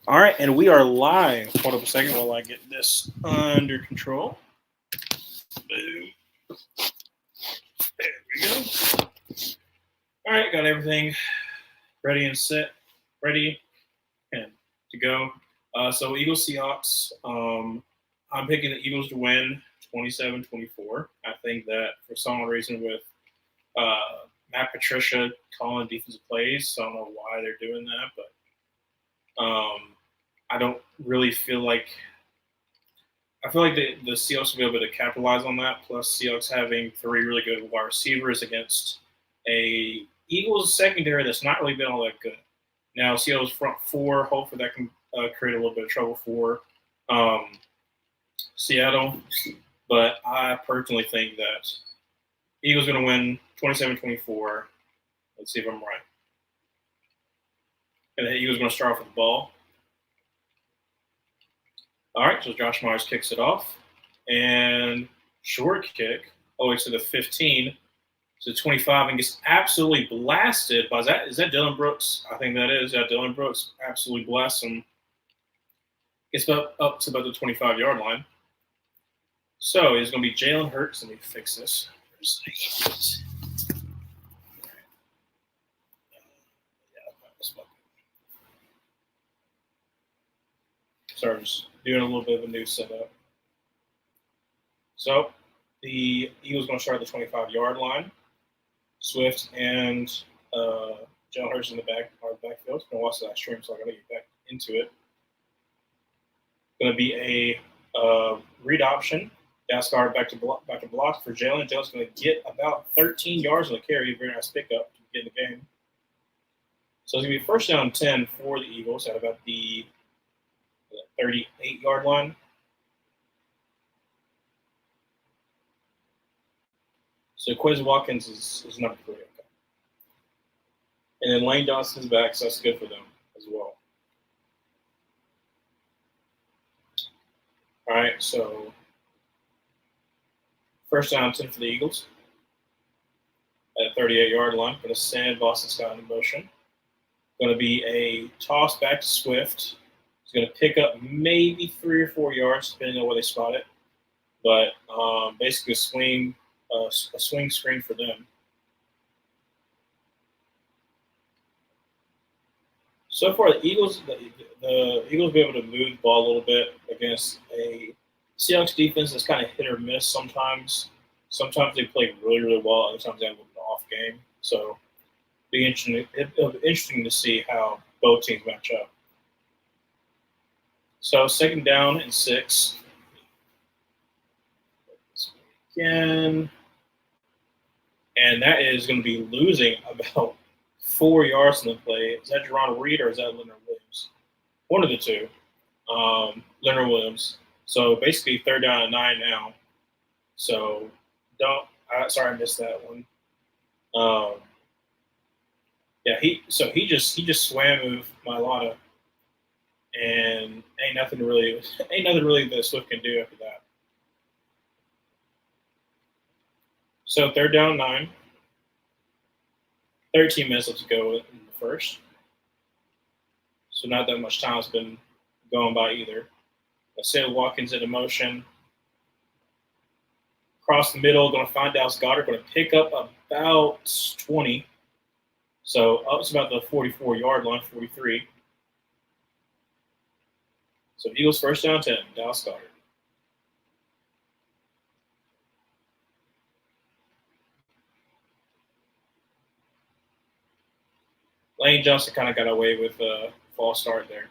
All right, and we are live. Hold up a second while I get this under control. Boom. There we go. All right, got everything ready and set, ready and to go. So Eagles Seahawks. I'm picking the Eagles to win 27-24. I think that for some reason with Matt Patricia calling defensive plays, so I don't know why they're doing that, but I don't really feel like I feel like the Seahawks will be able to capitalize on that. Plus, Seahawks having three really good wide receivers against a Eagles secondary that's not really been all that good. Now, Seattle's front four, hopefully that can create a little bit of trouble for um, Seattle. But I personally think that Eagles going to win 27-24. Let's see if I'm right. And the Eagles going to start off with the ball. All right, so Josh Myers kicks it off. And short kick all the way to the 15 to 25 and gets absolutely blasted by is that Dylan Brooks? I think that is. Yeah, Dylan Brooks absolutely blasts him. Gets up to about the 25-yard line. So it's going to be Jalen Hurts. Let me fix this for a second. Sorry, just doing a little bit of a new setup. So the Eagles going to start at the 25-yard line. Swift and Jalen Hurts in the backfield. I'm going to watch that stream, so I'm going to get back into it. Going to be a read option. Dallas Goedert back to block for Jalen. Jalen's going to get about 13 yards on the carry. Very nice pickup to get in the game. So it's going to be first down 10 for the Eagles at about the 38-yard line. So Quez Watkins is number 3. Okay. And then Lane Johnson's back, so that's good for them as well. All right, so first down 10 for the Eagles at the 38-yard line. Going to send Boston Scott in motion. Going to be a toss back to Swift. He's going to pick up maybe 3 or 4 yards, depending on where they spot it. But basically a swing screen for them. So far, the Eagles be able to move the ball a little bit against a Seahawks defense that's kind of hit or miss sometimes. Sometimes they play really, really well. Other times they have a little off game. So it'll be interesting to see how both teams match up. So second down and 6. Again. And that is going to be losing about 4 yards in the play. Is that Jerron Reed or is that Leonard Williams? One of the two. Leonard Williams. So basically third down and 9 now. So sorry I missed that one. He just swam with Mailata, and ain't nothing really that Swift can do after that. So third down 9. 13 minutes left to go in the first. So not that much time has been going by either. Let's say Watkins into motion. Across the middle, going to find Dallas Goedert, going to pick up about 20. So up to about the 44-yard line, 43. So Eagles first down 10, Dallas Goedert. Lane Johnson kind of got away with a false start there.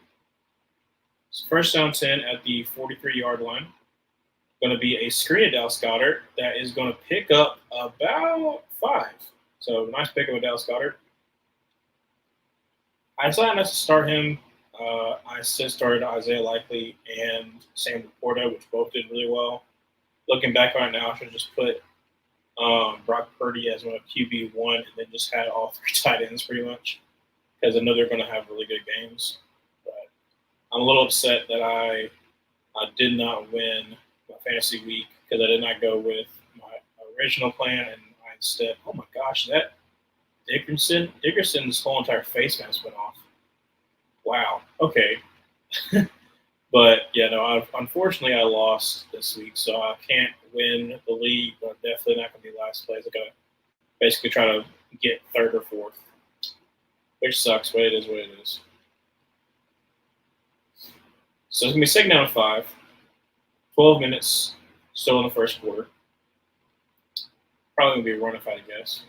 So first down 10 at the 43-yard line. Going to be a screen of Dallas Goedert that is going to pick up about 5. So nice pickup of Dallas Goedert. I decided not to start him. I still started Isaiah Likely and Sam Laporta, which both did really well. Looking back right now, I should just put Brock Purdy as one of QB1 and then just had all 3 tight ends pretty much, because I know they're going to have really good games. But I'm a little upset that I did not win my fantasy week because I did not go with my original plan, and I instead, oh my gosh, that Dickerson's whole entire face mask went off. Wow. Okay. But yeah, no. Unfortunately, I lost this week, so I can't win the league. But I'm definitely not going to be last place. I got to basically try to get third or fourth, which sucks. But it is what it is. So it's going to be second down and 5. 12 minutes still in the first quarter. Probably going to be a run if I had to guess.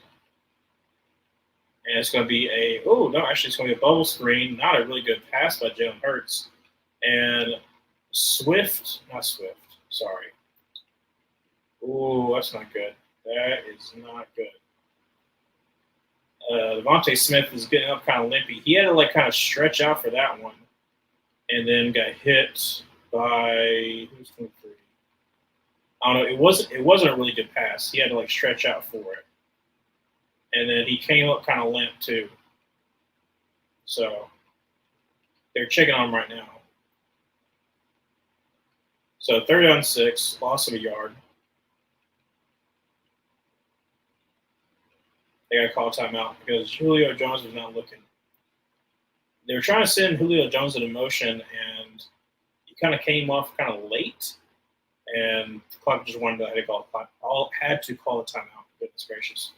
And it's going to be it's going to be a bubble screen. Not a really good pass by Jalen Hurts. And sorry. Ooh, that's not good. That is not good. Devontae Smith is getting up kind of limpy. He had to kind of stretch out for that one. And then got hit by who's 23? I don't know. It wasn't a really good pass. He had to stretch out for it. And then he came up kind of limp too. So they're checking on him right now. So 3rd down 6, loss of a yard. They got to call timeout because Julio Jones was not looking. They were trying to send Julio Jones into motion, and he kind of came off kind of late, and the clock just wanted to had to call a timeout. Goodness gracious.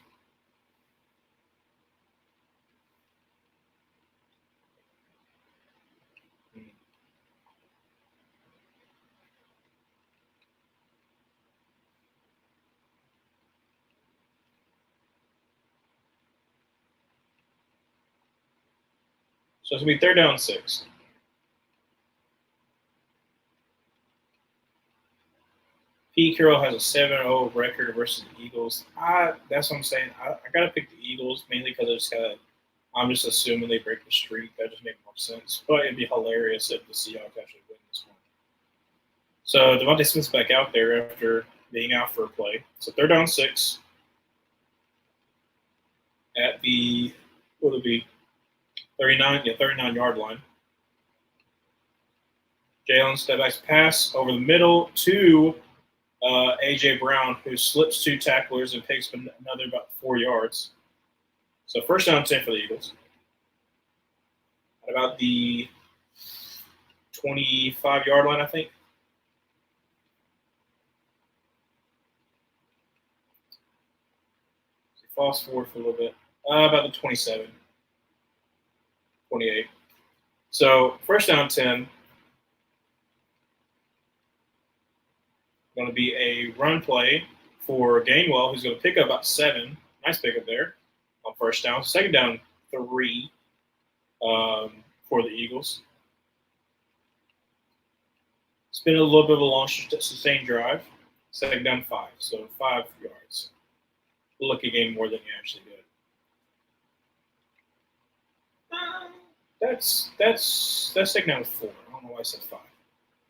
So it's going to be 3rd down 6. Pete Carroll has a 7-0 record versus the Eagles. That's what I'm saying. I got to pick the Eagles mainly because I'm just assuming they break the streak. That just makes more sense. But it'd be hilarious if the Seahawks actually win this one. So Devontae Smith's back out there after being out for a play. So 3rd down 6 at the, what would it be, 39-yard line. Jalen step back pass over the middle to A.J. Brown, who slips 2 tacklers and picks another about 4 yards. So 1st down 10 for the Eagles. At about the 25-yard line, I think. False forward for a little bit. About the 27. 28. So 1st down 10. Going to be a run play for Gainwell, who's going to pick up about 7. Nice pickup there on 1st down. 2nd down 3 for the Eagles. It's been a little bit of a long sustained drive. 2nd down 5, so 5 yards. Lucky game more than you actually did. That's 2nd down 4. I don't know why I said 5.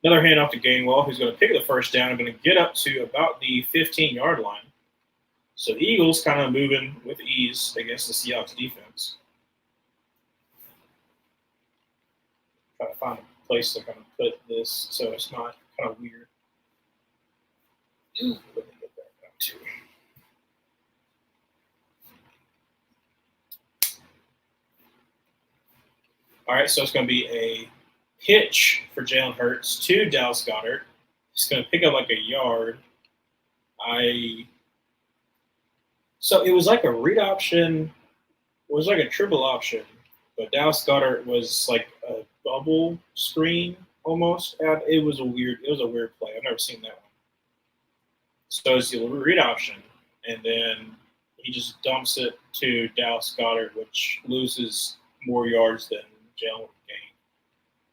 Another handoff to Gainwell, who's going to pick up the 1st down and going to get up to about the 15-yard line. So the Eagles kind of moving with ease against the Seahawks defense. Try to find a place to kind of put this so it's not kind of weird. Let me get that down too. All right, so it's going to be a pitch for Jalen Hurts to Dallas Goedert. He's going to pick up a yard. So it was like a read option. It was like a triple option, but Dallas Goedert was like a bubble screen almost. And it was a weird play. I've never seen that one. So it's the read option, and then he just dumps it to Dallas Goedert, which loses more yards than Jalen would gain.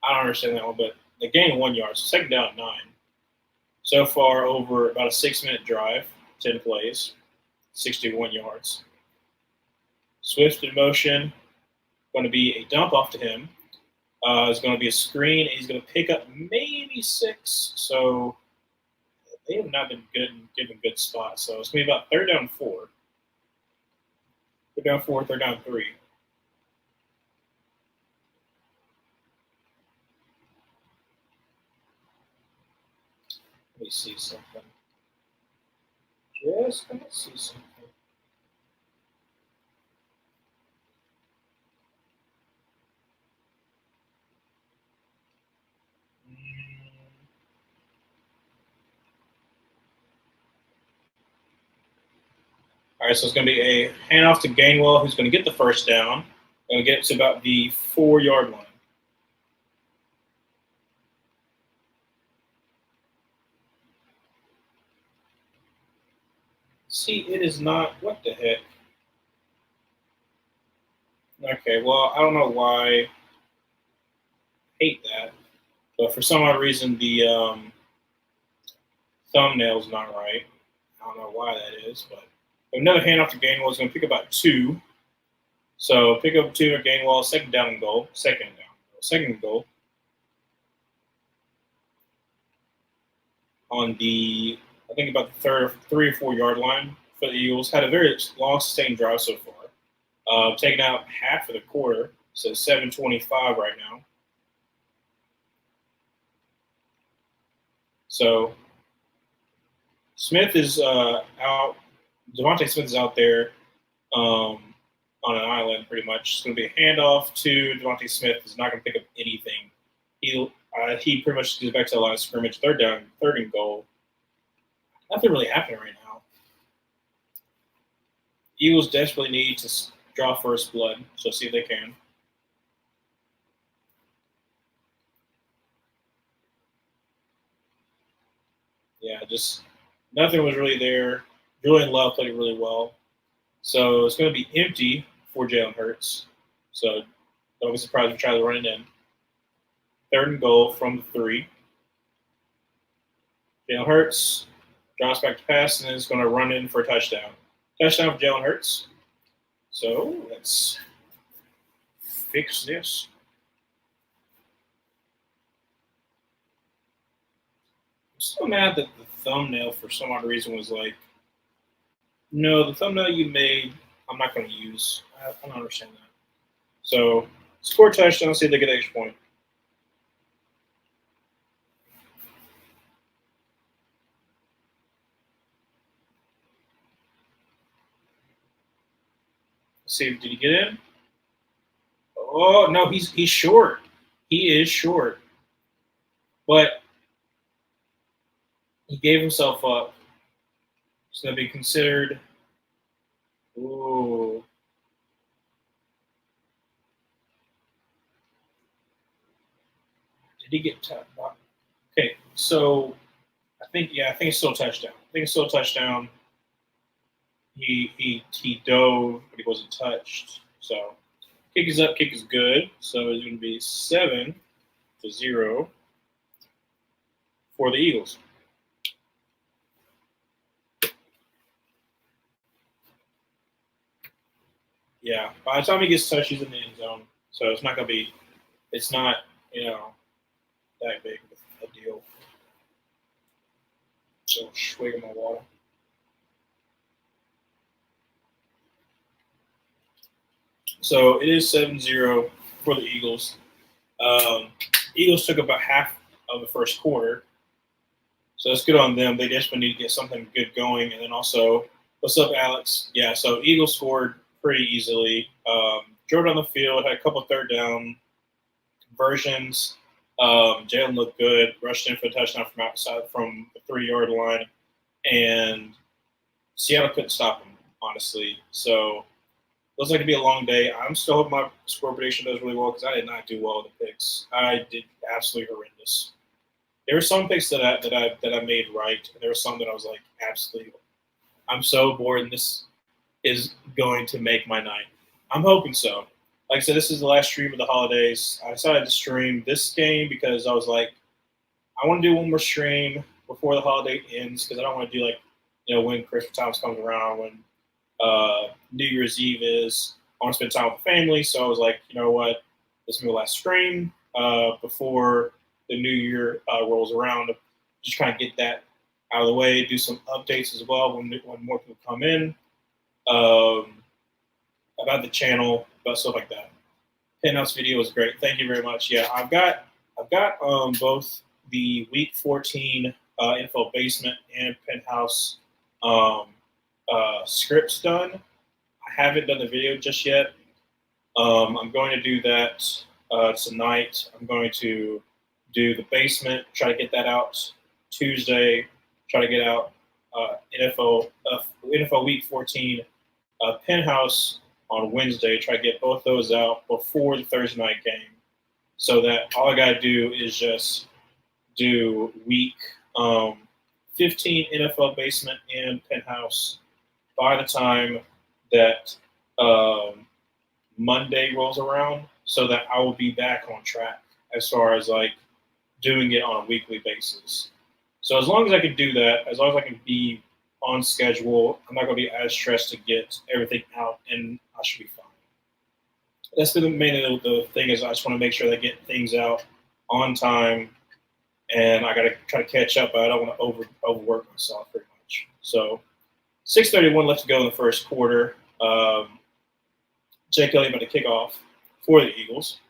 I don't understand that one, but they gained 1 yard. So 2nd down 9. So far, over about a 6-minute drive, 10 plays, 61 yards. Swift in motion, going to be a dump off to him. It's going to be a screen. He's going to pick up maybe 6. So they have not been good and given good spots. So it's going to be about 3rd down 4. 3rd down 4, 3rd down 3. Let me see something. Just going to see something. All right, so it's going to be a handoff to Gainwell, who's going to get the first down. Going to get to about the 4-yard line. See, it is not. What the heck? Okay, well, I don't know why. I hate that. But for some odd reason, the thumbnail's not right. I don't know why that is, but another handoff to Gainwell is going to pick about 2. So pick up 2 at Gainwell, second down and goal. Second and goal. On the, I think about the 3 or 4-yard line for the Eagles. Had a very long sustained drive so far. Taking out half of the quarter, so 7:25 right now. So Smith is out. Devontae Smith is out there on an island, pretty much. It's going to be a handoff to Devontae Smith. He's not going to pick up anything. He pretty much goes back to the line of scrimmage. Third and goal. Nothing really happening right now. Eagles desperately need to draw first blood, so see if they can. Yeah, just nothing was really there. Julian Love played really well. So it's going to be empty for Jalen Hurts. So don't be surprised if we try to run it in. Third and goal from the 3. Jalen Hurts drops back to pass and then is going to run in for a touchdown. Touchdown for Jalen Hurts. So let's fix this. I'm still mad that the thumbnail, for some odd reason, was like, no, the thumbnail you made, I'm not going to use. I don't understand that. So score touchdown, see if they get an extra point. Let's see, did he get in? Oh no, he's short. He is short, but he gave himself up. It's going to be considered. Ooh. Did he get tapped? Okay, so I think it's still a touchdown. I think it's still a touchdown. He dove, but he wasn't touched. So kick is up, kick is good. So it's going to be 7-0 for the Eagles. Yeah, by the time he gets touched, he's in the end zone. So it's not going to be. It's not that big of a deal. So swig of my water. So it is 7-0 for the Eagles. Eagles took about half of the first quarter. So that's good on them. They desperately need to get something good going. And then also, what's up, Alex? Yeah, so Eagles scored pretty easily. Drove down the field, had a couple third down conversions. Jalen looked good, rushed in for a touchdown from outside from the 3-yard line. And Seattle couldn't stop him, honestly. So looks like to be a long day. I'm still hoping my score prediction does really well because I did not do well with the picks. I did absolutely horrendous. There were some picks that I made right, and there were some that I was like, absolutely, I'm so bored, and this is going to make my night. I'm hoping so. Like I said, this is the last stream of the holidays. I decided to stream this game because I was like, I want to do one more stream before the holiday ends because I don't want to do when Christmas time comes around, when New Year's Eve is. I want to spend time with the family, so I was like, you know what, this is my last stream before the new year rolls around. Just kind of get that out of the way, do some updates as well when more people come in about the channel, about stuff like that. Penthouse video was great. Thank you very much. Yeah, I've got both the Week 14 info basement and Penthouse scripts done. I haven't done the video just yet. I'm going to do that tonight. I'm going to do the basement, try to get that out Tuesday, try to get out NFL Week 14 Penthouse on Wednesday. Try to get both those out before the Thursday night game, so that all I got to do is just do Week 15 NFL Basement and Penthouse by the time that Monday rolls around, so that I will be back on track as far as like doing it on a weekly basis. So as long as I can do that, as long as I can be on schedule, I'm not going to be as stressed to get everything out, and I should be fine. That's been mainly the thing is I just want to make sure that I get things out on time, and I got to try to catch up. But I don't want to overwork myself very much. So 6:31 left to go in the first quarter. Jake Elliott about to kick off for the Eagles,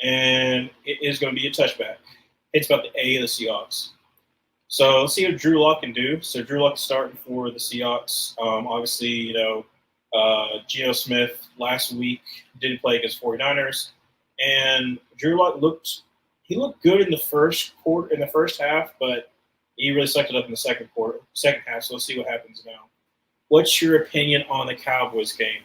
and it is going to be a touchback. It's about the A of the Seahawks. So let's see what Drew Lock can do. So Drew Lock is starting for the Seahawks. Obviously, Geno Smith last week didn't play against 49ers, and Drew Lock looked good in the first quarter, in the first half, but he really sucked it up in the second half. So let's see what happens now. What's your opinion on the Cowboys game?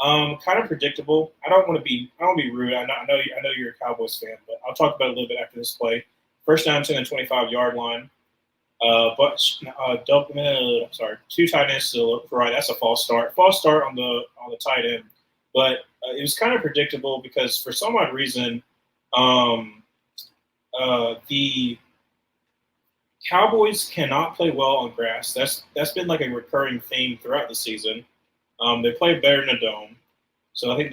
Kind of predictable. I don't want to be rude. I know you're a Cowboys fan, but I'll talk about it a little bit after this play. First down to the 25-yard line. Two tight ends to the right. That's a false start. False start on the tight end, but it was kind of predictable because for some odd reason, the Cowboys cannot play well on grass. That's been like a recurring theme throughout the season. They play better in a dome, so I think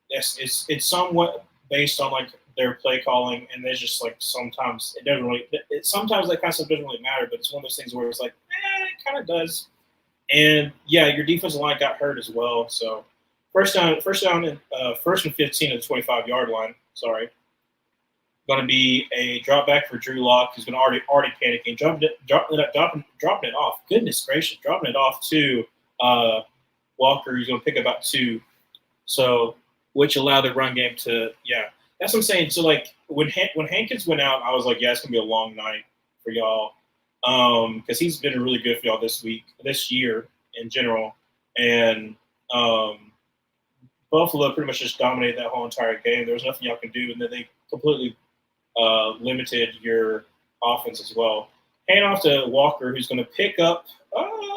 it's somewhat based on like their play calling, and there's just like sometimes it doesn't really. Sometimes that kind of stuff doesn't really matter, but it's one of those things where it's like, it kind of does. And yeah, your defensive line got hurt as well. So first and 15 at the 25-yard line. Sorry, going to be a drop back for Drew Lock, who's going to already panicking, dropping it off. Goodness gracious, dropping it off to Walker, who's going to pick up about 2. So which allowed the run game to That's what I'm saying. So, like, when Hankins went out, I was like, it's going to be a long night for y'all because he's been really good for y'all this year in general. And Buffalo pretty much just dominated that whole entire game. There was nothing y'all can do, and then they completely limited your offense as well. Hand off to Walker, who's going to pick up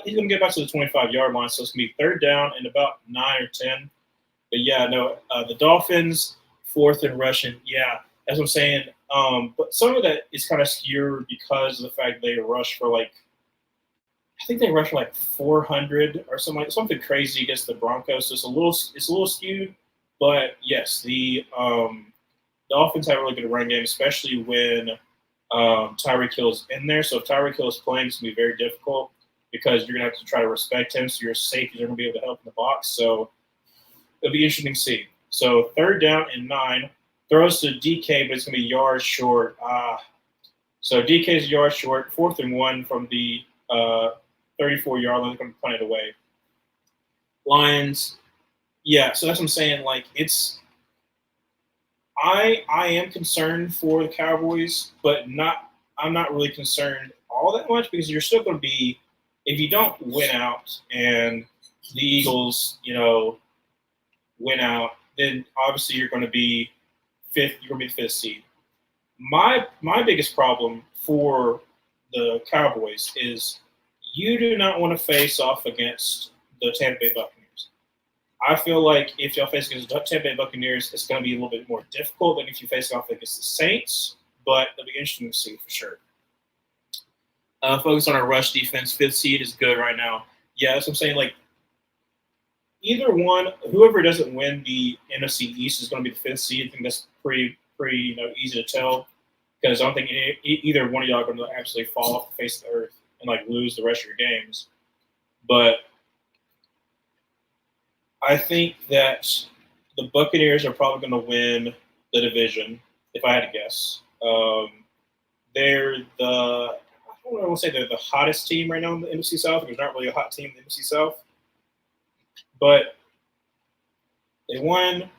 he's going to get back to the 25-yard line, so it's going to be third down and about 9 or 10. But, the Dolphins – 4th and rushing, that's what I'm saying. But some of that is kind of skewed because of the fact they rushed for I think they rushed for 400 or something crazy against the Broncos. So it's a little skewed, but yes, the Dolphins have a really good run game, especially when Tyreek Hill's in there. So if Tyreek Hill is playing, it's gonna be very difficult because you're gonna have to try to respect him. So your safeties are gonna be able to help in the box. So it'll be interesting to see. So third down and 9, throws to DK, but it's going to be yards short. So DK's yards short, 4th and 1 from the 34-yard line. They're going to punt it away. Lions, so that's what I'm saying. Like, I am concerned for the Cowboys, but I'm not really concerned all that much because you're still going to be, if you don't win out and the Eagles, win out, then obviously you're going to be 5th. You're going to be the 5th seed. My biggest problem for the Cowboys is you do not want to face off against the Tampa Bay Buccaneers. I feel like if y'all face against the Tampa Bay Buccaneers, it's going to be a little bit more difficult than if you face off against the Saints, but it'll be interesting to see for sure. Focus on our rush defense. 5th seed is good right now. That's what I'm saying. Like, either one, whoever doesn't win the NFC East is going to be the 5th seed. I think that's pretty easy to tell because I don't think either one of y'all are going to absolutely fall off the face of the earth and lose the rest of your games. But I think that the Buccaneers are probably going to win the division, if I had to guess. They're I don't want to say they're the hottest team right now in the NFC South. There's not really a hot team in the NFC South. But they won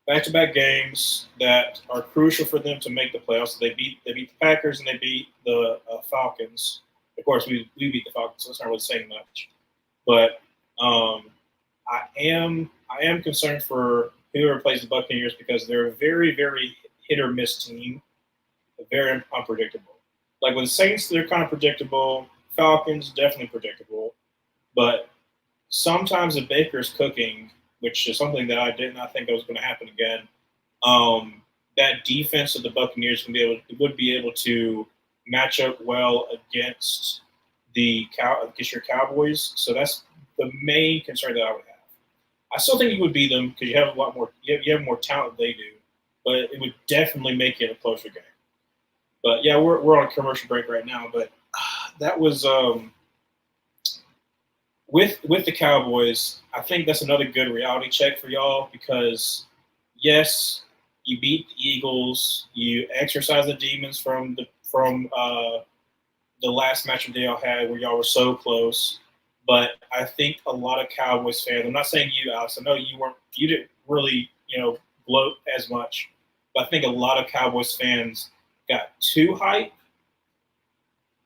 back-to-back games that are crucial for them to make the playoffs. They beat the Packers and they beat the Falcons. Of course, we beat the Falcons, so it's not really saying much. But I am concerned for whoever plays the Buccaneers because they're a very, very hit or miss team, very unpredictable. Like with the Saints, they're kind of predictable. Falcons definitely predictable, but sometimes if Baker's cooking, which is something that I did not think that was going to happen again, that defense of the Buccaneers would be able to match up well against your Cowboys. So that's the main concern that I would have. I still think you would beat them because you have a lot more. You have more talent than they do, but it would definitely make it a closer game. But yeah, we're on a commercial break right now. But that was with the Cowboys. I think that's another good reality check for y'all because yes, you beat the Eagles. You exercise the demons from the last matchup they all had where y'all were so close. But I think a lot of Cowboys fans, I'm not saying you, Alex, I know you didn't really, gloat as much, but I think a lot of Cowboys fans got too hyped,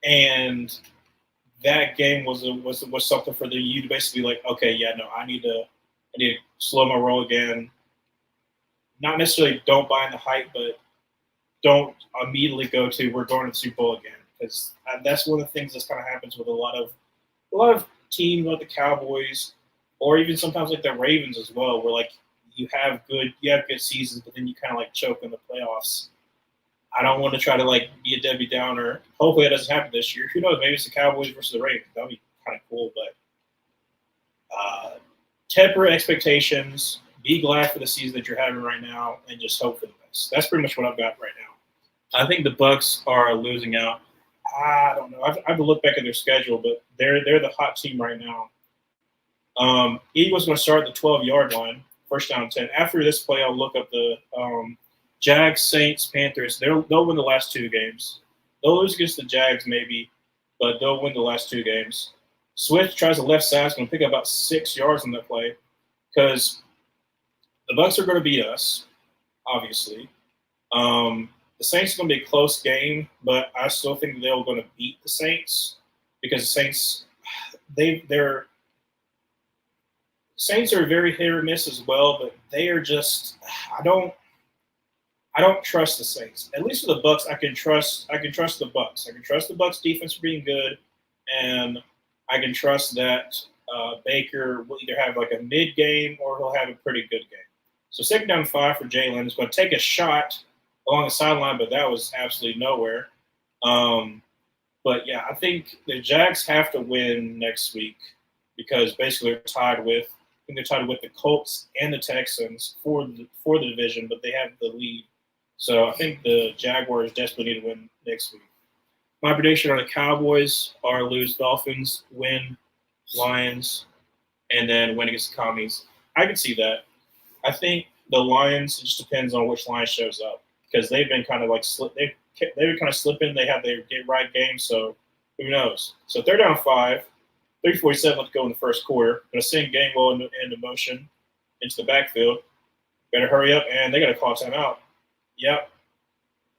and that game was something for you to basically like, okay, yeah, no, I need to slow my roll again. Not necessarily don't buy in the hype, but don't immediately go to we're going to the Super Bowl again because that's one of the things that kind of happens with a lot of teams like the Cowboys, or even sometimes like the Ravens as well, where like you have good seasons, but then you kind of like choke in the playoffs. I don't want to try to like be a Debbie Downer. Hopefully that doesn't happen this year. Who knows? Maybe it's the Cowboys versus the Ravens. That'd be kind of cool. But temper expectations. Be glad for the season that you're having right now, and just hope for the best. That's pretty much what I've got right now. I think the Bucs are losing out. I don't know. I have to look back at their schedule, but they're the hot team right now. Eagles going to start at the 12-yard line, first down 10. After this play, I'll look up the Jags, Saints, Panthers. They'll win the last two games. They'll lose against the Jags maybe, but they'll win the last two games. Swift tries the left side. He's going to pick up about 6 yards on that play because the Bucs are going to beat us, obviously. The Saints are going to be a close game, but I still think they're going to beat the Saints because the Saints, Saints are very hit or miss as well, but they are just I don't trust the Saints. At least for the Bucs, I can trust the Bucs. I can trust the Bucs defense for being good, and I can trust that Baker will either have like a mid game or he'll have a pretty good game. So 2nd down 5 for Jalen is going to take a shot along the sideline, but that was absolutely nowhere. But yeah, I think the Jags have to win next week because basically they're tied with the Colts and the Texans for the division, but they have the lead. So I think the Jaguars desperately need to win next week. My prediction on the Cowboys are lose Dolphins, win Lions, and then win against the Commies. I can see that. I think the Lions, it just depends on which line shows up because they've been kind of like they've been kind of slipping. They have their get right game, so who knows? So 3rd down 5, 3:47 left to go in the first quarter. Going to send Gainwell into motion into the backfield. Better hurry up, and they got to call timeout. Yep,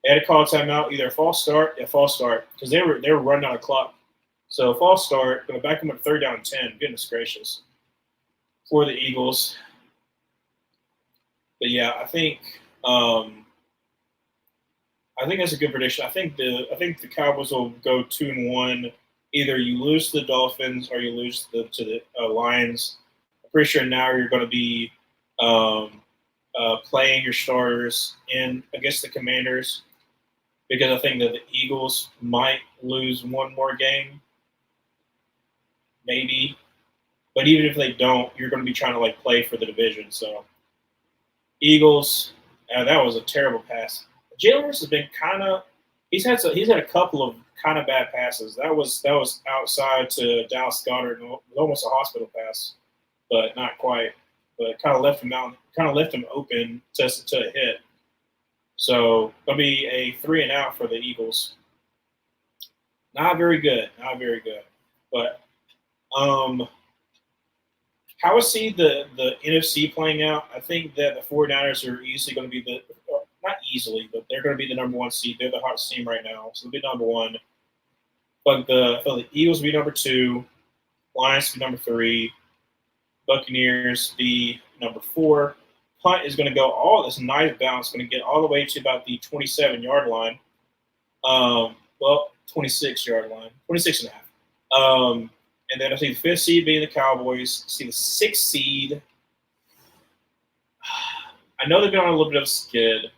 they had to call timeout, either a false start, because they were running out of clock. So false start, going to back them up 3rd down 10. Goodness gracious, for the Eagles. But yeah, I think that's a good prediction. I think the Cowboys will go 2-1. Either you lose to the Dolphins or you lose to the Lions. I'm pretty sure now you're going to be playing your starters in against the Commanders because I think that the Eagles might lose one more game, maybe. But even if they don't, you're going to be trying to like play for the division. So Eagles, that was a terrible pass. Jalen Hurts has been kind of he's had a couple of kind of bad passes. That was outside to Dallas Goedert, almost a hospital pass, but not quite. But kind of left him open to a hit. So gonna be a 3 and out for the Eagles. Not very good. But how I see the NFC playing out, I think that the 49ers are easily going to be not easily, but they're going to be the number 1 seed. They're the hottest team right now, so they'll be number 1. But I feel the Eagles will be number 2, Lions will be number 3, Buccaneers be number 4. Punt is going to go all this nice bounce, going to get all the way to about the 27-yard line. Well, 26-yard line, 26 and a half. And then I see the 5th seed being the Cowboys. I see the 6th seed. I know they've been on a little bit of a skid,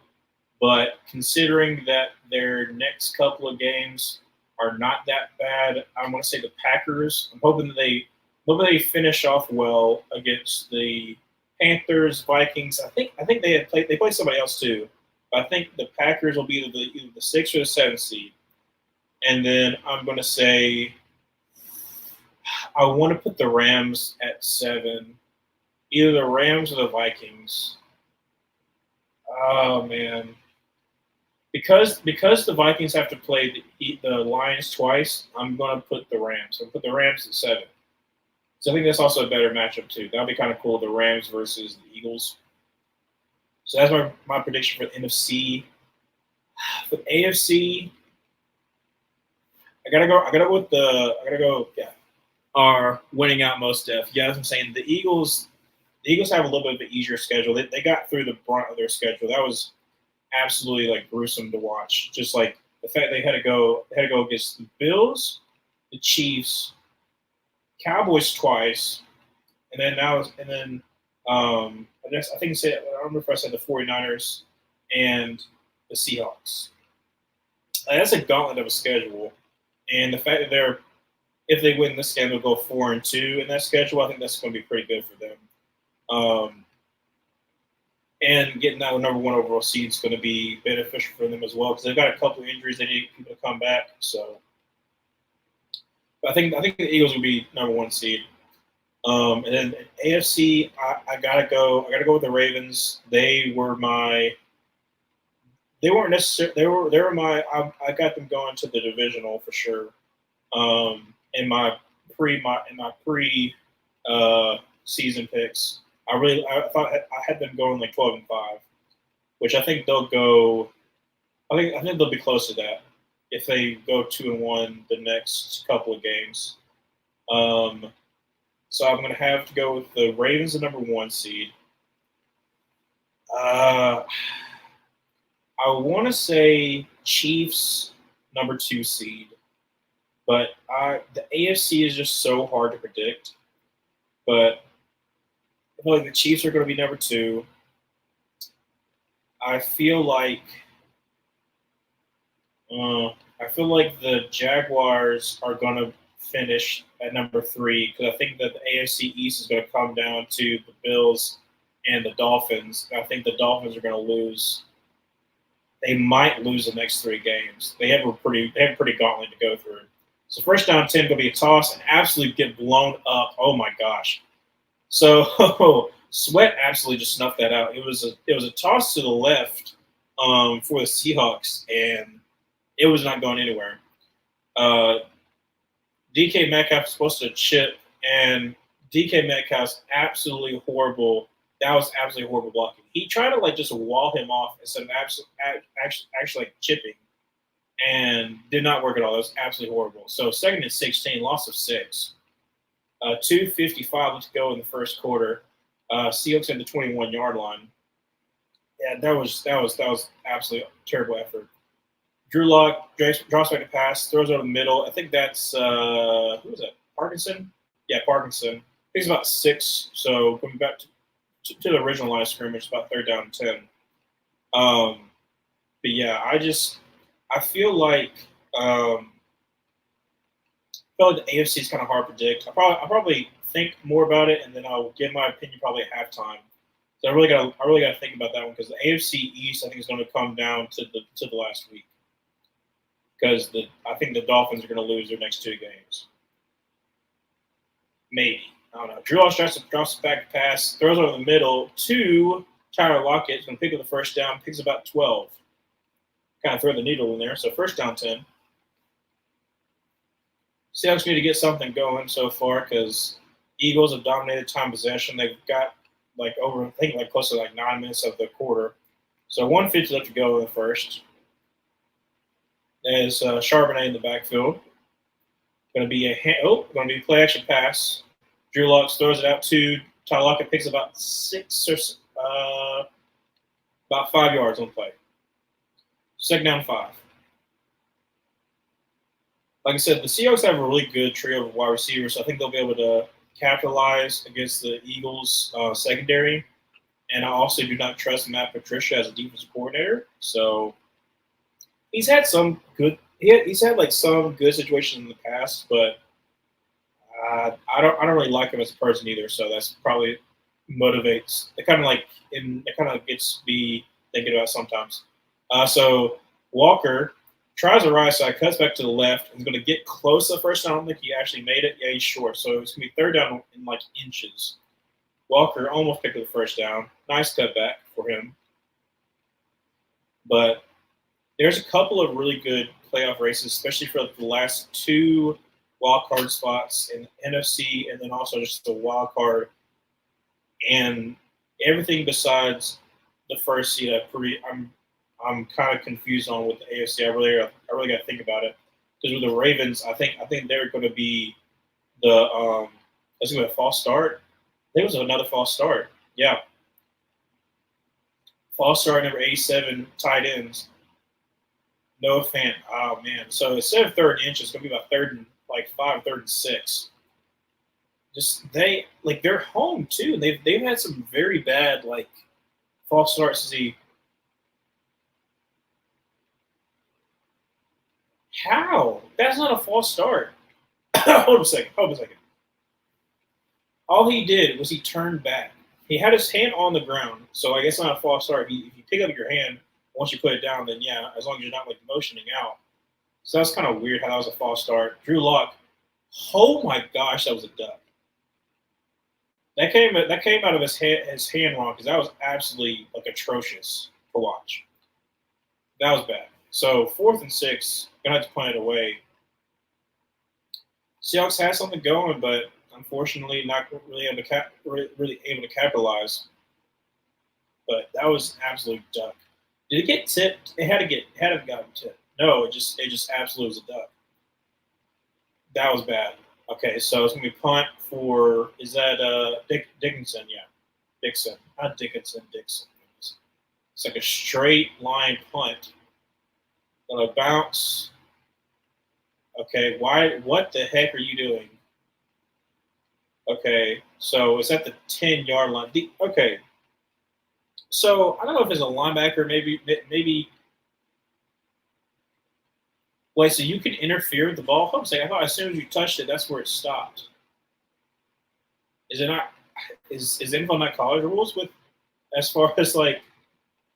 but considering that their next couple of games are not that bad, I want to say the Packers. I'm hoping that they finish off well against the Panthers, Vikings. I think they played somebody else too. I think the Packers will be either the 6th or the 7th seed. And then I'm going to say I want to put the Rams at 7. Either the Rams or the Vikings. Oh, man. Because the Vikings have to play the Lions twice, I'm going to put the Rams. I'm going to put the Rams at 7. So I think that's also a better matchup, too. That would be kind of cool, the Rams versus the Eagles. So that's my prediction for the NFC. For the AFC, I gotta go. Yeah, are winning out most def. Yeah, as I'm saying, the Eagles have a little bit of an easier schedule. They got through the brunt of their schedule. That was absolutely like gruesome to watch. Just like the fact they had to go against the Bills, the Chiefs, Cowboys twice, and then I think I don't remember if I said the 49ers and the Seahawks. That's a gauntlet of a schedule, and the fact that if they win this game, they'll go 4-2 in that schedule. I think that's going to be pretty good for them. And getting that number 1 overall seed is going to be beneficial for them as well because they've got a couple of injuries. They need people to come back. So, but I think the Eagles will be number 1 seed. And then AFC, I gotta go with the Ravens. They weren't necessarily. They were my. I got them going to the divisional for sure. In my pre season picks, I thought I had them going like 12-5, which I think they'll go. I think they'll be close to that if they go 2-1 the next couple of games. So I'm going to have to go with the Ravens, the number 1 seed. I want to say Chiefs, number 2 seed. But the AFC is just so hard to predict. But I feel like the Chiefs are going to be number 2. I feel like the Jaguars are going to finish at number 3 because I think that the AFC East is going to come down to the Bills and the Dolphins. I think the Dolphins are going to lose. They might lose the next 3 games. They have a pretty gauntlet to go through. So first down 10 going to be a toss and absolutely get blown up. Oh my gosh! So Sweat absolutely just snuffed that out. It was a toss to the left for the Seahawks, and it was not going anywhere. DK Metcalf was supposed to chip, and DK Metcalf's absolutely horrible. That was absolutely horrible blocking. He tried to just wall him off instead of actually chipping, and did not work at all. That was absolutely horrible. So 2nd and 16, loss of 6. 2:55 to go in the first quarter. Seahawks at the 21-yard line. Yeah, that was absolutely terrible effort. Drew Lock drops back to pass, throws over the middle. I think that's who is that? Parkinson? Yeah, Parkinson. I think it's about 6. So going back to the original line of scrimmage, about 3rd down and 10. But yeah, I feel like the AFC is kind of hard to predict. I'll probably think more about it, and then I'll give my opinion probably at halftime. So I really got to think about that one because the AFC East I think is going to come down to the last week because I think the Dolphins are going to lose their next 2 games. Maybe. I don't know. Drew Lock drops back to pass, throws over the middle to Tyler Lockett. He's going to pick up the first down, picks about 12. Kind of throw the needle in there. So first down 10. Seahawks need to get something going so far because Eagles have dominated time possession. They've got close to 9 minutes of the quarter. So 1:50 left to go in the first. There's Charbonnet in the backfield. Going to be going to be play action pass. Drew Lock throws it out to Tyler Lockett, picks about about 5 yards on play. Second down 5. Like I said, the Seahawks have a really good trio of wide receivers, so I think they'll be able to capitalize against the Eagles' secondary. And I also do not trust Matt Patricia as a defensive coordinator. So he's had some good. He's had like some good situations in the past, but I don't really like him as a person either. So that's probably motivates. It kind of gets me thinking about sometimes. So Walker tries a right side, cuts back to the left, and is going to get close to the first down. I don't think he actually made it. Yeah, he's short. So it's going to be third down in like inches. Walker almost picked up the first down. Nice cutback for him. But there's a couple of really good playoff races, especially for the last 2 wild card spots in the NFC, and then also just the wild card and everything besides the first seed. I'm kind of confused on with the AFC. I really got to think about it because with the Ravens, I think they're going to be the it's going to be a false start. I think it was another false start. Yeah, false start number 87 tight ends. No fan. Oh man. So instead of third and inch, it's going to be about third and like 5, third and 6. Just they're home too. They've had some very bad like false starts to see. How? That's not a false start. Hold a second. All he did was he turned back. He had his hand on the ground, so I guess not a false start. If you pick up your hand once you put it down, then yeah, as long as you're not like motioning out. So that's kind of weird how that was a false start. Drew Lock, oh my gosh, that was a duck. That came out of his hand wrong because that was absolutely like atrocious to watch. That was bad. So 4th and 6, gonna have to punt it away. Seahawks had something going, but unfortunately not really able to capitalize. But that was an absolute duck. Did it get tipped? It had to have gotten tipped. No, it just absolutely was a duck. That was bad. Okay, so it's gonna be punt for is that Dickinson? Yeah, Dixon, not Dickinson. Dixon. It's like a straight line punt. Gonna bounce. Okay, why? What the heck are you doing? Okay, so it's at the 10-yard line. Okay, so I don't know if it's a linebacker, maybe. Wait, so you can interfere with the ball? Hold on a second. I thought as soon as you touched it, that's where it stopped. Is it not? Is anyone not college rules with as far as like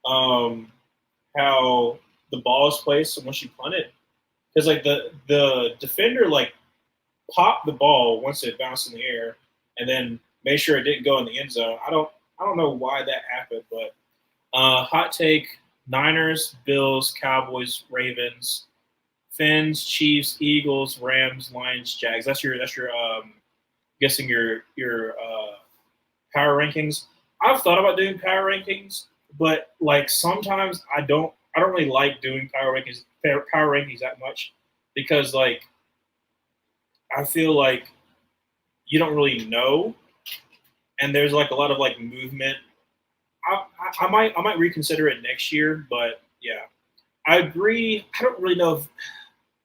how the ball is placed once you punt it? Because like the defender like popped the ball once it bounced in the air, and then made sure it didn't go in the end zone. I don't know why that happened, but hot take: Niners, Bills, Cowboys, Ravens, Fins, Chiefs, Eagles, Rams, Lions, Jags. That's your guessing your power rankings. I've thought about doing power rankings, but like sometimes I don't really like doing power rankings that much because like I feel like you don't really know, and there's like a lot of like movement. I might reconsider it next year, but yeah, I agree. I don't really know if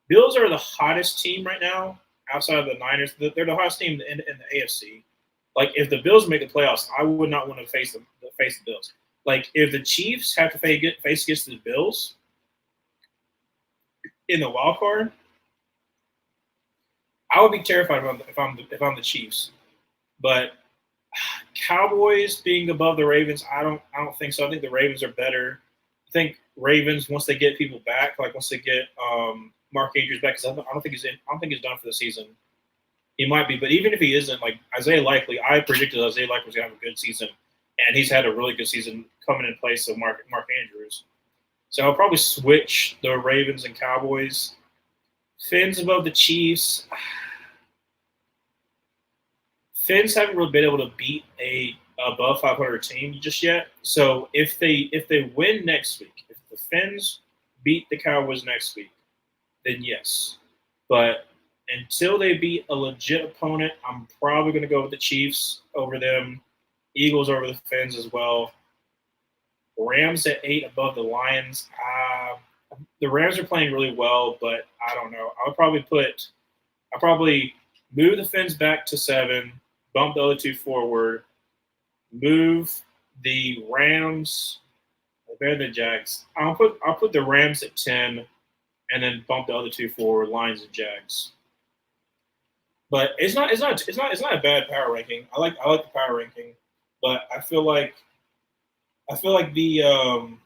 Bills are the hottest team right now outside of the Niners. They're the hottest team in the AFC. Like if the Bills make the playoffs, I would not want to face the Bills. Like if the Chiefs have to face against the Bills in the wild card, I would be terrified if I'm the Chiefs. But Cowboys being above the Ravens, I don't think so. I think the Ravens are better. I think Ravens once they get people back, like once they get Mark Andrews back, because I don't think he's done for the season. He might be, but even if he isn't, like Isaiah Likely, I predicted Isaiah Likely was going to have a good season, and he's had a really good season coming in place of Mark Andrews. So I'll probably switch the Ravens and Cowboys. Fins above the Chiefs. Fins haven't really been able to beat a above 500 team just yet. So if they win next week, if the Fins beat the Cowboys next week, then yes. But until they beat a legit opponent, I'm probably going to go with the Chiefs over them. Eagles over the Fins as well. Rams at 8 above the Lions. The Rams are playing really well, but I don't know. I'll probably move the Fins back to 7, bump the other two forward, move the Rams. They're the Jags. I'll put the Rams at 10, and then bump the other two forward, Lions and Jags. But it's not a bad power ranking. I like the power ranking, but I feel like the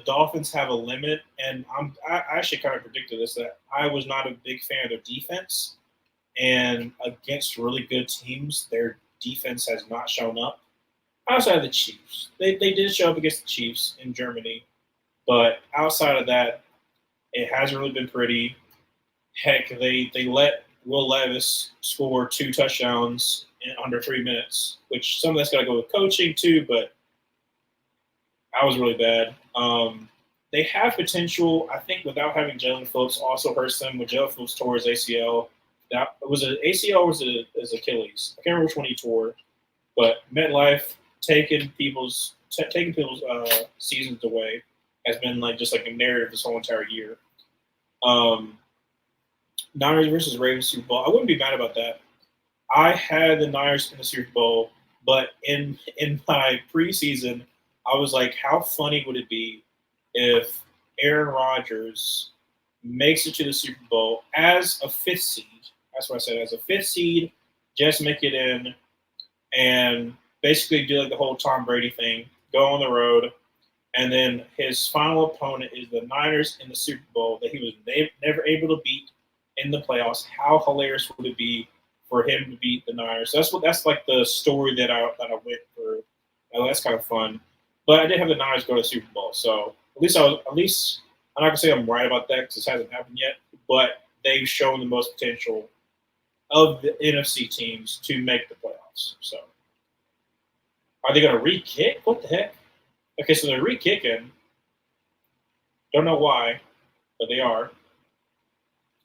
Dolphins have a limit, and I actually kind of predicted this, that I was not a big fan of their defense, and against really good teams, their defense has not shown up. Outside of the Chiefs, they did show up against the Chiefs in Germany, but outside of that, it hasn't really been pretty. Heck, they let Will Levis score 2 touchdowns in under 3 minutes, which some of that's got to go with coaching too, but I was really bad. They have potential. I think without having Jalen Phillips also hurts them. When Jalen Phillips tore his ACL, that was an ACL or was it his Achilles? I can't remember which one he tore. But MetLife taking people's seasons away has been just like a narrative this whole entire year. Niners versus Ravens Super Bowl. I wouldn't be mad about that. I had the Niners in the Super Bowl, but in my preseason, I was like, how funny would it be if Aaron Rodgers makes it to the Super Bowl as a 5th seed? That's what I said, as a 5th seed, just make it in, and basically do like the whole Tom Brady thing, go on the road, and then his final opponent is the Niners in the Super Bowl that he was never able to beat in the playoffs. How hilarious would it be for him to beat the Niners? That's like the story that I went for. That's kind of fun. But I did have the Niners go to the Super Bowl, so at least I'm not gonna say I'm right about that because this hasn't happened yet. But they've shown the most potential of the NFC teams to make the playoffs. So are they gonna re-kick? What the heck? Okay, so they're re-kicking. Don't know why, but they are.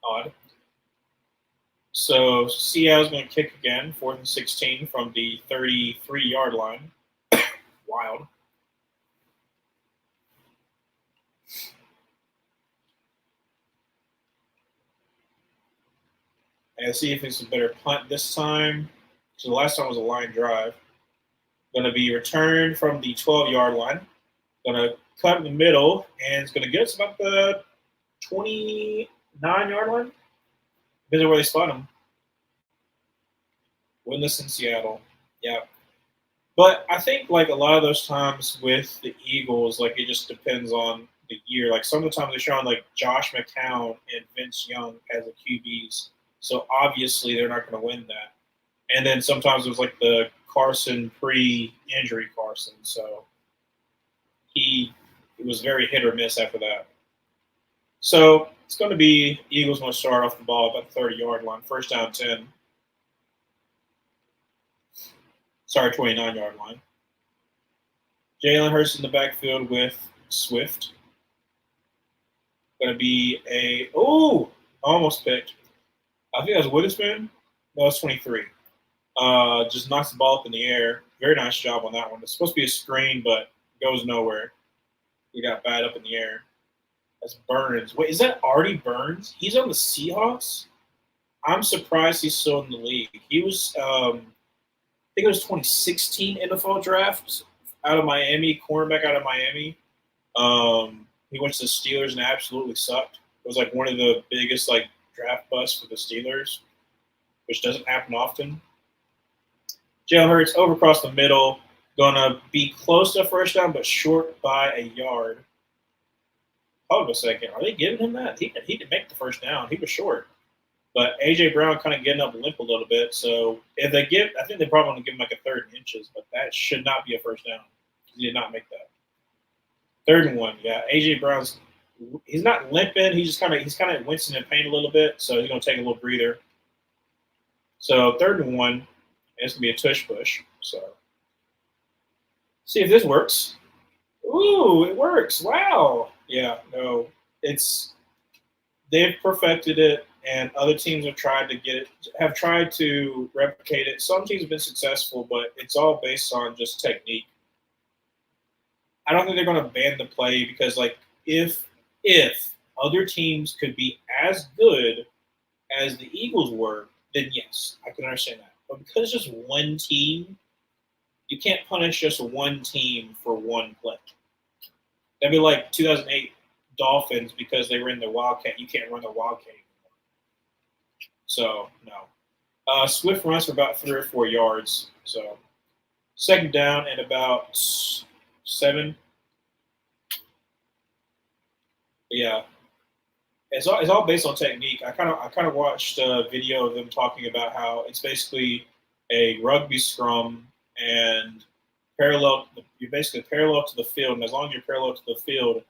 Odd. So Seattle's going to kick again, 4th and 16 from the 33-yard line. Wild. And let's see if it's a better punt this time. So the last time was a line drive. Going to be returned from the 12-yard line. Going to cut in the middle, and it's going to get us about the 29-yard line. Depends on where they spot him. Winless in Seattle. Yeah. But I think like a lot of those times with the Eagles, like it just depends on the year. Like some of the times they're showing like Josh McCown and Vince Young as the QBs. So obviously they're not going to win that. And then sometimes it was like the Carson pre-injury Carson. So it was very hit or miss after that. So it's going to be Eagles going to start off the ball about the 30-yard line. First down 10. 29-yard line. Jalen Hurts in the backfield with Swift. Going to be almost picked. I think that was Witherspoon. No, it's 23. Just knocks the ball up in the air. Very nice job on that one. It's supposed to be a screen, but goes nowhere. He got bad up in the air. That's Burns. Wait, is that Artie Burns? He's on the Seahawks? I'm surprised he's still in the league. He was I think it was 2016 NFL draft out of Miami, cornerback out of Miami. He went to the Steelers and absolutely sucked. It was like one of the biggest like draft busts for the Steelers, which doesn't happen often. Jalen Hurts over across the middle, gonna be close to first down, but short by a yard. Hold on a second. Are they giving him that? He didn't make the first down. He was short. But A.J. Brown kind of getting up limp a little bit. So if they I think they're probably going to give him like a 3rd and inches, but that should not be a first down. He did not make that. 3rd and 1, yeah. A.J. Brown's, he's not limping. He's kind of wincing in pain a little bit. So he's going to take a little breather. So 3rd and 1, it's going to be a tush push. So see if this works. Ooh, it works. Wow. Yeah, no, they've perfected it, and other teams have tried to get it, have tried to replicate it. Some teams have been successful, but it's all based on just technique. I don't think they're going to ban the play because, like, if other teams could be as good as the Eagles were, then yes, I can understand that. But because it's just one team, you can't punish just one team for one play. That'd be like 2008 Dolphins because they ran the Wildcat. You can't run the Wildcat anymore. So, no. Swift runs for about 3 or 4 yards. So, second down and about 7. But yeah, it's all based on technique. I kind of watched a video of them talking about how it's basically a rugby scrum and parallel. You're basically parallel to the field, and as long as you're parallel to the field,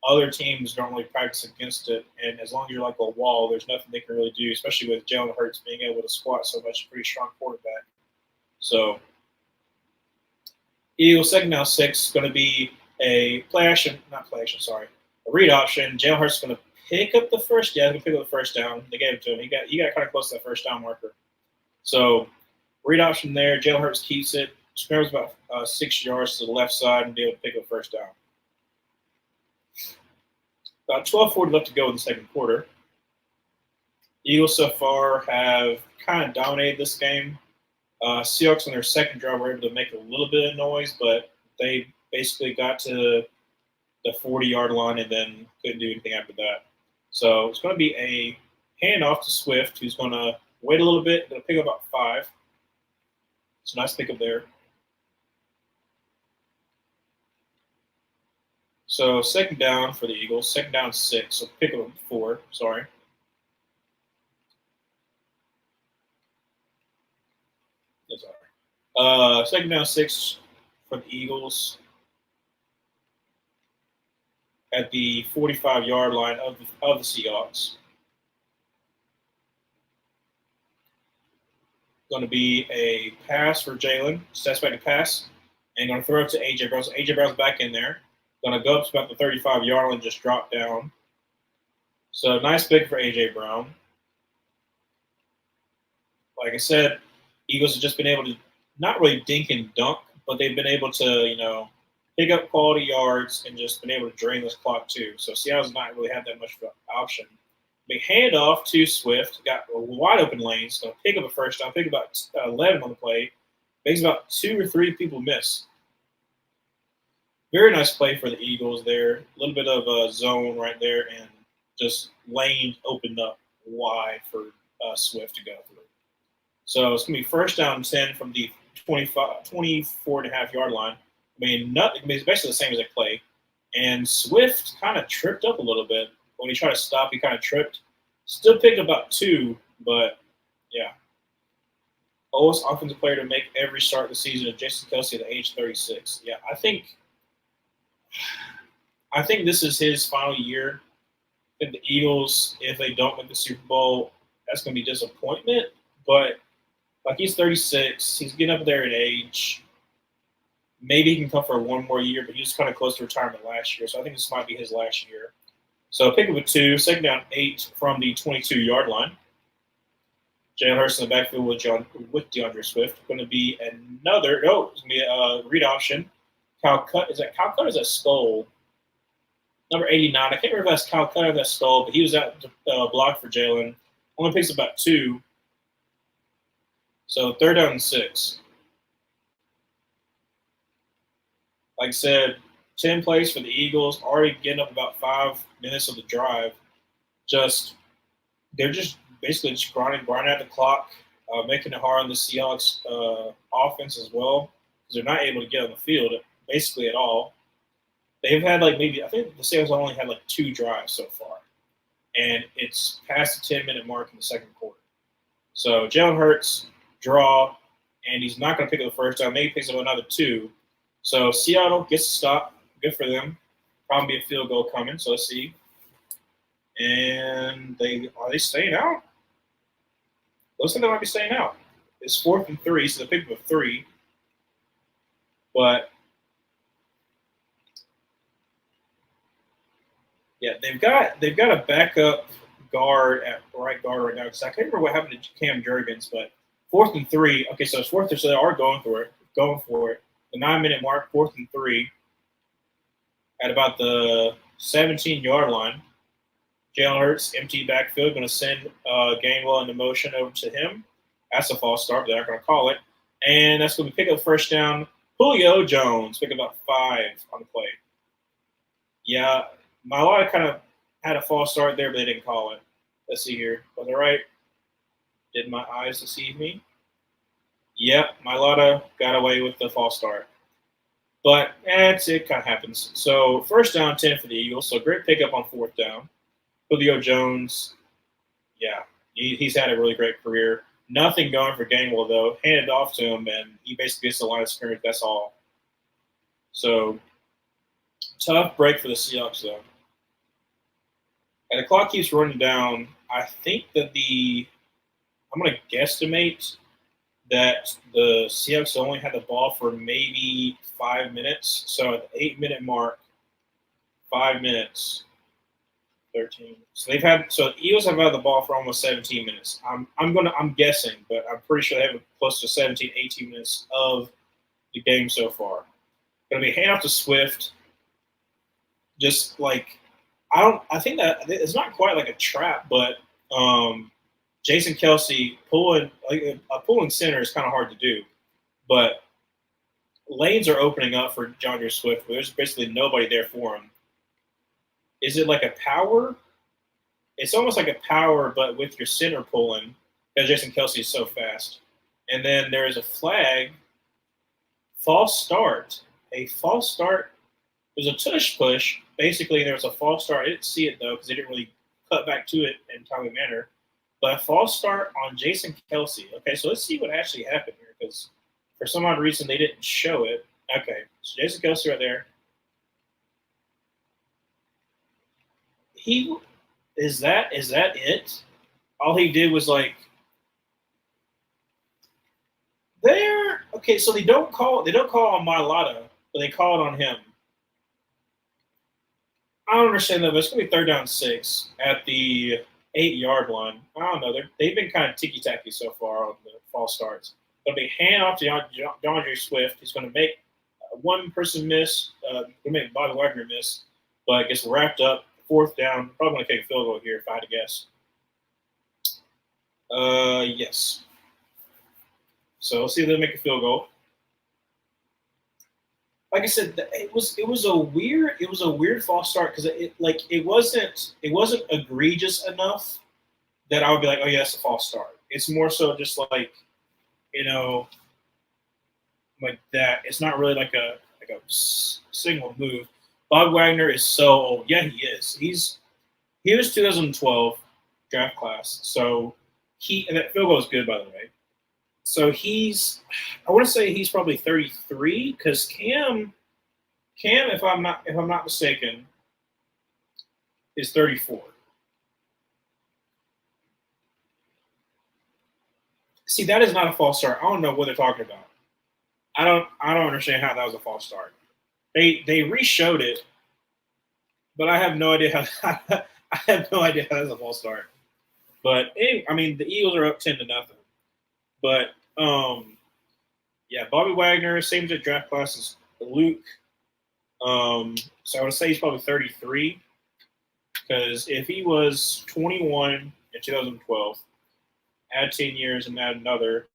other teams don't really practice against it. And as long as you're like a wall, there's nothing they can really do. Especially with Jalen Hurts being able to squat so much, pretty strong quarterback. So Eagles second down 6 going to be a play action, not play action, sorry, a read option. Jalen Hurts is going to pick up the first. Yeah, he's going to pick up the first down. They gave it to him. He got kind of close to that first down marker. So read option there. Jalen Hurts keeps it. Scrambles about 6 yards to the left side and be able to pick up first down. About 12:40 left to go in the second quarter. The Eagles so far have kind of dominated this game. Seahawks on their second drive were able to make a little bit of noise, but they basically got to the 40-yard line and then couldn't do anything after that. So it's going to be a handoff to Swift, who's going to wait a little bit, going to pick up about 5. It's a nice pickup there. So second down for the Eagles, second down 6, so pick up 4, sorry. Second down 6 for the Eagles at the 45-yard line of the Seahawks. Going to be a pass for Jalen, steps back to pass, and going to throw it to A.J. Brown. So A.J. Brown's back in there. Going to go up to about the 35-yard line and just drop down. So nice pick for A.J. Brown. Like I said, Eagles have just been able to not really dink and dunk, but they've been able to, pick up quality yards and just been able to drain this clock too. So Seattle's not really had that much of an option. Big handoff to Swift, got a wide open lane, so pick up a first down, pick about 11 on the play, makes about 2 or 3 people miss. Very nice play for the Eagles there. A little bit of a zone right there, and just lane opened up wide for Swift to go through. So it's going to be first down 10 from the 24.5-yard line. It's basically the same as a play. And Swift kind of tripped up a little bit. When he tried to stop, he kind of tripped. Still picked about 2, but yeah. Oldest offensive player to make every start of the season is Jason Kelce at the age 36. Yeah, I think this is his final year. I think the Eagles, if they don't win the Super Bowl, that's going to be disappointment. But like, he's 36, he's getting up there in age. Maybe he can come for 1 more year, but he was kind of close to retirement last year, so I think this might be his last year. So pick up a 2, second down 8 from the 22-yard line. Jalen Hurts in the backfield with DeAndre Swift. Going to be it's going to be a read option. Is that Calcutt or is that Skull? Number 89. I can't remember if that's Calcutt or that's Skull, but he was out to block for Jalen. Only picks about 2. So third down and 6. Like I said, 10 plays for the Eagles, already getting up about 5 minutes of the drive. They're just basically just grinding out the clock, making it hard on the Seahawks offense as well, because they're not able to get on the field basically at all. They've had I think the Seahawks only had 2 drives so far, and it's past the 10-minute mark in the second quarter. So Jalen Hurts, draw, and he's not going to pick up the first down. Maybe he picks up another 2. So Seattle gets a stop. Good for them. Probably be a field goal coming, so let's see. And are they staying out? Looks like they might be staying out. It's 4th and 3, so they pick up a 3. But yeah, they've got a backup guard at right guard right now because I can't remember what happened to Cam Jurgens, but 4th and 3. Okay, so it's 4th, so they are going for it. The 9-minute mark, 4th and 3 at about the 17-yard line. Jalen Hurts, empty backfield, going to send Gainwell into motion over to him. That's a false start, but they're not going to call it. And that's going to pick up first down. Julio Jones, pick up about 5 on the play. Yeah, Mailata kind of had a false start there, but they didn't call it. Let's see here. Was I right? Did my eyes deceive me? Yep, Mailata got away with the false start. But it kind of happens. So first down, 10 for the Eagles. So great pickup on 4th down. Julio Jones, yeah, he's had a really great career. Nothing going for Gainwell, though. Handed off to him, and he basically gets the line of scrimmage. That's all. So tough break for the Seahawks, though. And the clock keeps running down. I think that I'm going to guesstimate that the Seahawks only had the ball for maybe 5 minutes. So at the 8-minute mark, 5 minutes, 13. So the Eagles have had the ball for almost 17 minutes. I'm guessing, but I'm pretty sure they have close to 17, 18 minutes of the game so far. Going to be hand off to Swift. Just like I think that it's not quite like a trap, but Jason Kelce pulling center is kind of hard to do, but lanes are opening up for DeAndre Swift. But there's basically nobody there for him. Is it like a power? It's almost like a power, but with your center pulling, because Jason Kelce is so fast. And then there is a flag, false start. A false start. There's a tush push. Basically, there was a false start. I didn't see it, though, because they didn't really cut back to it in a timely manner. But a false start on Jason Kelce. Okay, so let's see what actually happened here, because for some odd reason they didn't show it. Okay, so Jason Kelce right there. Is that it? All he did was like there. Okay, so they don't call on Mailata, but they call it on him. I don't understand that, but it's gonna be 3rd down 6 at the 8-yard line. I don't know. They've been kind of ticky-tacky so far on the false starts. It'll be hand off to DeAndre Swift. He's going to make one person miss. Going to make Bobby Wagner miss, but gets wrapped up. 4th down. Probably going to take a field goal here if I had to guess. Yes. So let's see if they make a field goal. Like I said, it was a weird false start because it wasn't egregious enough that I would be like, oh yeah, it's a false start. It's more so just like, like that. It's not really like a single move. Bob Wagner is so old. Yeah, he is. He was 2012 draft class, so and that field goal is good, by the way. So I want to say he's probably 33 because Cam, if I'm not mistaken, is 34. See, that is not a false start. I don't know what they're talking about. I don't understand how that was a false start. They re-showed it, but I have no idea how that's a false start. But anyway, I mean, the Eagles are up 10-0. But yeah, Bobby Wagner, same as the draft class as Luke. So I would say he's probably 33 because if he was 21 in 2012, add 10 years and add another,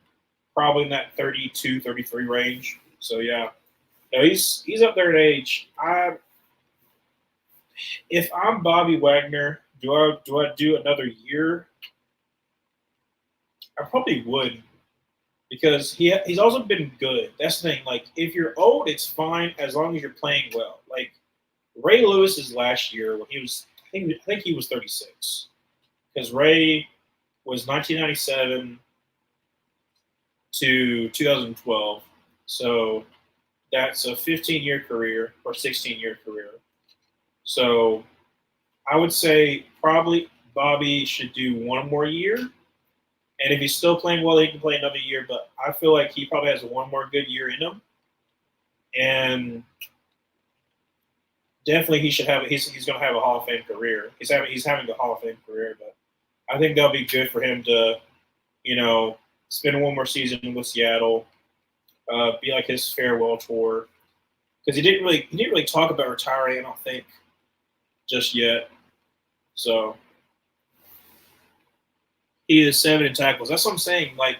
probably in that 32, 33 range. So yeah, no, he's up there in age. If I'm Bobby Wagner, do I do another year? I probably would. Because he's also been good. That's the thing. Like, if you're old, it's fine as long as you're playing well. Like, Ray Lewis's last year when he was, I think he was 36. Because Ray was 1997 to 2012. So that's a 15-year career or 16-year career. So I would say probably Bobby should do one more year. And if he's still playing well, he can play another year. But I feel like he probably has one more good year in him. And definitely he should have. He's going to have a Hall of Fame career. He's having a Hall of Fame career. But I think that'll be good for him to, spend one more season with Seattle, be like his farewell tour, because he didn't really talk about retiring. I don't think just yet. So he is 7 in tackles. That's what I'm saying. Like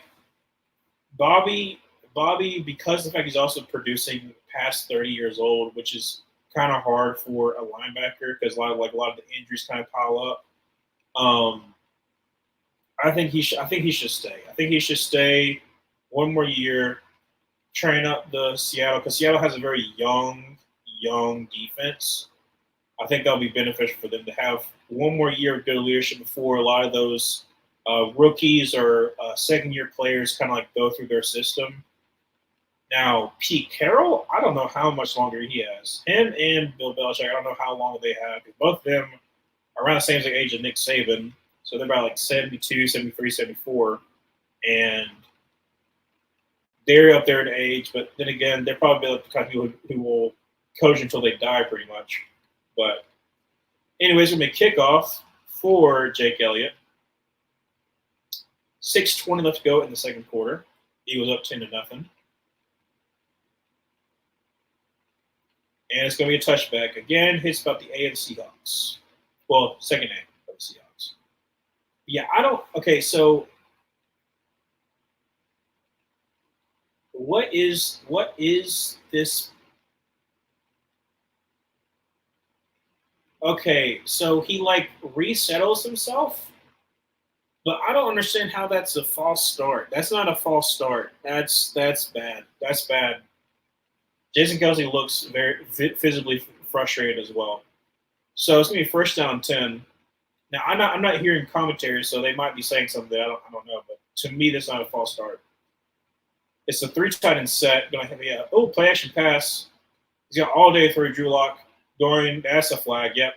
Bobby, Bobby, because of the fact he's also producing past 30 years old, which is kind of hard for a linebacker because a lot of the injuries kind of pile up. Um, I think he should. I think he should stay. I think he should stay one more year, train up the Seattle because Seattle has a very young defense. I think that'll be beneficial for them to have one more year of good leadership before a lot of those rookies or second-year players kind of like go through their system. Now, Pete Carroll, I don't know how much longer he has. Him and Bill Belichick, I don't know how long they have. Both of them are around the same age as Nick Saban, so they're about like 72, 73, 74, and they're up there in age. But then again, they're probably the kind of people who will coach until they die, pretty much. But anyways, we're going to kickoff for Jake Elliott. 6:20 left to go in the second quarter. Eagles up 10-0. And it's going to be a touchback. Again, hits about the A of the Seahawks. Well, second A of the Seahawks. Yeah, I don't. Okay, so what is this? Okay, so he like resettles himself, but I don't understand how that's a false start. That's not a false start. That's bad. That's bad. Jason Kelsey looks very visibly frustrated as well. So it's gonna be first down 10. Now I'm not hearing commentary, so they might be saying something I don't know. But to me, that's not a false start. It's a 3 tight end set. Gonna have play action pass. He's got all day through Drew Lock. Dorian, that's a flag. Yep.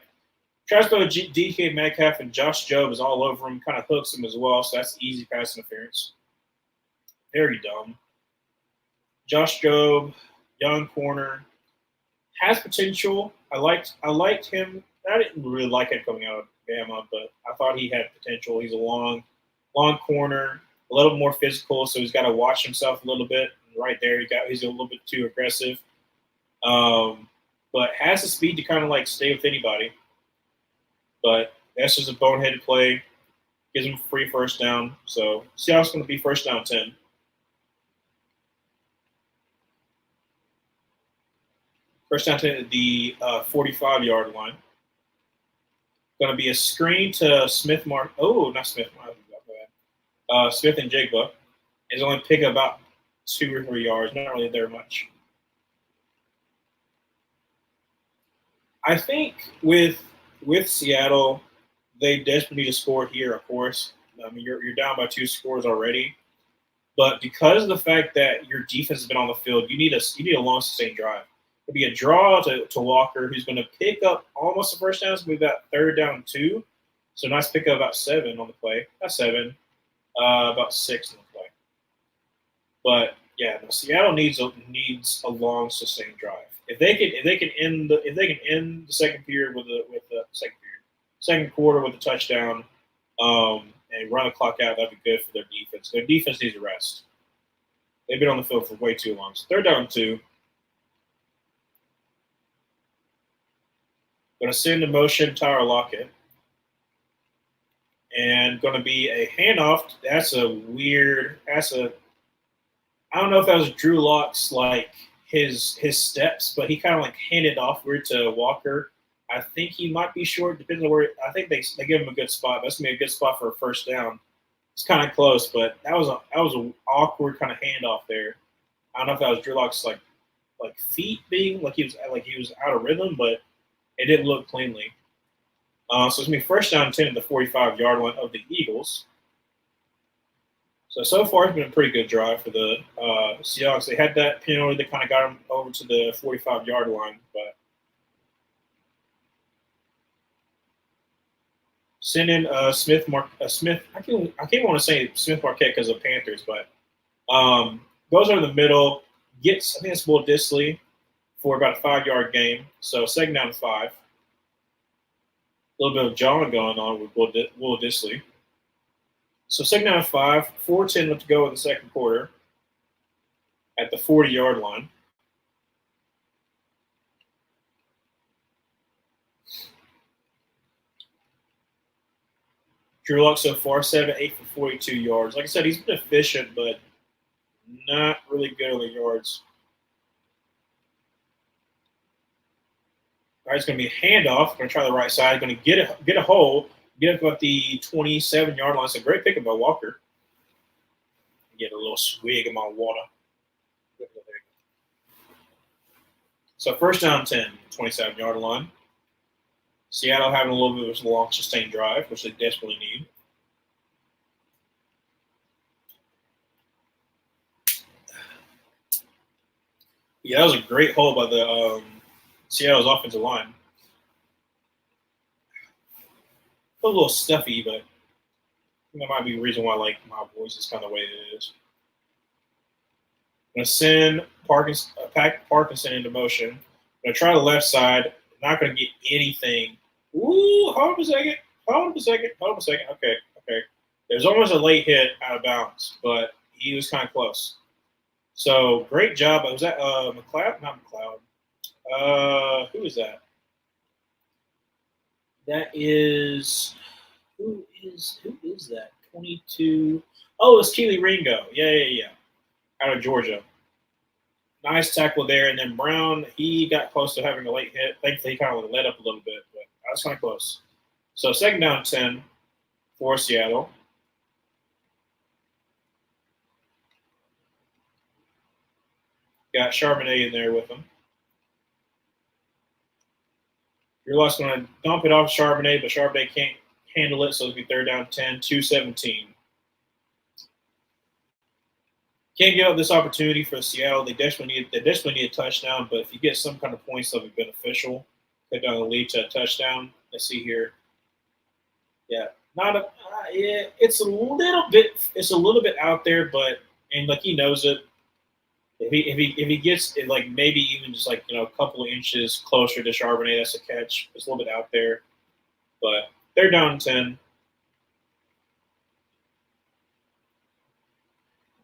Tries to go to DK Metcalf and Josh Jobe is all over him. Kind of hooks him as well. So that's easy pass interference. Very dumb. Josh Jobe, young corner, has potential. I liked him. I didn't really like him coming out of Bama, but I thought he had potential. He's a long corner, a little more physical, so he's got to watch himself a little bit. Right there, he's a little bit too aggressive, but has the speed to kind of like stay with anybody. But that's just a boneheaded play. Gives him a free first down. So Seattle's going to be first down 10. First down 10 at the 45-yard line. Going to be a screen to Smith Mark. Oh, not Smith Mark. Smith and Jigba. Is only pick up about 2 or 3 yards. Not really there much. I think with Seattle, they desperately need to score here, of course. I mean, you're down by 2 scores already. But because of the fact that your defense has been on the field, you need a long, sustained drive. It'll be a draw to Walker, who's going to pick up almost the first down. It's going to be about 3rd down 2. So nice pick up about 7 on the play. Not 7, about 6 on the play. But yeah, no, Seattle needs a long, sustained drive. If they can end the second period with the second quarter with a touchdown, and run the clock out, that'd be good for their defense. Their defense needs a rest. They've been on the field for way too long. So 3rd down 2. Going to send in motion Tyler Lockett. And going to be a handoff. I don't know if that was Drew Lock's like his steps, but he kind of like handed offward to Walker. I think he might be short, depending on where. I think they give him a good spot. That's gonna be a good spot for a first down. It's kind of close, but that was an awkward kind of handoff there. I don't know if that was Drew Lock's like feet being like he was out of rhythm, but it didn't look cleanly. So it's gonna be first down 10 at the 45-yard line of the Eagles. So far it's been a pretty good drive for the Seahawks. They had that penalty that kind of got them over to the 45-yard line, but send in Smith. I can't want to say Smith Marquette because of Panthers, but goes over the middle. Gets I think it's Will Dissly for about a 5-yard gain. So 2nd down 5. A little bit of John going on with Will Dissly. So second down and 5, 4:10 left to go in the second quarter at the 40-yard line. Drew Lock so far, 7 8 for 42 yards. Like I said, he's been efficient, but not really good on the yards. All right, it's going to be a handoff. Going to try the right side. Going to get a hole. Get up about the 27-yard line. It's a great pickup by Walker. Get a little swig of my water. So first down 10, 27-yard line. Seattle having a little bit of a long sustained drive, which they desperately need. Yeah, that was a great hole by the Seattle's offensive line. A little stuffy, but that might be the reason why like my voice is kind of the way it is. I'm going to send Parkinson into motion. I'm going to try the left side. Not going to get anything. Ooh, hold on a second. Okay. There's almost a late hit out of bounds, but he was kind of close. So great job. Was that McLeod? Not McLeod. Who is that? That is who is that? 22. Oh, it's Keely Ringo. Yeah. Out of Georgia. Nice tackle there. And then Brown, he got close to having a late hit. Thankfully, he kind of let up a little bit, but that was kind of close. So second down 10 for Seattle. Got Charbonnet in there with him. You're going to dump it off Charbonnet, but Charbonnet can't handle it, so it'll be third down 10, 2-17. Can't give up this opportunity for Seattle. They desperately need a touchdown, but if you get some kind of points, that'll be beneficial. Cut down the lead to a touchdown. Let's see here. Yeah, it's a little bit out there, but like he knows it. If he gets it, like maybe even just like a couple of inches closer to Charbonnet, that's a catch. It's a little bit out there, but they're down 10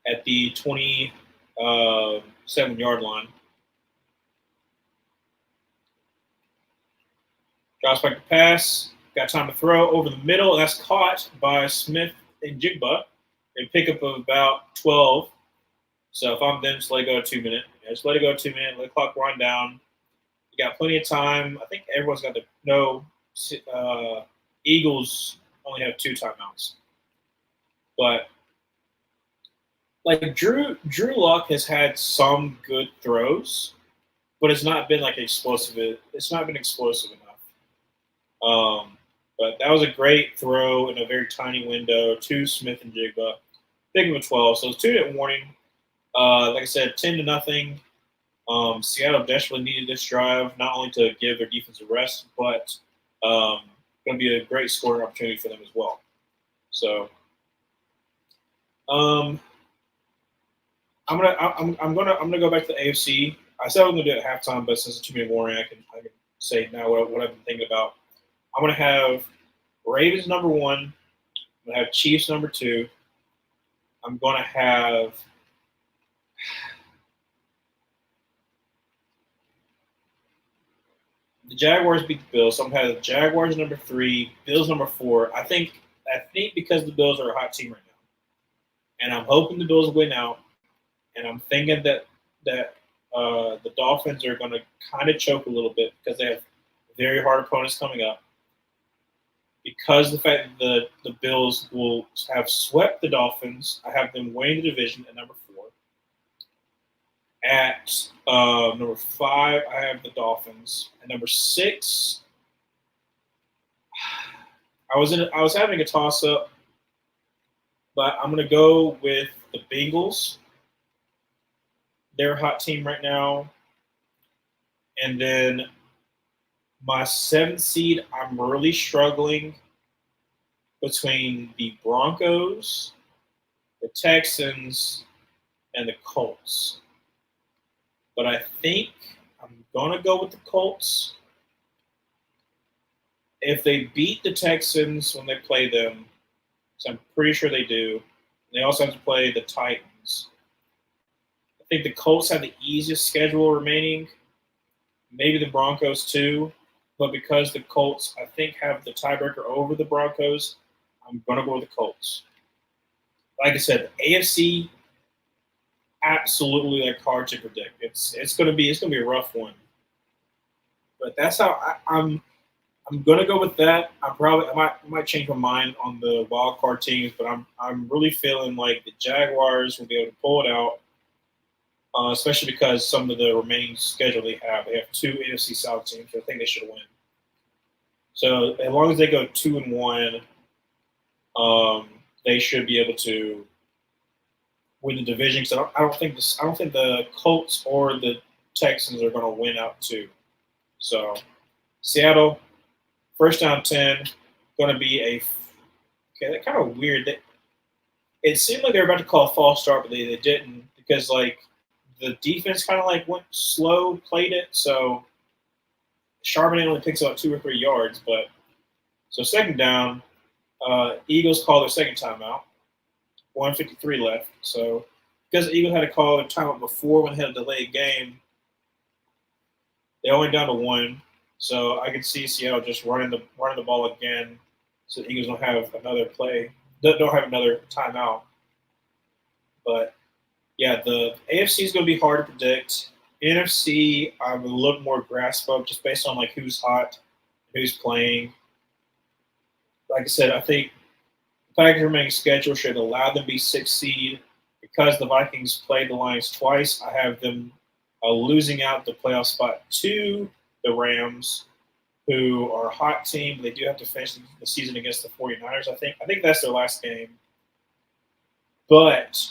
at the 27-yard line. Drops back to pass. Got time to throw over the middle. That's caught by Smith and Jigba. They pick up of about 12. So if I'm them, just let it go 2 minutes. Just let it go 2 minutes. Let the clock run down. You got plenty of time. I think everyone's got Eagles only have 2 timeouts. But like Drew Luck has had some good throws, but it's not been like explosive. It's not been explosive enough. But that was a great throw in a very tiny window to Smith and Jigba. Big of a 12. So it's 2-minute warning. Like I said, 10-0. Seattle desperately needed this drive, not only to give their defense a rest, but going to be a great scoring opportunity for them as well. So, I'm gonna go back to the AFC. I said I was gonna do it at halftime, but since it's 2-minute warning, I can say now what I've been thinking about. I'm gonna have Ravens number 1. I'm gonna have Chiefs number 2. I'm gonna have the Jaguars beat the Bills. So I'm gonna have the Jaguars number 3, Bills number 4. I think because the Bills are a hot team right now, and I'm hoping the Bills win out, and I'm thinking that the Dolphins are going to kind of choke a little bit because they have very hard opponents coming up. Because the fact that the Bills will have swept the Dolphins, I have them winning the division at number 4. At number 5, I have the Dolphins. At number 6, I was having a toss up, but I'm going to go with the Bengals. They're a hot team right now. And then my 7th seed, I'm really struggling between the Broncos, the Texans, and the Colts. But I think I'm going to go with the Colts. If they beat the Texans when they play them, So I'm pretty sure they do. They also have to play the Titans. I think the Colts have the easiest schedule remaining. Maybe the Broncos too. But because the Colts, I think, have the tiebreaker over the Broncos, I'm going to go with the Colts. Like I said, AFC absolutely like hard to predict. It's going to be a rough one. But that's how I'm going to go with that. I might change my mind on the wild card teams, but I'm really feeling like the Jaguars will be able to pull it out. Especially because some of the remaining schedule they have 2 NFC South teams. So I think they should win. So as long as they go 2-1, they should be able to win the division. So I don't think the Colts or the Texans are going to win out too. So Seattle, first down 10, going to be that kind of weird. It seemed like they were about to call a false start, but they didn't because like the defense kind of like went slow, played it. So Charbonnet only picks up 2 or 3 yards, but so second down, Eagles call their second timeout. 1:53 left. So because the Eagles had to call their timeout before when they had a delayed game, they only down to 1. So I can see Seattle just running the ball again, so the Eagles don't have another play, don't have another timeout. But yeah, the AFC is going to be hard to predict. NFC, I'm a little more grasp of just based on like who's hot, who's playing. Like I said, I think the Packers remaining schedule should allow them to be 6th seed. Because the Vikings played the Lions twice, I have them losing out the playoff spot to the Rams, who are a hot team. They do have to finish the season against the 49ers, I think. I think that's their last game. But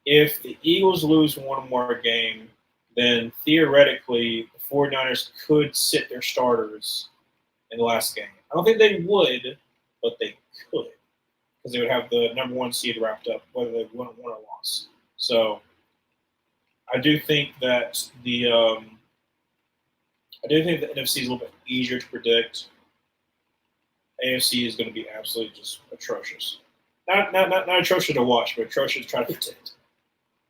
if the Eagles lose one more game, then theoretically the 49ers could sit their starters in the last game. I don't think they would, but they could because they would have the number 1 seed wrapped up, whether they won or lost. So I do think that the NFC is a little bit easier to predict. AFC is going to be absolutely just atrocious. Not atrocious to watch, but atrocious to try to predict.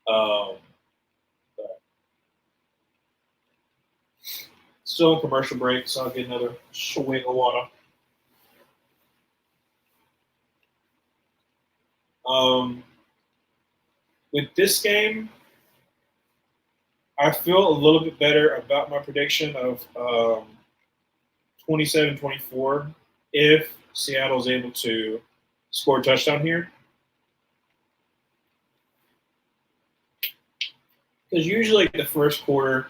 But still in commercial break, so I'll get another swig of water. With this game, I feel a little bit better about my prediction of 27-24 if Seattle is able to score a touchdown here. Because usually the first quarter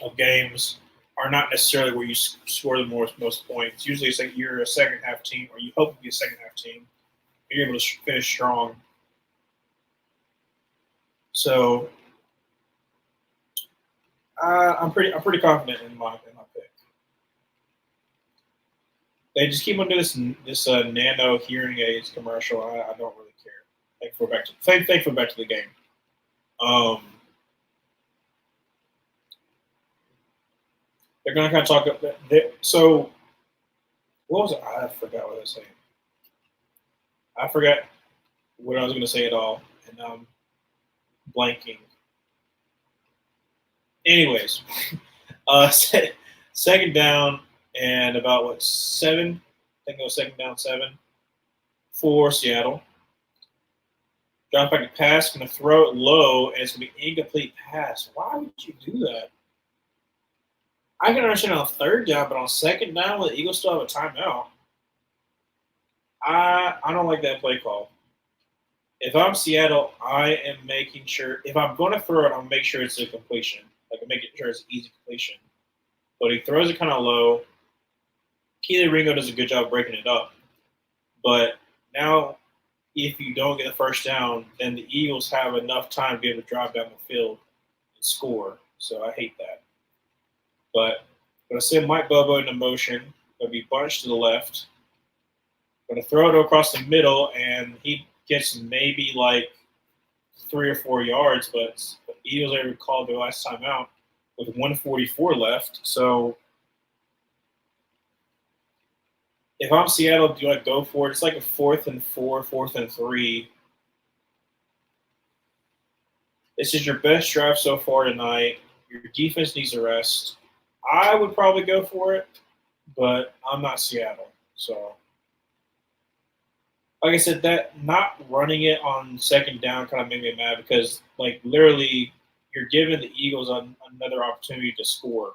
of games are not necessarily where you score the most points. Usually it's like you're a second half team, or you hope to be a second half team. You're able to finish strong. So I'm pretty confident in my pick. They just keep on doing this nano hearing aids commercial. I don't really care. Thankfully, back to the game. They're going to kind of talk about that. So, what was it? I forgot what I was saying. I forgot what I was going to say at all, and now I'm blanking. Anyways, second down and about 7? I think it was second down 7 for Seattle. Drop back to pass, going to throw it low, and it's going to be incomplete pass. Why would you do that? I can understand on third down, but on second down, with the Eagles still have a timeout, I don't like that play call. If I'm Seattle, I am making sure, if I'm going to throw it, I'll make sure it's a completion. Like, I'm making sure it's an easy completion. But he throws it kind of low. Keely Ringo does a good job breaking it up. But now, if you don't get the first down, then the Eagles have enough time to be able to drive down the field and score. So I hate that. But I'm going to send Mike Bobo into motion. Going to be bunched to the left. Going to throw it across the middle, and he gets maybe like 3 or 4 yards, but the Eagles already called their last time out with 1:44 left. So if I'm Seattle, do I go for it? It's like a 4th and 4, 4th and 3. This is your best drive so far tonight. Your defense needs a rest. I would probably go for it, but I'm not Seattle. So, like I said, that not running it on second down kind of made me mad because, like, literally, you're giving the Eagles another opportunity to score.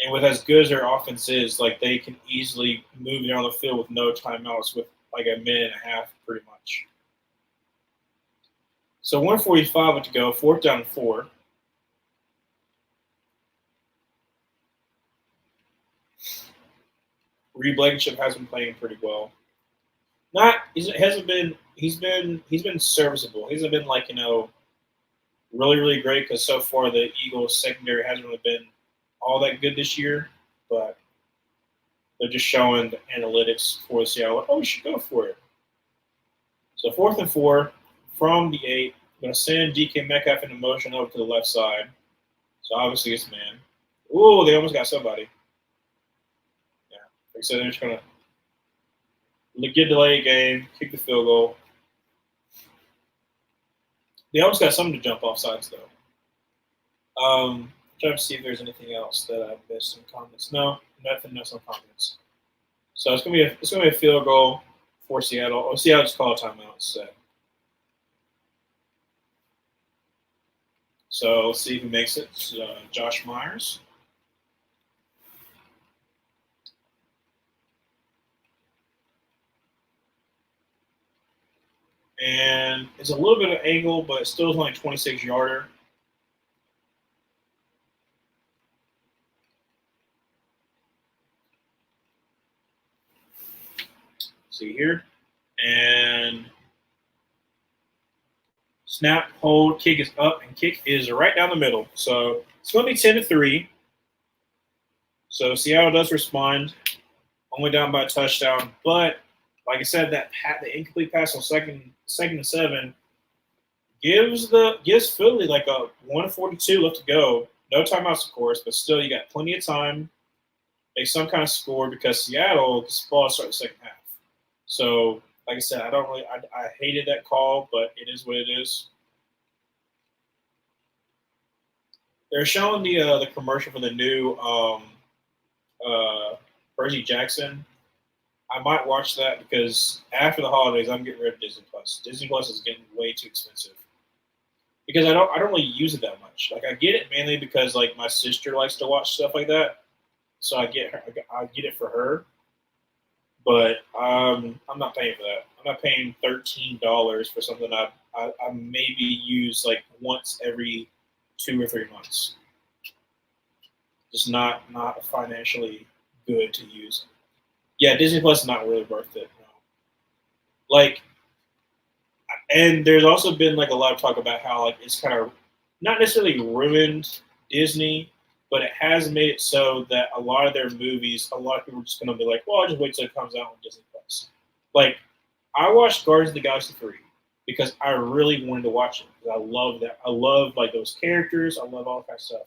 And with as good as their offense is, like, they can easily move down the field with no timeouts with like a minute and a half, pretty much. So 1:45 to go, 4th down and 4. Reed Blankenship has been playing pretty well. He's been serviceable. He hasn't been like really great because so far the Eagles secondary hasn't really been all that good this year. But they're just showing the analytics for Seattle. Like, oh, we should go for it. So 4th and 4 from the 8. I'm going to send DK Metcalf in motion over to the left side. So obviously it's man. Ooh, they almost got somebody. Yeah. Like I said, they're just going to get delay game, kick the field goal. They almost got something to jump off sides, though. Trying to see if there's anything else that I missed in comments. No, nothing else on comments. So it's gonna be a field goal for Seattle. Oh, Seattle just call a timeout instead. So let's see who makes it. It's, Josh Myers. And it's a little bit of angle, but it still is only 26 yarder. See here. And snap, hold, kick is up, and kick is right down the middle. So it's going to be 10-3. So Seattle does respond, only down by a touchdown. But like I said, the incomplete pass on second and 7 gives Philly like a 1:42 left to go. No timeouts, of course, but still you got plenty of time. Make some kind of score because Seattle gets the ball to start the second half. So, like I said, I hated that call, but it is what it is. They're showing the commercial for the new Percy Jackson. I might watch that because after the holidays, I'm getting rid of Disney Plus. Disney Plus is getting way too expensive because I don't really use it that much. Like I get it mainly because like my sister likes to watch stuff like that, so I get it for her. But I'm not paying for that. I'm not paying $13 for something I maybe use like once every 2 or 3 months. Just not financially good to use. Yeah, Disney Plus is not really worth it. No. Like, and there's also been like a lot of talk about how like it's kind of not necessarily ruined Disney, but it has made it so that a lot of their movies, a lot of people are just going to be like, well, I'll just wait till it comes out on Disney Plus. Like, I watched Guardians of the Galaxy 3 because I really wanted to watch it because I love that. I love like those characters. I love all that kind of stuff.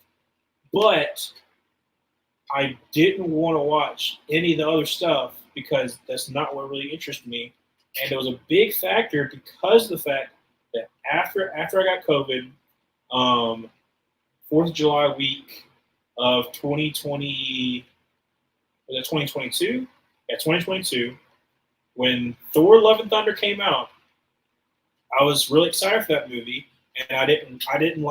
But I didn't want to watch any of the other stuff because that's not what really interested me. And it was a big factor because of the fact that after I got COVID, 4th of July week of 2020, was it 2022? Yeah, 2022. When Thor: Love and Thunder came out, I was really excited for that movie, and I didn't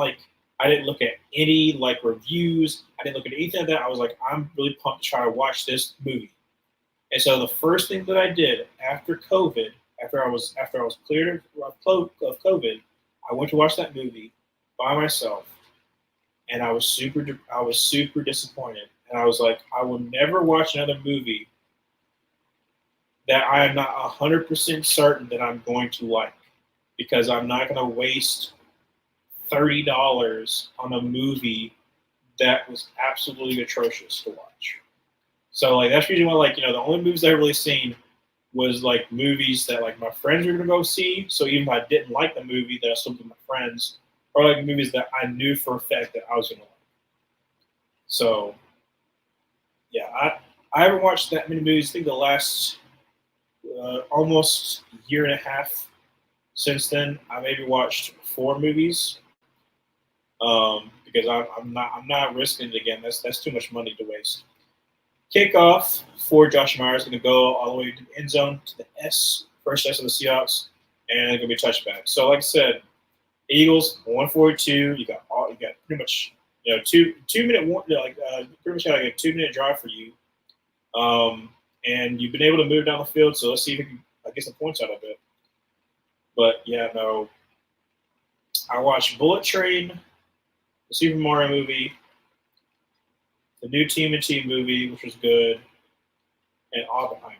look at any like reviews. I didn't look at anything like that. I was like, I'm really pumped to try to watch this movie. And so the first thing that I did after COVID, after I was cleared of COVID, I went to watch that movie by myself, and I was super disappointed. And I was like, I will never watch another movie that I am not 100% certain that I'm going to like, because I'm not going to waste $30 on a movie that was absolutely atrocious to watch. So like that's usually why like the only movies I've really seen was like movies that like my friends were gonna go see. So even if I didn't like the movie, that I still with my friends, or like movies that I knew for a fact that I was gonna like. So yeah, I haven't watched that many movies. I think the last almost year and a half since then, I maybe watched 4 movies. Because I'm not risking it again. That's too much money to waste. Kickoff for Josh Myers going to go all the way to the end zone to the first S of the Seahawks, and it's going to be a touchback. So, like I said, Eagles 142. You got pretty much 2 minute pretty much got like a 2 minute drive for you, and you've been able to move down the field. So let's see if we can get some points out of it. But yeah, no. I watched Bullet Train, the Super Mario movie, the new Team and Team movie, which was good, and Oppenheimer.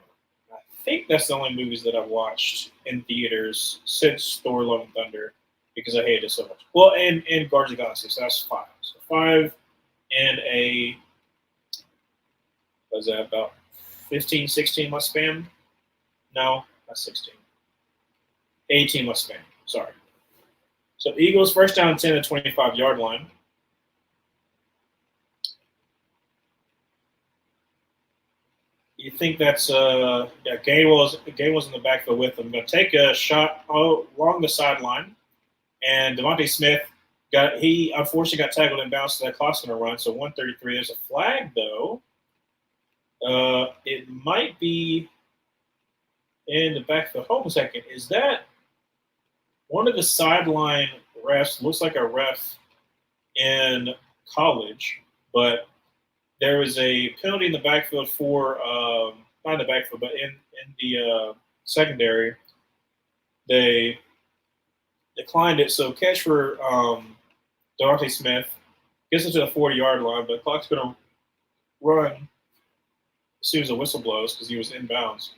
I think that's the only movies that I've watched in theaters since Thor: Love and Thunder because I hated it so much. Well, and Guardians of the Galaxy, so that's 5. So 5 and was that about 15, 16 month span? No, not 16. 18 month span. Sorry. So Eagles first down 10 at 25-yard line. You think that's Gainwell's in the backfield with them. Going to take a shot along the sideline, and Devontae Smith unfortunately got tackled and bounced. So that clock's going to run. So 133. There's a flag though. It might be in the backfield. Hold on a second. Is that one of the sideline refs? Looks like a ref in college, but there was a penalty in the backfield for not in the backfield, but in the secondary. They declined it. So catch for Devontae Smith gets into the 40-yard line, but the clock's going to run as soon as the whistle blows because he was inbounds.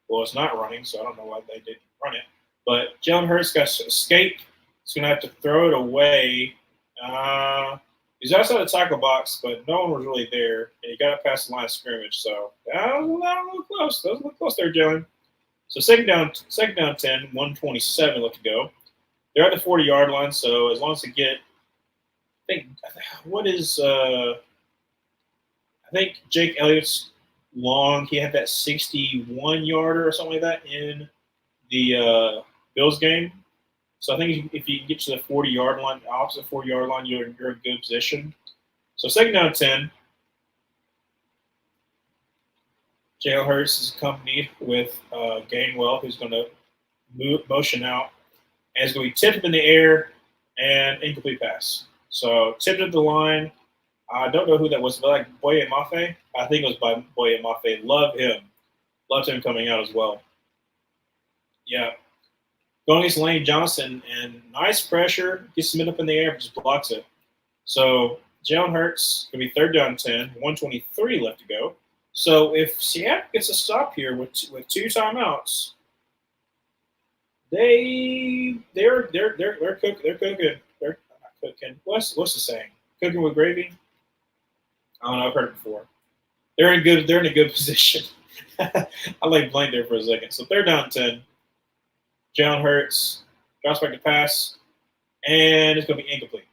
Well, it's not running, so I don't know why they didn't run it. But Jalen Hurts got to escape. He's going to have to throw it away. He's outside the tackle box, but no one was really there, and he got it past the line of scrimmage. So that was a little close. That was a little close there, Jalen. So second down 10, 127 left to go. They're at the 40-yard line, so as long as they get, I think Jake Elliott's long. He had that 61-yarder or something like that in the Bills game. So I think if you can get to the 40-yard line, opposite 40-yard line, you're in a good position. So second down 10. Jalen Hurts is accompanied with Gainwell, who's going to motion out. And it's going to be tipped in the air and incomplete pass. So tipped at the line. I don't know who that was. Like Boye Mafe? I think it was by Boye Mafe. Love him. Loved him coming out as well. Yeah. Going against Lane Johnson, and nice pressure. Gets Smith up in the air, but just blocks it. So Jalen Hurts going to be third down 10, 123 left to go. So if Seattle gets a stop here with 2 timeouts, they're cooking. They're not cooking. What's the saying? Cooking with gravy? I don't know. I've heard it before. They're in a good position. I like blank there for a second. So third down 10. Jalen Hurts drops back to pass, and it's going to be incomplete.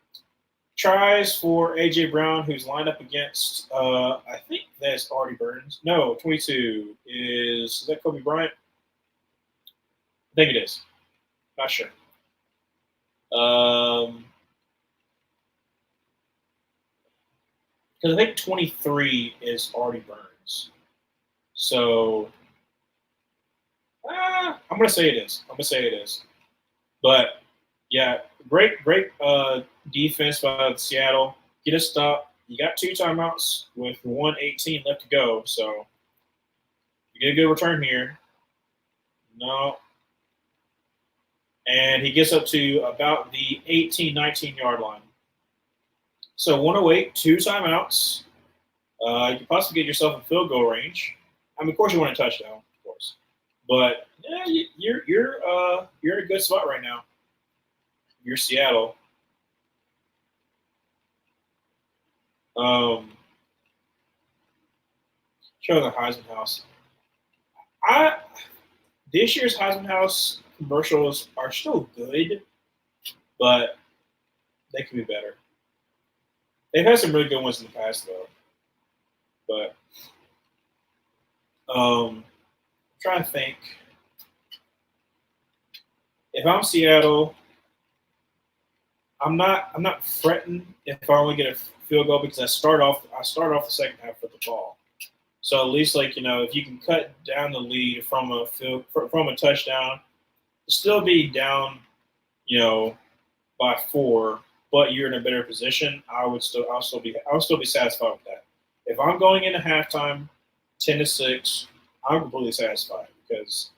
Tries for A.J. Brown, who's lined up against, I think that's Artie Burns. No, 22 is that Kobe Bryant? I think it is. Not sure. Because I think 23 is Artie Burns. So I'm going to say it is. But, yeah, great defense by Seattle. Get a stop. You got 2 timeouts with 1:18 left to go. So you get a good return here. No. And he gets up to about the 18, 19-yard line. So 108, 2 timeouts. You can possibly get yourself in field goal range. I mean, of course, you want a touchdown, of course. But yeah, you're in a good spot right now. You're Seattle. Show the Heisman House. This year's Heisman House commercials are still good, but they could be better. They've had some really good ones in the past, though. But I'm trying to think. If I'm Seattle, I'm not fretting if I only get a field goal because I start off the second half with the ball. So at least if you can cut down the lead from a touchdown, still be down you know by 4, but you're in a better position. I would still be satisfied with that. If I'm going into halftime 10-6, I'm completely satisfied because